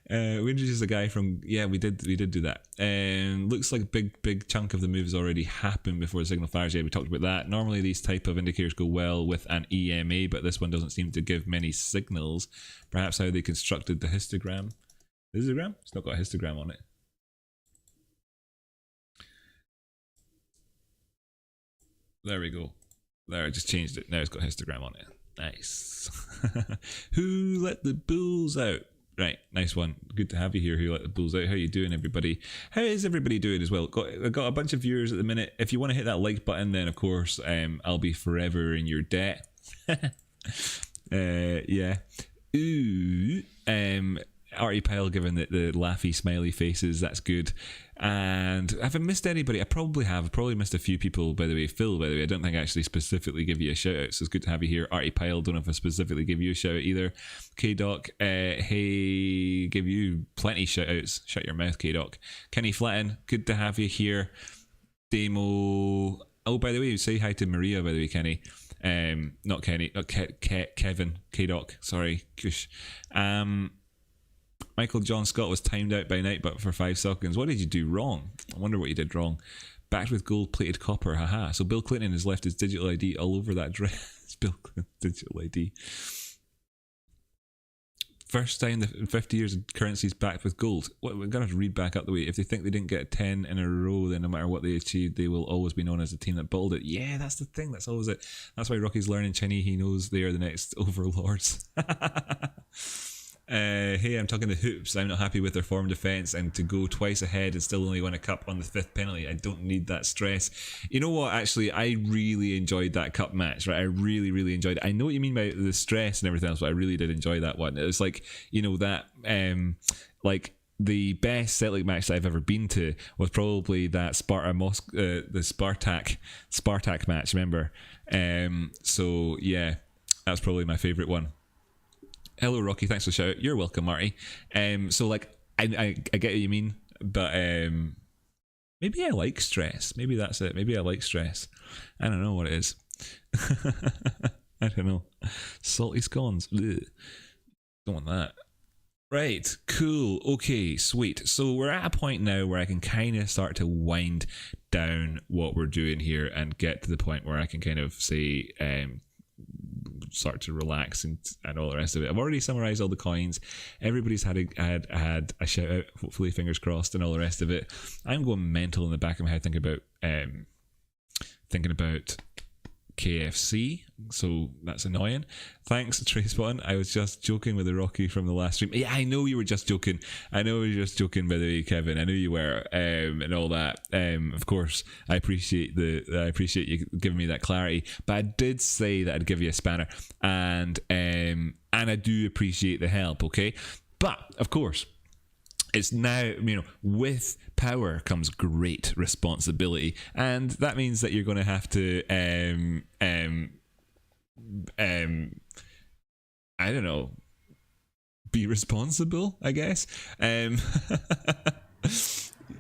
We introduced a guy from, yeah, we did do that. Looks like a big chunk of the move has already happened before the signal fires. Yeah, we talked about that. Normally these type of indicators go well with an EMA, but this one doesn't seem to give many signals. Perhaps how they constructed the histogram. Histogram? It's not got a histogram on it. There we go. There, I just changed it. Now it's got a histogram on it. Nice. Who let the bulls out? Right, nice one. Good to have you here. Who let the bulls out? How you doing, everybody? How is everybody doing as well? I've got a bunch of viewers at the minute. If you want to hit that like button, then of course I'll be forever in your debt. Yeah. Ooh. Artie Pyle giving the laughy smiley faces, that's good. And have I missed anybody? I probably have. I've probably missed a few people, by the way. Phil, by the way, I don't think I actually specifically give you a shout out, so it's good to have you here. Artie Pyle, don't know if I specifically give you a shout out either. KDoc, hey, give you plenty shout outs. Shut your mouth, KDoc. Kenny Flatton, good to have you here. Demo, oh, by the way, say hi to Maria, by the way, Kenny. Not Kenny, not Kevin, KDoc, sorry. Kush. Michael John Scott was timed out by Nightbot for 5 seconds. What did you do wrong? I wonder what you did wrong. Backed with gold-plated copper, haha. So Bill Clinton has left his digital ID all over that dress. Bill Clinton's digital ID. First time in 50 years of currencies backed with gold. What, we're going to have to read back up the way. If they think they didn't get 10 in a row, then no matter what they achieved, they will always be known as the team that built it. Yeah, that's the thing. That's always it. That's why Rocky's learning Chinese. He knows they are the next overlords. Hey, I'm talking the hoops. I'm not happy with their form defence, and to go twice ahead and still only win a cup on the 5th penalty. I don't need that stress. You know what? Actually, I really enjoyed that cup match. Right, I really, really enjoyed it. I know what you mean by the stress and everything else, but I really did enjoy that one. It was like, you know, that like the best Celtic match that I've ever been to was probably that the Spartak match. Remember? So yeah, that's probably my favourite one. Hello, Rocky. Thanks for the shout out. You're welcome, Marty. So like, I get what you mean, but maybe I like stress. Maybe that's it. Maybe I like stress. I don't know what it is. I don't know. Salty scones. Ugh. Don't want that. Right, cool. Okay, sweet. So we're at a point now where I can kind of start to wind down what we're doing here and get to the point where I can kind of say, start to relax and all the rest of it. I've already summarized all the coins. Everybody's had a shout out, hopefully, fingers crossed, and all the rest of it. I'm going mental in the back of my head thinking about KFC, so that's annoying. Thanks, Tracepon. I was just joking with the Rocky from the last stream. Yeah, I know you were just joking. I know you were just joking, by the way, Kevin. I knew you were, and all that. Of course, I appreciate you giving me that clarity. But I did say that I'd give you a spanner, and I do appreciate the help. Okay, but of course, it's now, you know, with power comes great responsibility, and that means that you're going to have to I don't know, be responsible, I guess.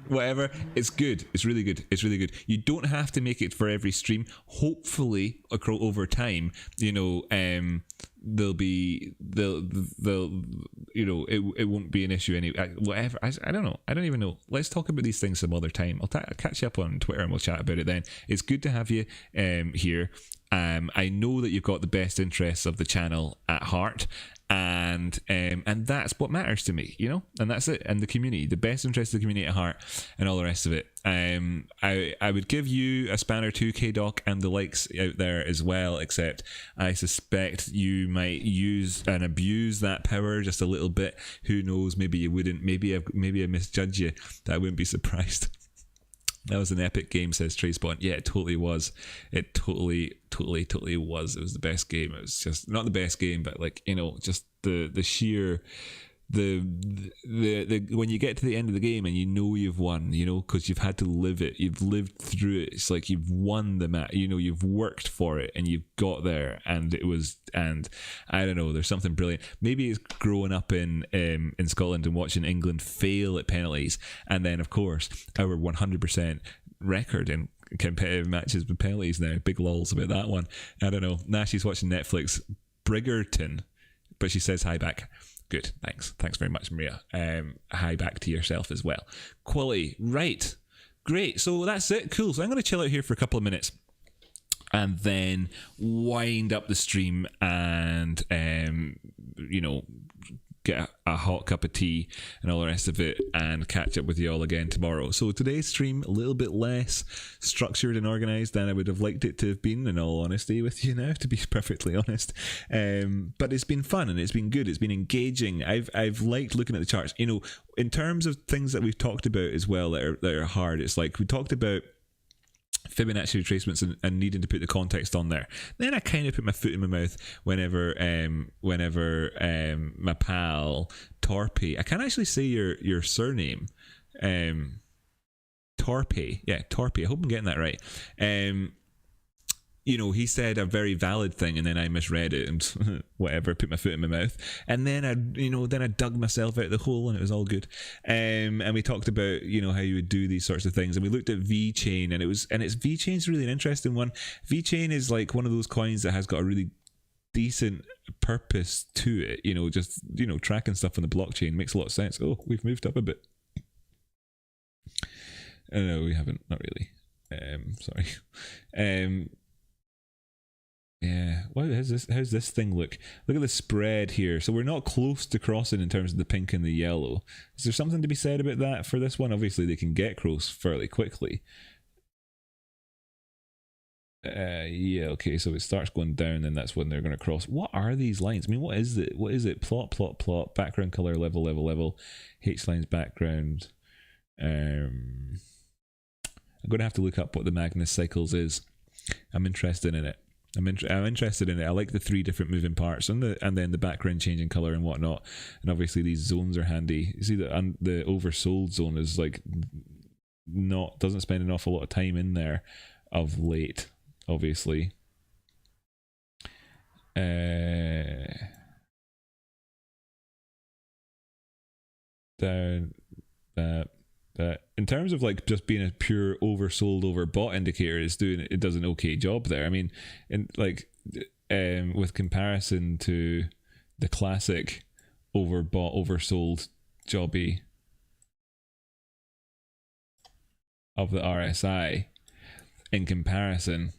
Whatever, it's good. It's really good. It's really good. You don't have to make it for every stream. Hopefully, over time, you know, they'll you know, it won't be an issue anyway. Whatever. I don't know. I don't even know. Let's talk about these things some other time. I'll catch you up on Twitter and we'll chat about it then. It's good to have you here. I know that you've got the best interests of the channel at heart, and that's what matters to me, you know, and that's it. And the community, the best interest of the community at heart, and all the rest of it. I would give you a spanner too, K-Doc, and the likes out there as well, except I suspect you might use and abuse that power just a little bit. Who knows? Maybe you wouldn't. Maybe I misjudge you. I wouldn't be surprised. That was an epic game, says Tracepon. Yeah, it totally was. It totally was. It was the best game. It was just not the best game, but like, you know, just the sheer the when you get to the end of the game and you know you've won, you know, because you've had to live it, you've lived through it. It's like you've won the match, you know, you've worked for it and you've got there, and it was, and I don't know, there's something brilliant. Maybe it's growing up in Scotland and watching England fail at penalties, and then of course our 100% record in competitive matches with penalties now. Big lols about that one. I don't know. Now she's watching Netflix. Briggerton, but she says hi back. Good, thanks very much, Maria. Hi back to yourself as well. Quality, right, great. So that's it. Cool. So I'm going to chill out here for a couple of minutes and then wind up the stream and you know, get a hot cup of tea and all the rest of it, and catch up with you all again tomorrow. So today's stream a little bit less structured and organized than I would have liked it to have been, in all honesty with you now, to be perfectly honest, but it's been fun and it's been good. It's been engaging. I've liked looking at the charts, you know, in terms of things that we've talked about as well that are hard. It's like we talked about Fibonacci retracements and needing to put the context on there. Then I kind of put my foot in my mouth whenever my pal Torpe, I can't actually say your surname, Torpe, yeah, Torpe, I hope I'm getting that right. You know, he said a very valid thing, and then I misread it and whatever, put my foot in my mouth, and then I dug myself out of the hole, and it was all good. And we talked about, you know, how you would do these sorts of things, and we looked at VeChain, and it's VeChain's really an interesting one. VeChain is like one of those coins that has got a really decent purpose to it, you know, just, you know, tracking stuff on the blockchain makes a lot of sense. Oh, we've moved up a bit. No, we haven't, not really. Sorry. Yeah, how's this thing look? Look at the spread here. So we're not close to crossing in terms of the pink and the yellow. Is there something to be said about that for this one? Obviously they can get close fairly quickly. Yeah, okay, so it starts going down, then that's when they're going to cross. What are these lines? I mean, what is it? What is it? Plot, background color, level, H lines, background. I'm going to have to look up what the Magnus cycles is. I'm interested in it. I'm interested in it. I like the 3 different moving parts and then the background changing color and whatnot. And obviously these zones are handy. You see that the oversold zone is like doesn't spend an awful lot of time in there of late. Obviously, down that in terms of like just being a pure oversold overbought indicator, it does an okay job there. I mean, in like with comparison to the classic overbought oversold jobby of the RSI, in comparison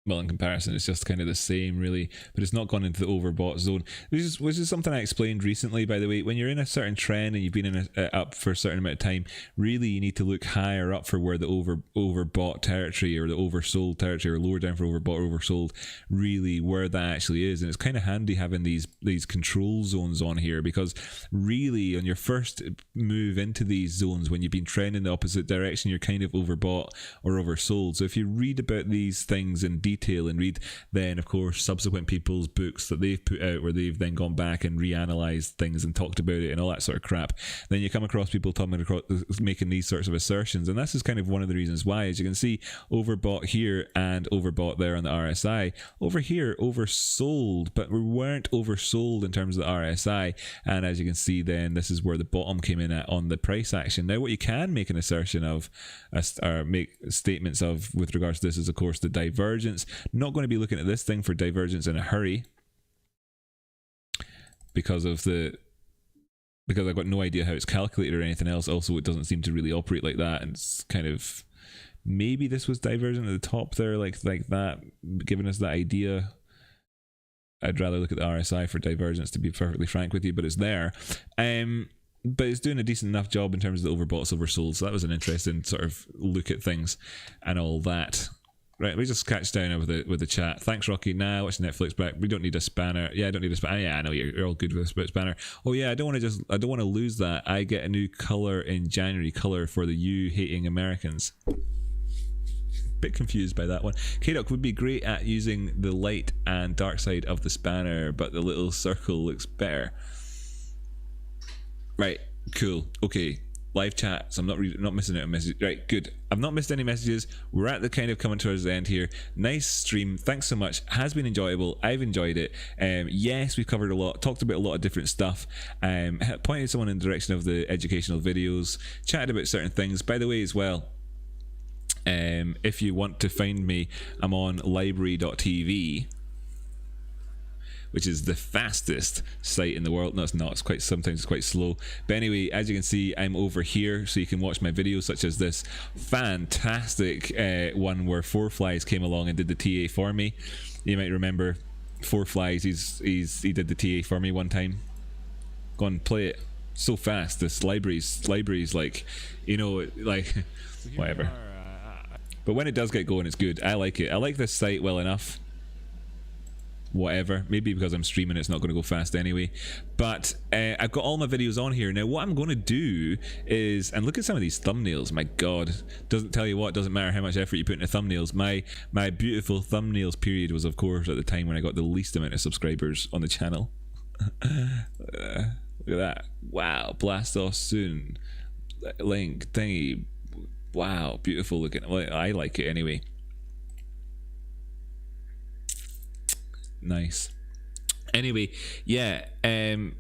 it's just kind of the same really, but it's not gone into the overbought zone, which is something I explained recently, by the way. When you're in a certain trend and you've been in up for a certain amount of time, really you need to look higher up for where the overbought territory or the oversold territory, or lower down for overbought or oversold, really where that actually is. And it's kind of handy having these control zones on here, because really on your first move into these zones, when you've been trending the opposite direction, you're kind of overbought or oversold. So if you read about these things in detail and read then of course subsequent people's books that they've put out, where they've then gone back and reanalyzed things and talked about it and all that sort of crap, then you come across people making these sorts of assertions. And this is kind of one of the reasons why, as you can see, overbought here and overbought there on the RSI. Over here oversold, but we weren't oversold in terms of the RSI. And as you can see, then this is where the bottom came in at on the price action. Now what you can make an assertion of, or make statements of with regards to this, is of course the divergence. Not going to be looking at this thing for divergence in a hurry, because I've got no idea how it's calculated or anything else. Also, it doesn't seem to really operate like that, and it's kind of, maybe this was divergent at the top there, like that, giving us that idea. I'd rather look at the RSI for divergence, to be perfectly frank with you, but it's there. But it's doing a decent enough job in terms of the overbought, oversold. So that was an interesting sort of look at things and all that. Right, we just catch down with the chat. Thanks, Rocky. Nah, watch Netflix back. We don't need a spanner. Yeah, I don't need a spanner. Yeah, I know you're all good with a spanner. Oh yeah, I don't want to lose that. I get a new color in January. Color for the you hating Americans. Bit confused by that one. K-Doc would be great at using the light and dark side of the spanner, but the little circle looks better. Right, cool. Okay. Live chat, so I'm not missing out on messages. Right, good. I've not missed any messages. We're at the kind of coming towards the end here. Nice stream. Thanks so much. Has been enjoyable. I've enjoyed it. Yes, we've covered a lot, talked about a lot of different stuff. Pointed someone in the direction of the educational videos. Chatted about certain things. By the way, as well, if you want to find me, I'm on library.tv, which is the fastest site in the world. No, it's not. Sometimes it's quite slow. But anyway, as you can see, I'm over here, so you can watch my videos, such as this fantastic one where Four Flies came along and did the TA for me. You might remember Four Flies. He did the TA for me one time. Go and play it. So fast. This library's like, you know, like whatever. But when it does get going, it's good. I like it. I like this site well enough. Whatever, maybe because I'm streaming it's not going to go fast anyway, but I've got all my videos on here now. What I'm going to do is, and look at some of these thumbnails, my god, doesn't matter how much effort you put into thumbnails. My beautiful thumbnails period was of course at the time when I got the least amount of subscribers on the channel. Look at that. Wow, blast off soon, link thingy. Wow, beautiful looking. Well, I like it anyway. Nice. Anyway, yeah,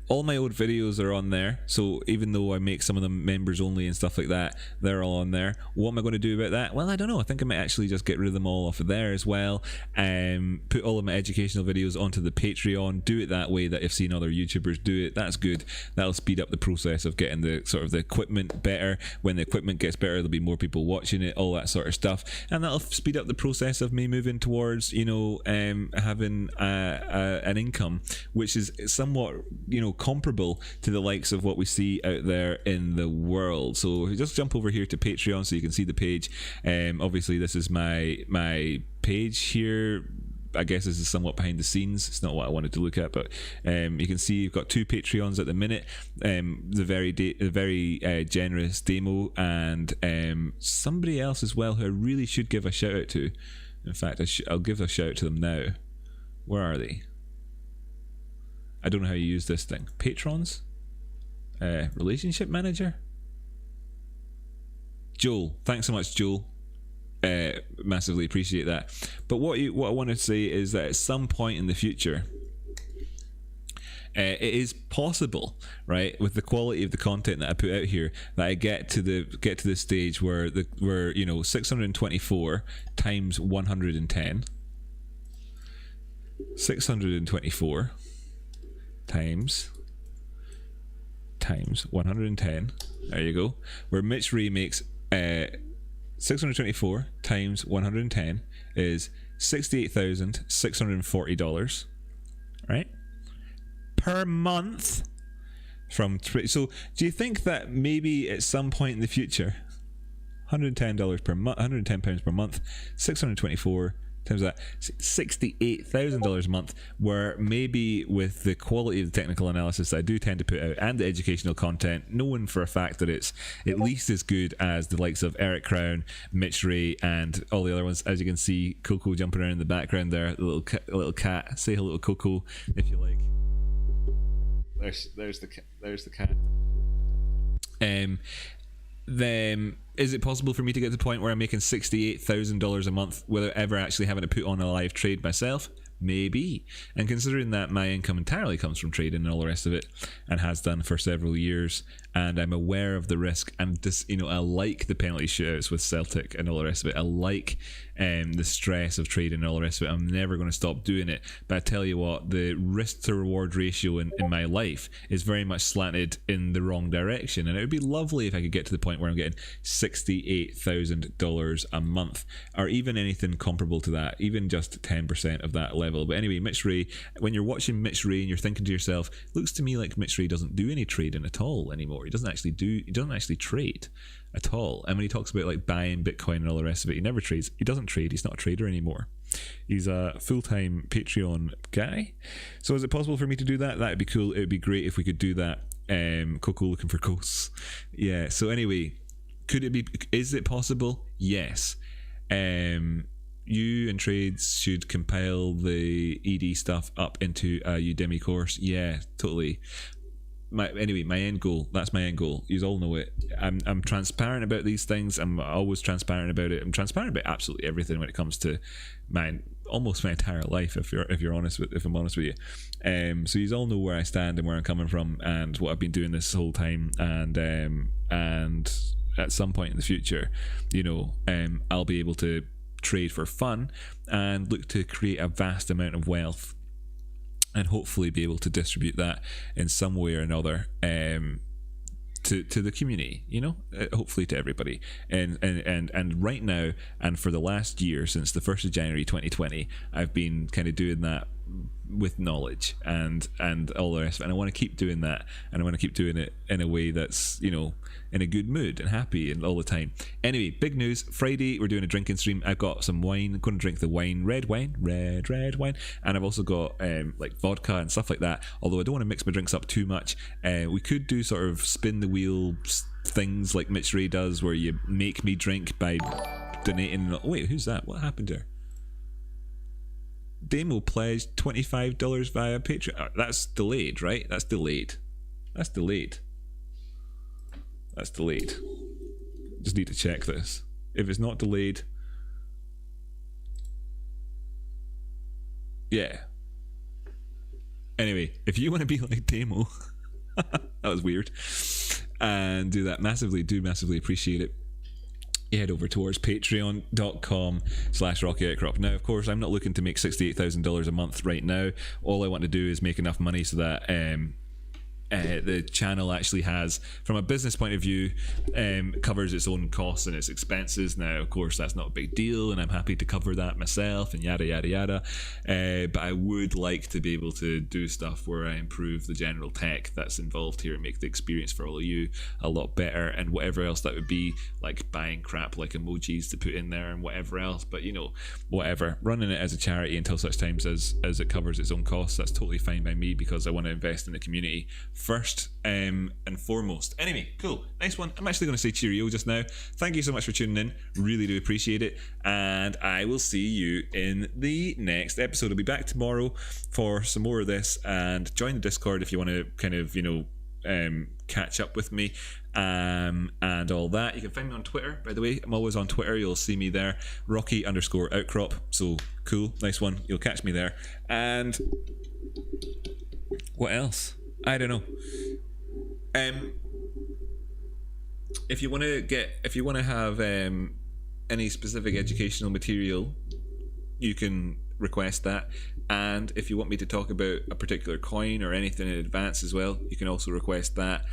all my old videos are on there. So even though I make some of them members only and stuff like that, they're all on there. What am I going to do about that? Well, I don't know. I think I might actually just get rid of them all off of there as well. Put all of my educational videos onto the Patreon. Do it that way. That if seen other YouTubers do it, that's good. That'll speed up the process of getting the sort of the equipment better. When the equipment gets better, there'll be more people watching it, all that sort of stuff, and that'll speed up the process of me moving towards, you know, having an income which is somewhat, you know, comparable to the likes of what we see out there in the world. So just jump over here to Patreon so you can see the page. Obviously this is my page here. I guess this is somewhat behind the scenes. It's not what I wanted to look at, but you can see you've got 2 Patreons at the minute. The very generous Demo, and somebody else as well who I really should give a shout out to. In fact, I'll give a shout out to them now. Where are they? I don't know how you use this thing. Patrons? Relationship manager? Joel. Thanks so much, Joel. Massively appreciate that. But what I want to say is that at some point in the future, it is possible, right, with the quality of the content that I put out here, that I get to the stage where you know, 624 times 110, 624 times 110. There you go. Where Mitch Ray makes 624 times 110 is $68,640, right, per month from so do you think that maybe at some point in the future, $110 per month, £110 per month, 624 times that, $68,000 a month, where maybe with the quality of the technical analysis that I do tend to put out and the educational content, knowing for a fact that it's at least as good as the likes of Eric Crown, Mitch Ray, and all the other ones. As you can see, Coco jumping around in the background there, the little cat. Say hello to Coco if you like. There's the cat. Then is it possible for me to get to the point where I'm making $68,000 a month without ever actually having to put on a live trade myself? Maybe. And considering that my income entirely comes from trading and all the rest of it, and has done for several years, and I'm aware of the risk, and just, you know, I like the penalty shootouts with Celtic and all the rest of it. I like the stress of trading and all the rest of it. I'm never going to stop doing it. But I tell you what, the risk to reward ratio in my life is very much slanted in the wrong direction, and it would be lovely if I could get to the point where I'm getting $68,000 a month, or even anything comparable to that, even just 10% of that level. But anyway, Mitch Ray, when you're watching Mitch Ray and you're thinking to yourself, looks to me like Mitch Ray doesn't do any trading at all anymore. He doesn't actually trade at all. And when he talks about like buying Bitcoin and all the rest of it, he never trades. He doesn't trade. He's not a trader anymore. He's a full-time Patreon guy. So is it possible for me to do that? That'd be cool. It'd be great if we could do that. Coco looking for ghosts. Yeah. So anyway, is it possible? Yes. You and Trades should compile the ED stuff up into a Udemy course. Yeah, totally. My end goal, that's my end goal. You all know it. I'm transparent about these things. I'm always transparent about it. I'm transparent about absolutely everything when it comes to almost my entire life, if I'm honest with you. So you all know where I stand and where I'm coming from and what I've been doing this whole time, and at some point in the future, you know, I'll be able to trade for fun and look to create a vast amount of wealth, and hopefully be able to distribute that in some way or another to the community, you know, hopefully to everybody. And right now, and for the last year, since the 1st of January 2020, I've been kind of doing that with knowledge and all the rest of it. And I want to keep doing that, and I want to keep doing it in a way that's, you know, in a good mood and happy and all the time. Anyway, big news. Friday we're doing a drinking stream. I've got some wine. I'm going to drink the wine, red wine, and I've also got like vodka and stuff like that, although I don't want to mix my drinks up too much. We could do sort of spin the wheel things like Mitch Ray does, where you make me drink by donating. Oh, wait, who's that? What happened there? Demo pledged $25 via Patreon. That's delayed, right? That's delayed. Just need to check this. If it's not delayed, yeah. Anyway, if you want to be like Demo, that was weird, and do that massively, appreciate it. You head over towards patreon.com/RockyOutcrop. Now, of course, I'm not looking to make $68,000 a month right now. All I want to do is make enough money so that the channel actually has, from a business point of view, covers its own costs and its expenses. Now, of course, that's not a big deal, and I'm happy to cover that myself and yada yada yada, but I would like to be able to do stuff where I improve the general tech that's involved here and make the experience for all of you a lot better, and whatever else that would be, like buying crap like emojis to put in there and whatever else. But you know, whatever, running it as a charity until such times as it covers its own costs, that's totally fine by me, because I want to invest in the community first and foremost. Anyway, cool, nice one. I'm actually going to say cheerio just now. Thank you so much for tuning in, really do appreciate it, and I will see you in the next episode. I'll be back tomorrow for some more of this, and join the Discord if you want to kind of, you know, catch up with me and all that. You can find me on Twitter, by the way. I'm always on Twitter, you'll see me there, Rocky_Outcrop. So cool, nice one, you'll catch me there. And what else? I don't know. If you want to have any specific educational material, you can request that. And if you want me to talk about a particular coin or anything in advance as well, you can also request that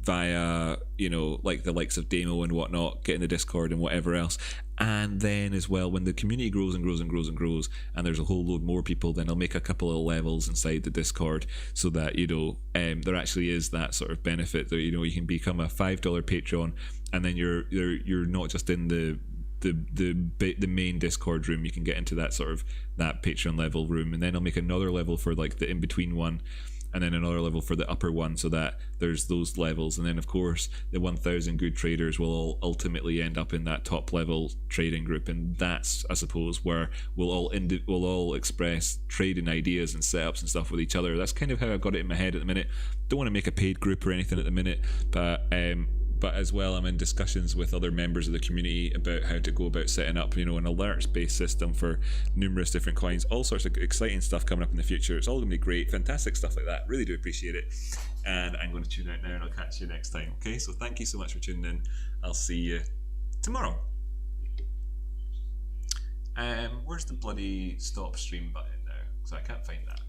via, you know, like the likes of Demo and whatnot, get in the Discord and whatever else. And then as well, when the community grows and grows and grows and grows, and there's a whole load more people, then I'll make a couple of levels inside the Discord, so that, you know, there actually is that sort of benefit that, you know, you can become a $5 Patreon, and then you're not just in the main Discord room. You can get into that sort of that Patreon level room, and then I'll make another level for like the in between one, and then another level for the upper one, so that there's those levels. And then of course the 1,000 good traders will all ultimately end up in that top level trading group, and that's, I suppose, where we'll all express trading ideas and setups and stuff with each other. That's kind of how I've got it in my head at the minute. Don't want to make a paid group or anything at the minute, but as well, I'm in discussions with other members of the community about how to go about setting up, you know, an alerts-based system for numerous different coins. All sorts of exciting stuff coming up in the future. It's all going to be great, fantastic stuff like that. Really do appreciate it. And I'm going to tune out now, and I'll catch you next time. Okay, so thank you so much for tuning in. I'll see you tomorrow. Where's the bloody stop stream button now? Because I can't find that.